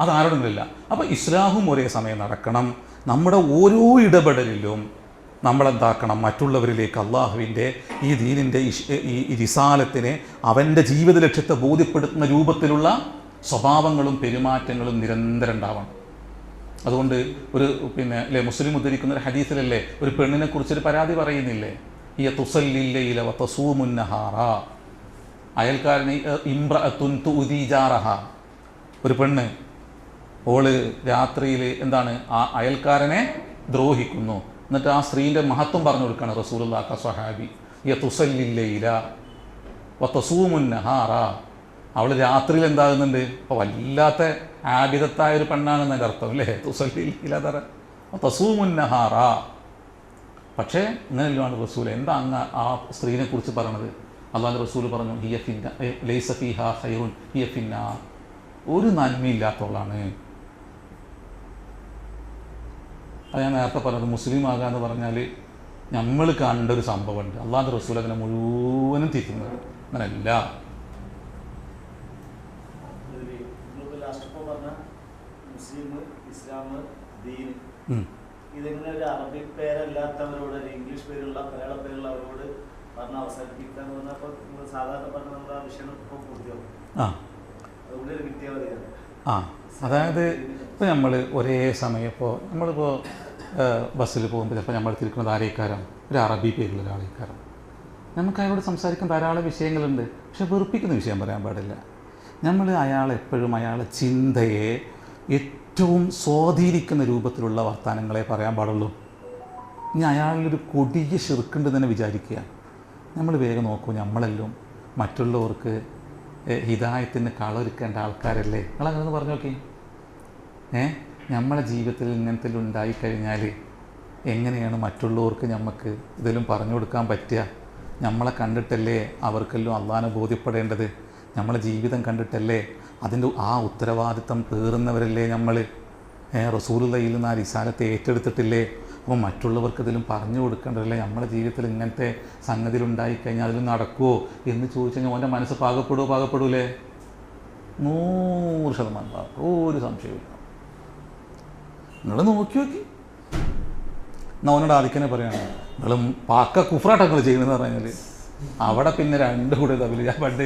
അതാരോടുമില്ല. അപ്പോൾ ഇസ്ലാഹും ഒരേ സമയം നടക്കണം. നമ്മുടെ ഓരോ ഇടപെടലിലും നമ്മളെന്താക്കണം? മറ്റുള്ളവരിലേക്ക് അള്ളാഹുവിൻ്റെ ഈ ദീനിൻ്റെ ഈ റിസാലത്തിനെ അവൻ്റെ ജീവിത ലക്ഷ്യത്തെ ബോധ്യപ്പെടുത്തുന്ന രൂപത്തിലുള്ള സ്വഭാവങ്ങളും പെരുമാറ്റങ്ങളും നിരന്തരം ഉണ്ടാവണം. അതുകൊണ്ട് ഒരു അല്ലേ മുസ്ലിം ഉദ്ധരിക്കുന്ന ഒരു ഹദീസിലല്ലേ ഒരു പെണ്ണിനെ കുറിച്ചൊരു പരാതി പറയുന്നില്ലേ? ഈ തുസല്ലില്ലയില വതസൂമുന്നഹാറ, അയൽക്കാരനെ ഇംറഅത്തുൻ തുഉദി ജാറഹ, ഒരു പെണ്ണ് ഓള് രാത്രിയിൽ എന്താണ് ആ അയൽക്കാരനെ ദ്രോഹിക്കുന്നു. എന്നിട്ട് ആ സ്ത്രീൻ്റെ മഹത്വം പറഞ്ഞു കൊടുക്കുകയാണ് റസൂലുള്ളാഹി സ്വഹാബി. യ തുസല്ലില്ലയില വതസൂമുന്നഹാറ, അവൾ രാത്രിയിൽ എന്താകുന്നുണ്ട്? അപ്പോൾ വല്ലാത്ത ആബിദത്തായ ഒരു പെണ്ണാണെന്ന് എൻ്റെ അർത്ഥം അല്ലേ? തുസല്ലില്ലയില വതസൂമുന്നഹാറ. പക്ഷേ ഇങ്ങനെയല്ലാണ് റസൂൽ എന്താ അങ്ങ് ആ സ്ത്രീനെ കുറിച്ച് പറയണത്? അള്ളാഹുവിൻ്റെ റസൂൽ പറഞ്ഞു ഹിയ ഫിന്ന ലൈസ ഫീഹാ ഖൈറുൻ ഹിയ ഫിന്നാർ, ഒരു നന്മയില്ലാത്തവളാണ്. അത് ഞാൻ നേരത്തെ പറഞ്ഞത് മുസ്ലിം ആകുക എന്ന് പറഞ്ഞാൽ നമ്മൾ കണ്ട ഒരു സംഭവമുണ്ട്. അള്ളാഹുവിൻ്റെ റസൂൽ അതിനെ മുഴുവനും തിരിക്കുന്നത് അങ്ങനെയല്ല. ഇതെങ്ങനെ ഒരു അറബി പേരല്ലാത്തവരോട് ഇംഗ്ലീഷ് പേരുള്ള മലയാള പേരുള്ള അവരോട് പറഞ്ഞ് അവസാനിപ്പിക്കാന്ന് പറഞ്ഞപ്പോൾ സാധാരണ പറഞ്ഞ നമ്മുടെ വിഷയം ഇപ്പോൾ പൂർത്തിയാവും. അതുകൊണ്ട് ഒരു വ്യക്തിയാണ്. അതായത് ഇപ്പോൾ നമ്മൾ ഒരേ സമയം നമ്മളിപ്പോൾ ബസ്സിൽ പോകുമ്പോൾ ചിലപ്പോൾ നമ്മൾ തിരിക്കുന്നത് ആരേക്കാരം ഒരു അറബി പേരുള്ള ഒരാളേക്കാരം. നമുക്ക് അയാളോട് സംസാരിക്കാൻ ധാരാളം വിഷയങ്ങളുണ്ട്. പക്ഷെ വെറുപ്പിക്കുന്ന വിഷയം പറയാൻ പാടില്ല. നമ്മൾ അയാളെപ്പോഴും അയാളെ ചിന്തയെ ഏറ്റവും സ്വാധീനിക്കുന്ന രൂപത്തിലുള്ള വർത്തമാനങ്ങളെ പറയാൻ പാടുള്ളൂ. ഇനി അയാളിലൊരു കൊടിയ ശിർക്കുണ്ട് തന്നെ വിചാരിക്കുക. നമ്മൾ വേഗം നോക്കൂ, നമ്മളെല്ലാം മറ്റുള്ളവർക്ക് ഹിദായത്തിന് കളൊരുക്കേണ്ട ആൾക്കാരല്ലേ? നിങ്ങളങ്ങനെ പറഞ്ഞു നോക്കി. നമ്മളെ ജീവിതത്തിൽ ഇങ്ങനത്തെ ഉണ്ടായിക്കഴിഞ്ഞാൽ എങ്ങനെയാണ് മറ്റുള്ളവർക്ക് നമുക്ക് ഇതെല്ലാം പറഞ്ഞു കൊടുക്കാൻ പറ്റുക? നമ്മളെ കണ്ടിട്ടല്ലേ അവർക്കെല്ലാം അള്ളാഹനെ ബോധ്യപ്പെടേണ്ടത്? നമ്മളെ ജീവിതം കണ്ടിട്ടല്ലേ അതിൻ്റെ ആ ഉത്തരവാദിത്തം പേറുന്നവരല്ലേ നമ്മൾ? റസൂലുള്ളാഹിയിൽ നിന്ന് ആ റിസാലത്തെ ഏറ്റെടുത്തിട്ടില്ലേ? അപ്പോൾ മറ്റുള്ളവർക്ക് ഇതിലും പറഞ്ഞു കൊടുക്കേണ്ടതല്ലേ? നമ്മളെ ജീവിതത്തിൽ ഇങ്ങനത്തെ സംഗതിയിലുണ്ടായിക്കഴിഞ്ഞാൽ അതിൽ നടക്കുമോ എന്ന് ചോദിച്ചു കഴിഞ്ഞാൽ ഓൻ്റെ മനസ്സ് പാകപ്പെടൂലേ? 100% പാപം, ഒരു സംശയമില്ല. നിങ്ങൾ നോക്കി എന്നാൽ അവനോട് ആദിക്കനെ പറയാണ്, നിങ്ങളും പാക്ക കുഫ്രാട്ടം നിങ്ങൾ ചെയ്യുന്നതെന്ന് പറഞ്ഞാൽ അവിടെ പിന്നെ രണ്ടും കൂടെ തമ്മിൽ. ഞാൻ പണ്ട്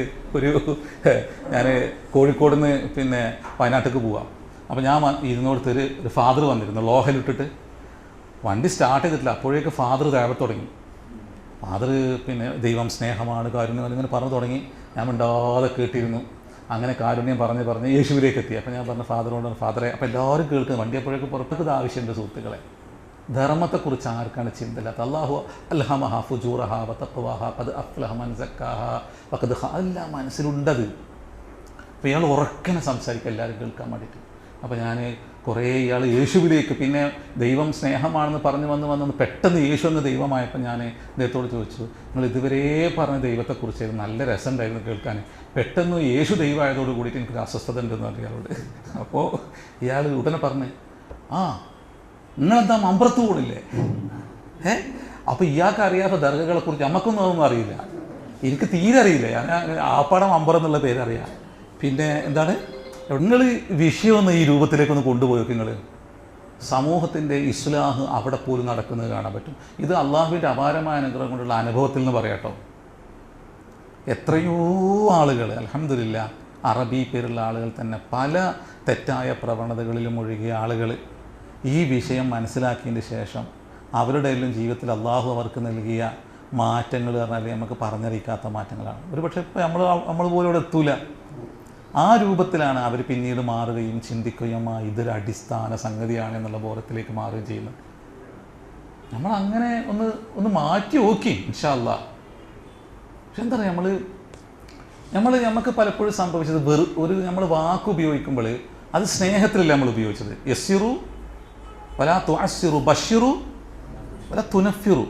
ഞാൻ കോഴിക്കോട് നിന്ന് പിന്നെ വയനാട്ടിലേക്ക് പോവാം. അപ്പോൾ ഞാൻ ഇരുന്നോടത്തൊരു ഫാദർ വന്നിരുന്നു, ലോഹലിട്ടിട്ട്. വണ്ടി സ്റ്റാർട്ട് ചെയ്തിട്ടില്ല, അപ്പോഴേക്ക് ഫാദർ താഴത്ത് തുടങ്ങി. ഫാദർ പിന്നെ ദൈവം സ്നേഹമാണ്, കാരുണ്യം ഇങ്ങനെ പറഞ്ഞു തുടങ്ങി. ഞാൻ മിണ്ടാതെ കേട്ടിരുന്നു. അങ്ങനെ കാരുണ്യം പറഞ്ഞ് യേശുവിലേക്ക് എത്തി. അപ്പോൾ ഞാൻ പറഞ്ഞ ഫാദറോട്, ഫാദറെ, അപ്പോൾ എല്ലാവരും കേൾക്കുന്നത്, വണ്ടി അപ്പോഴേക്ക് പുറത്തേക്ക് ആവശ്യമുണ്ട് സുഹൃത്തുക്കളെ. ധർമ്മത്തെക്കുറിച്ച് ആർക്കാണ് ചിന്തയില്ലാത്ത? അല്ലാഹു അൽഹമഹ ഫുജൂറഹ വതഖ്വഹ ഖദ് അഫ്ലഹ മൻ സക്കാഹ വഖദ് എല്ലാം മനസ്സിലുണ്ടത്. അപ്പോൾ ഇയാൾ ഉറക്കനെ സംസാരിക്കുക, എല്ലാവരും കേൾക്കാൻ വേണ്ടിയിട്ട്. അപ്പോൾ ഞാൻ കുറേ ഇയാൾ യേശുവിലേക്ക്, പിന്നെ ദൈവം സ്നേഹമാണെന്ന് വന്ന് പെട്ടെന്ന് യേശു എന്ന ദൈവമായപ്പോൾ ഞാൻ അദ്ദേഹത്തോട് ചോദിച്ചു, നിങ്ങൾ ഇതുവരെ പറഞ്ഞ ദൈവത്തെക്കുറിച്ച് നല്ല രസമുണ്ടായിരുന്നു കേൾക്കാൻ, പെട്ടെന്ന് യേശു ദൈവമായതോട് കൂടിയിട്ട് എനിക്കൊരു അസ്വസ്ഥത ഉണ്ടെന്ന് പറഞ്ഞു ഇയാളോട്. അപ്പോൾ ഇയാൾ ഉടനെ പറഞ്ഞ്, നിങ്ങളെന്താ മമ്പറത്ത് കൂടില്ലേ? അപ്പോൾ ഇയാൾക്ക് അറിയാത്ത ദർഗകളെ കുറിച്ച് നമുക്കൊന്നും അതൊന്നും അറിയില്ല, എനിക്ക് തീരെ അറിയില്ല. ഞാൻ ആപ്പാടം മമ്പറം എന്നുള്ള പേരറിയാം. പിന്നെ എന്താണ്, നിങ്ങൾ വിഷയമൊന്ന് ഈ രൂപത്തിലേക്കൊന്ന് കൊണ്ടുപോയി നിങ്ങൾ, സമൂഹത്തിൻ്റെ ഇസ്ലാഹ് അവിടെ പോലും നടക്കുന്നത് കാണാൻ പറ്റും. ഇത് അള്ളാഹുവിൻ്റെ അപാരമായ അനുഗ്രഹം കൊണ്ടുള്ള അനുഭവത്തിൽ നിന്ന് പറയാട്ടോ. എത്രയോ ആളുകൾ അൽഹംദുലില്ലാ, അറബി പേരുള്ള ആളുകൾ തന്നെ പല തെറ്റായ പ്രവണതകളിലും ഒഴുകിയ ആളുകൾ ഈ വിഷയം മനസ്സിലാക്കിയതിന് ശേഷം അവരുടെ എല്ലാം ജീവിതത്തിൽ അള്ളാഹു അവർക്ക് നൽകിയ മാറ്റങ്ങൾ പറഞ്ഞാൽ നമുക്ക് പറഞ്ഞറിയിക്കാത്ത മാറ്റങ്ങളാണ്. ഒരു പക്ഷേ ഇപ്പോൾ നമ്മൾ പോലും അവിടെ എത്തൂല. ആ രൂപത്തിലാണ് അവർ പിന്നീട് മാറുകയും ചിന്തിക്കുകയും ഇതൊരു അടിസ്ഥാന സംഗതിയാണ് എന്നുള്ള ബോധത്തിലേക്ക് മാറുകയും ചെയ്യുന്നത്. നമ്മളങ്ങനെ ഒന്ന് മാറ്റി നോക്കി ഇൻഷാ അല്ലാഹ്. പക്ഷെ എന്താ പറയുക, നമുക്ക് പലപ്പോഴും സംഭവിച്ചത് നമ്മൾ വാക്ക് ഉപയോഗിക്കുമ്പോൾ അത് സ്നേഹത്തിലല്ല നമ്മൾ ഉപയോഗിച്ചത്. യസ്സിറു വലാ തുഅസ്സിറു ബശ്ശിറു വലാ തുനഫിറു.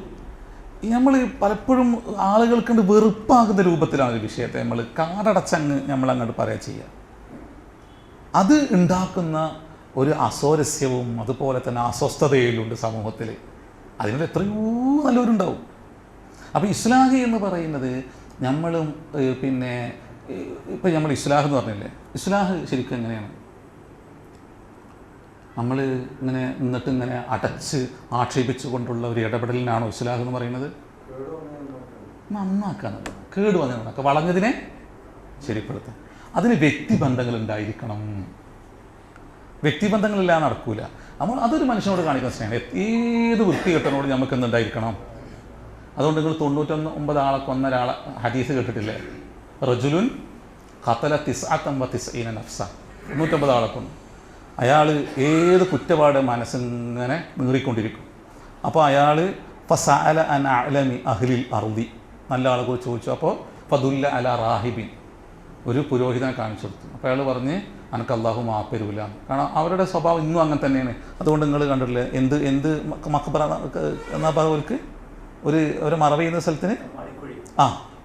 നമ്മൾ പലപ്പോഴും ആളുകൾക്ക് വെറുപ്പാകുന്ന രൂപത്തിലാണ് ഒരു വിഷയത്തെ നമ്മൾ കാടടച്ചങ്ങ് നമ്മളങ്ങോട്ട് പറയുക ചെയ്യുക. അത് ഉണ്ടാക്കുന്ന ഒരു അസ്വാരസ്യവും അതുപോലെ തന്നെ അസ്വസ്ഥതയിലുണ്ട് സമൂഹത്തിൽ. അതിനൊരു എത്രയോ നല്ലവരുണ്ടാവും. അപ്പോൾ ഇസ്ലാഹി എന്ന് പറയുന്നത് നമ്മളും പിന്നെ ഇപ്പം നമ്മൾ ഇസ്ലാഹ് എന്ന് പറഞ്ഞില്ലേ, ഇസ്ലാഹ് ശരിക്കും എങ്ങനെയാണ്? നമ്മൾ ഇങ്ങനെ നിന്നിട്ട് ഇങ്ങനെ അടച്ച് ആക്ഷേപിച്ചു കൊണ്ടുള്ള ഒരു ഇടപെടലിനാണോ ഇസ്ലാഹ് എന്ന് പറയുന്നത്? നന്നാക്കാനത്, കേടുവന്ന് നന്നാക്കുക, വളഞ്ഞതിനെ ശരിപ്പെടുത്താം. അതിന് വ്യക്തിബന്ധങ്ങൾ ഉണ്ടായിരിക്കണം. വ്യക്തിബന്ധങ്ങളില്ലാതെ നടക്കൂല. അതൊരു മനുഷ്യനോട് കാണിക്കുന്ന സ്നേഹം. ഏത് വൃത്തികെട്ടനോട് നമുക്ക് എന്തുണ്ടായിരിക്കണം? അതുകൊണ്ട് നിങ്ങൾ 99 ആളെ കൊന്ന ഒരാളെ ഹദീസ് കേട്ടിട്ടില്ലേ? റജുലുൻ ഖതല 99 നഫ്സ, 99 ആളെ കൊന്നു. അയാൾ ഏത് കുറ്റപാട് മനസ്സിങ്ങനെ നീറിക്കൊണ്ടിരിക്കും. അപ്പോൾ അയാൾ ഫസഅല അൻ അഅലമി അഹ്ലിൽ അർദി, നല്ല ആളെ കുറിച്ച് ചോദിച്ചു. അപ്പോൾ ഫദുല്ല അല റാഹിബിൻ, ഒരു പുരോഹിതനെ കാണിച്ചു കൊടുത്തു. അപ്പോൾ അയാൾ പറഞ്ഞ് അനക്ക് അള്ളാഹു മാപ്പരൂല. കാരണം അവരുടെ സ്വഭാവം ഇന്നും അങ്ങനെ തന്നെയാണ്. അതുകൊണ്ട് നിങ്ങൾ കണ്ടിട്ടില്ലേ, എന്ത് മഖബറ എന്നാ അവർക്ക് ഒരു മറവ് ചെയ്യുന്ന സ്ഥലത്തിന്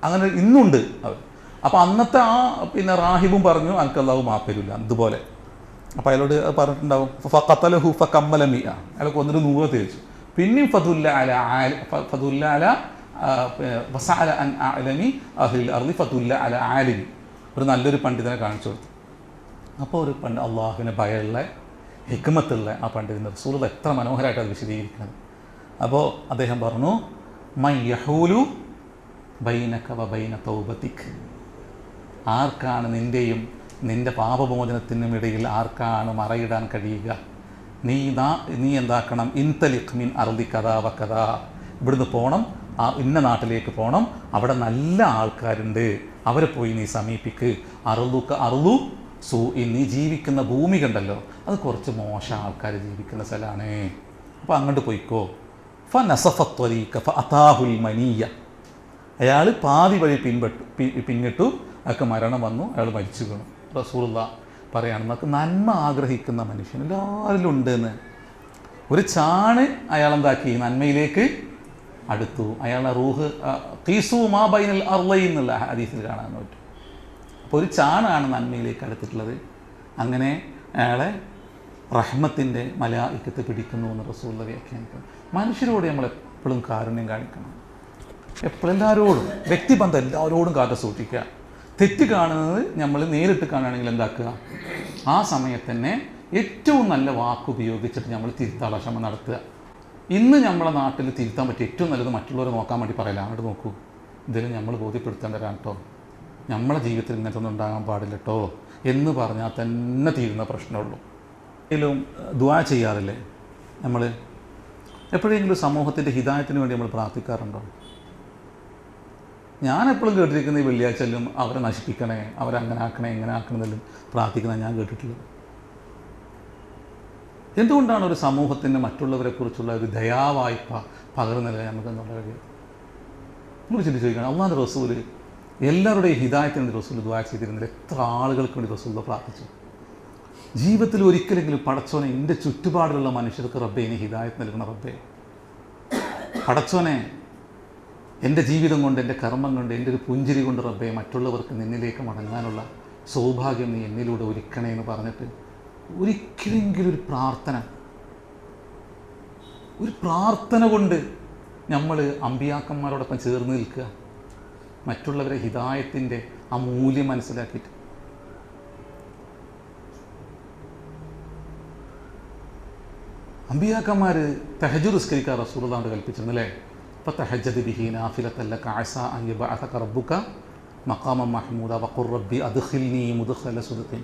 അങ്ങനെ ഇന്നുണ്ട് അവർ. അപ്പോൾ അന്നത്തെ പിന്നെ റാഹിബും പറഞ്ഞു അനക്ക് അള്ളാഹു മാപ്പരൂല ഇതുപോലെ. അപ്പോൾ അയാളോട് പറഞ്ഞിട്ടുണ്ടാവും ഫഖതലഹു ഫകമ്മല മിഅ, അയാൾ കൊന്നിട്ട് 100 തേച്ചു. പിന്നെയും ഫദുല്ല അല വസഅല അൻ അഅലമി അഹ്ലിൽ അർളി ഫദുല്ല അല ആലിമി, ഒരു നല്ലൊരു പണ്ഡിതനെ കാണിച്ചു കൊടുത്തു. അപ്പോൾ ഒരു അള്ളാഹുവിനെ ഭയമുള്ള ഹിക്മത്തുള്ള ആ പണ്ഡിതൻ്റെ റസൂലുള്ളാഹി എത്ര മനോഹരമായിട്ട് അത് വിശദീകരിക്കുന്നത്. അപ്പോൾ അദ്ദേഹം പറഞ്ഞു, മൻ യഹൂലു ബൈനക വബൈന തൗബതിക്, ആർക്കാണ് നിൻ്റെ പാപമോചനത്തിനും ഇടയിൽ ആർക്കാണ് മറയിടാൻ കഴിയുക? നീ എന്താക്കണം, ഇൻതലിഖ് മിൻ അർദി കഥാ വകഥാ, ഇവിടുന്ന് പോകണം, ഇന്ന നാട്ടിലേക്ക് പോകണം, അവിടെ നല്ല ആൾക്കാരുണ്ട്, അവരെ പോയി നീ സമീപിക്ക്. അറുളു സൂ, നീ ജീവിക്കുന്ന ഭൂമി കണ്ടല്ലോ, അത് കുറച്ച് മോശം ആൾക്കാർ ജീവിക്കുന്ന സ്ഥലമാണ്, അപ്പോൾ അങ്ങോട്ട് പോയിക്കോ. ഫനസഫത്വരീക ഫഅതാഹുൽ മനീയ, അയാൾ പാതി വഴി പിന്നിട്ടു, അയാൾക്ക് മരണം വന്നു, അയാൾ മരിച്ചു വീണു. റസൂലുള്ളാഹി പറയാണ്, നമുക്ക് നന്മ ആഗ്രഹിക്കുന്ന മനുഷ്യൻ എല്ലാവരിലും ഉണ്ടെന്ന്. ഒരു ചാണ് അയാളെന്താക്കി, നന്മയിലേക്ക് അടുത്തു. അയാളുടെ റൂഹ് ഖീസു മാ ബൈനൽ അർളൈൻ എന്നുള്ള ഹദീസിൽ കാണാൻ പറ്റും. അപ്പോൾ ഒരു ചാണാണ് നന്മയിലേക്ക് അടുത്തിട്ടുള്ളത്. അങ്ങനെ അയാളെ റഹ്മത്തിൻ്റെ മലായിക്കത്ത് പിടിക്കുന്നു എന്ന് റസൂലുള്ളാഹി വ്യാഖ്യാനിക്കുന്നു. മനുഷ്യരോട് നമ്മളെപ്പോഴും കാരുണ്യം കാണിക്കണം, എപ്പോഴും എല്ലാവരോടും വ്യക്തിബന്ധം എല്ലാവരോടും കാത്തു സൂക്ഷിക്കുക. തെറ്റ് കാണുന്നത് നമ്മൾ നേരിട്ട് കാണുകയാണെങ്കിൽ എന്താക്കുക, ആ സമയത്ത് തന്നെ ഏറ്റവും നല്ല വാക്ക് ഉപയോഗിച്ചിട്ട് നമ്മൾ തിരുത്താനുള്ള ശ്രമം നടത്തുക. ഇന്ന് നമ്മളെ നാട്ടിൽ തിരുത്താൻ പറ്റിയ ഏറ്റവും നല്ലത് മറ്റുള്ളവരെ നോക്കാൻ വേണ്ടി പറയില്ല. അങ്ങോട്ട് നോക്കൂ, ഇതിൽ നമ്മൾ ബോധ്യപ്പെടുത്തേണ്ടതാണ് കേട്ടോ, നമ്മളെ ജീവിതത്തിൽ ഇങ്ങനത്തെ ഒന്നും ഉണ്ടാകാൻ പാടില്ല കേട്ടോ എന്ന് പറഞ്ഞാൽ തന്നെ തീരുന്ന പ്രശ്നമുള്ളൂ. എങ്കിലും ദുആ ചെയ്യാറില്ലേ നമ്മൾ? എപ്പോഴെങ്കിലും സമൂഹത്തിൻ്റെ ഹിദായത്തിന് വേണ്ടി നമ്മൾ പ്രാർത്ഥിക്കാറുണ്ടോ? ഞാൻ എപ്പോഴും കേട്ടിരിക്കുന്ന ഈ വെള്ളിയാഴ്ചയിലും അവരെ നശിപ്പിക്കണേ, അവരെ അങ്ങനെ ആക്കണേ, ഇങ്ങനെ ആക്കണമെന്നെല്ലാം പ്രാർത്ഥിക്കുന്നത് ഞാൻ കേട്ടിട്ടുള്ളത്. എന്തുകൊണ്ടാണ് ഒരു സമൂഹത്തിന് മറ്റുള്ളവരെക്കുറിച്ചുള്ള ഒരു ദയാവായ്പ പകർന്നില്ല നമുക്ക് എന്നുള്ള കാര്യം നമ്മൾ ചിന്തിച്ച് ചോദിക്കണം. അള്ളാഹുവിൻ്റെ റസൂല് എല്ലാവരുടെയും ഹിദായത്തിന് വേണ്ടി റസൂൽ ദുആ ചെയ്തിരുന്നില്ല. എത്ര ആളുകൾക്ക് വേണ്ടി റസൂൽ പ്രാർത്ഥിച്ചു. ജീവിതത്തിൽ ഒരിക്കലെങ്കിലും പടച്ചോനെ എൻ്റെ ചുറ്റുപാടിലുള്ള മനുഷ്യർക്ക് റബ്ബേ ഇനി ഹിദായത്ത് നൽകണം റബ്ബേ, പടച്ചോനെ എൻ്റെ ജീവിതം കൊണ്ട്, എൻ്റെ കർമ്മം കൊണ്ട്, എൻ്റെ ഒരു പുഞ്ചിരി കൊണ്ട് റബ്ബേ മറ്റുള്ളവർക്ക് നിന്നിലേക്ക് മടങ്ങാനുള്ള സൗഭാഗ്യം നീ എന്നിലൂടെ ഒരുക്കണേ എന്ന് പറഞ്ഞിട്ട് ഒരിക്കലെങ്കിലും ഒരു പ്രാർത്ഥന കൊണ്ട് നമ്മൾ അമ്പിയാക്കന്മാരോടൊപ്പം ചേർന്ന് നിൽക്കുക, മറ്റുള്ളവരെ ഹിദായത്തിൻ്റെ ആ മൂല്യം മനസ്സിലാക്കിയിട്ട്. അമ്പിയാക്കന്മാർ തഹജ്ജുദ് നിസ്കരിക്കാൻ റസൂലുള്ളാഹി കൽപ്പിച്ചിരുന്നു അല്ലേ? ഫതഹജ്ജദ് ബിഹി നാഫിലതൻ ലക അസ അൻ യബഅസക റബ്ബുക മഖാമൻ മഹ്മൂദ വഖുർ റബ്ബി അദ്ഖിൽനി മുദ്ഖല സുദ്ഖിൻ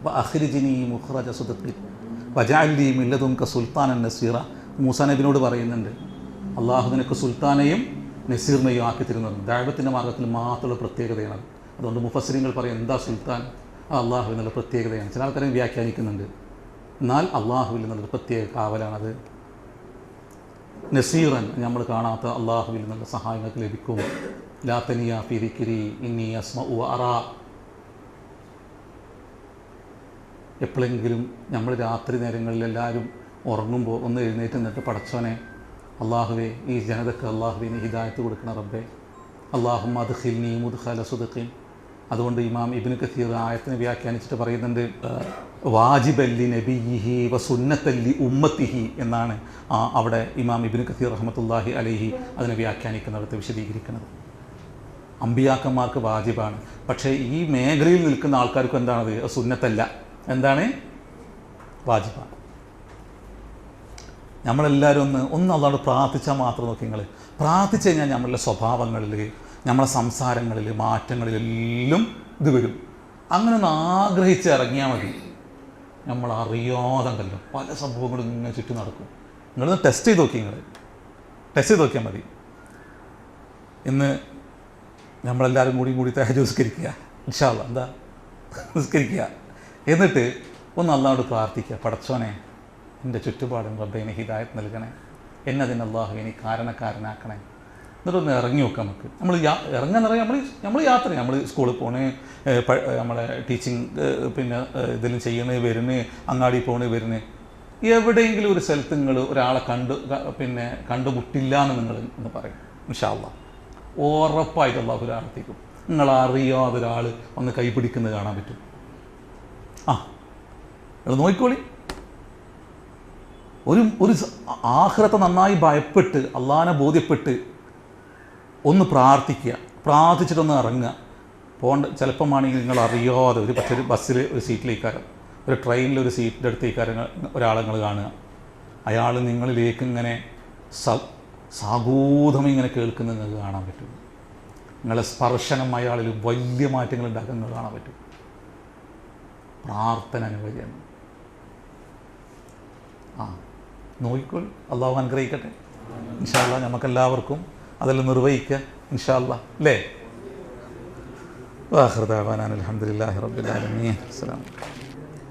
വഅഖ്രിജ്നി മുഖ്റജ സുദ്ഖിൻ വജഅൽനി മിൻ ലദുൻക സുൽത്താനൻ നസീറ. മൂസാ നബിയോട് പറയുന്നുണ്ട്, അള്ളാഹു നിനക്ക് സുൽത്താനെയും നസീറിനെയും ആക്കി തരുന്നത് ദഅവത്തിൻ്റെ മാർഗ്ഗത്തിൽ മാത്രമുള്ള പ്രത്യേകതയാണ്. അതുകൊണ്ട് മുഫസ്സിരിങ്ങൾ പറയും എന്താ സുൽത്താൻ? അള്ളാഹു എന്നുള്ള പ്രത്യേകതയാണ്. ചില ആൾക്കാരെ വ്യാഖ്യാനിക്കുന്നുണ്ട്, എന്നാൽ അള്ളാഹുവിൽ നിന്നുള്ള പ്രത്യേക കാവലാണത്. നസീറൻ, നമ്മൾ കാണാത്ത അള്ളാഹുവിൽ നിന്നുള്ള സഹായങ്ങൾക്ക് ലഭിക്കും. ലാ തനിയ ഫീ ദിക്രി ഇന്നി അസ്മഉ വഅറാ. എപ്പോഴെങ്കിലും നമ്മൾ രാത്രി നേരങ്ങളിൽ എല്ലാവരും ഉറങ്ങുമ്പോൾ ഒന്ന് എഴുന്നേറ്റ് നിന്നിട്ട് പടച്ചോനെ അള്ളാഹുവേ ഈ ജനതക്ക് അള്ളാഹുവിന് ഹിദായത്ത് കൊടുക്കണം റബ്ബേ, അല്ലാഹുമ്മ അദ്ഖിൽനി മുദ്ഖല സുദ്ഖിൻ. അതുകൊണ്ട് ഇമാം ഇബ്നു കസീർ ആയത്തിനെ വ്യാഖ്യാനിച്ചിട്ട് പറയുന്നുണ്ട്, വാജിബല്ലി നബിയിഹി വ സുന്നത്തല്ലി ഉമ്മത്തിഹി എന്നാണ് അവിടെ ഇമാം ഇബ്നു കസീർ റഹ്മത്തുള്ളാഹി അലൈഹി അതിനെ വ്യാഖ്യാനിക്കുന്നിടത്ത് വിശദീകരിക്കുന്നത്. അമ്പിയാക്കന്മാർക്ക് വാജിബാണ്, പക്ഷേ ഈ മേഖലയിൽ നിൽക്കുന്ന ആൾക്കാർക്ക് എന്താണത്? സുന്നത്തല്ല. എന്താണ്? വാജിബാണ്. നമ്മളെല്ലാവരും ഒന്ന് അള്ളാഹുവോട് പ്രാർത്ഥിച്ചാൽ മാത്രം നോക്കി. നിങ്ങൾ പ്രാർത്ഥിച്ചു കഴിഞ്ഞാൽ നമ്മളുടെ സ്വഭാവങ്ങളിൽ, നമ്മളെ സംസാരങ്ങളിൽ, മാറ്റങ്ങളിലെല്ലാം ഇത് വരും. അങ്ങനെ ഒന്ന് ആഗ്രഹിച്ച് ഇറങ്ങിയാൽ മതി. നമ്മൾ അറിയാതെ കല്ലോ പല സംഭവങ്ങളും ഇങ്ങനെ ചുറ്റും നടക്കും. നിങ്ങളൊന്ന് ടെസ്റ്റ് ചെയ്ത് നോക്കിയാൽ മതി. ഇന്ന് നമ്മളെല്ലാവരും കൂടി തഹജ്ജുദ് നിസ്കരിക്കുക, ഇൻഷാ അല്ലാഹ് എന്താ നിസ്കരിക്കുക, എന്നിട്ട് ഒന്ന് അള്ളാഹുവോട് പ്രാർത്ഥിക്കുക, പടച്ചോനെ എൻ്റെ ചുറ്റുപാടും റബ്ബേ ഇനി ഹിദായത്ത് നൽകണേ, എന്നതിന് അള്ളാഹു ഇനി കാരണക്കാരനാക്കണേ. എന്നിട്ടൊന്ന് ഇറങ്ങി നോക്കാം. നമുക്ക് ഇറങ്ങാന്ന് പറയാം, നമ്മൾ യാത്ര, നമ്മൾ സ്കൂളിൽ പോണ്, നമ്മളെ ടീച്ചിങ് പിന്നെ ഇതെല്ലാം ചെയ്യണേ വരുന്ന്, അങ്ങാടി പോണ് വരുന്ന്, എവിടെയെങ്കിലും ഒരു സ്ഥലത്ത് നിങ്ങൾ ഒരാളെ കണ്ടുമുട്ടില്ല എന്ന് നിങ്ങൾ എന്ന് പറയും. ഇൻഷാ അല്ലാഹ് ഉറപ്പായിട്ട് അള്ളാഹു ഒരാളെത്തിക്കും. നിങ്ങളറിയാതെ ഒരാൾ വന്ന് കൈപിടിക്കുന്നത് കാണാൻ പറ്റും. നിങ്ങൾ നോക്കിക്കോളി. ഒരു ആഖിറത്തെ നന്നായി ഭയപ്പെട്ട് അള്ളാഹിനെ ബോധ്യപ്പെട്ട് ഒന്ന് പ്രാർത്ഥിച്ചിട്ടൊന്ന് ഇറങ്ങുക. ചിലപ്പം ആണെങ്കിൽ നിങ്ങൾ അറിയാതെ ഒരു ബസ്സിൽ ഒരു സീറ്റിലേക്കാരം, ഒരു ട്രെയിനിൽ ഒരു സീറ്റിൻ്റെ അടുത്തേക്കാരം ഒരാളെ നിങ്ങൾ കാണുക. അയാൾ നിങ്ങളിലേക്ക് ഇങ്ങനെ സാഗൂതം ഇങ്ങനെ കേൾക്കുന്നത് നിങ്ങൾക്ക് കാണാൻ പറ്റും. നിങ്ങളെ സ്പർശനം അയാളിൽ വലിയ മാറ്റങ്ങൾ ഉണ്ടാക്കുന്നത് കാണാൻ പറ്റും. പ്രാർത്ഥന അനിവാര്യമാണ്. നോക്കിക്കോളൂ. അള്ളാഹു അനുഗ്രഹിക്കട്ടെ. ഇൻഷാ അല്ലാഹ് നമുക്കെല്ലാവർക്കും അതെല്ലാം നിർവഹിക്കുക ഇൻഷാ അല്ലാഹ് അല്ലേ? വാഖിറു ദഅവാനാ അൽഹംദുലില്ലാഹി റബ്ബിൽ ആലമീൻ. അസ്സലാമു അലൈക്കും.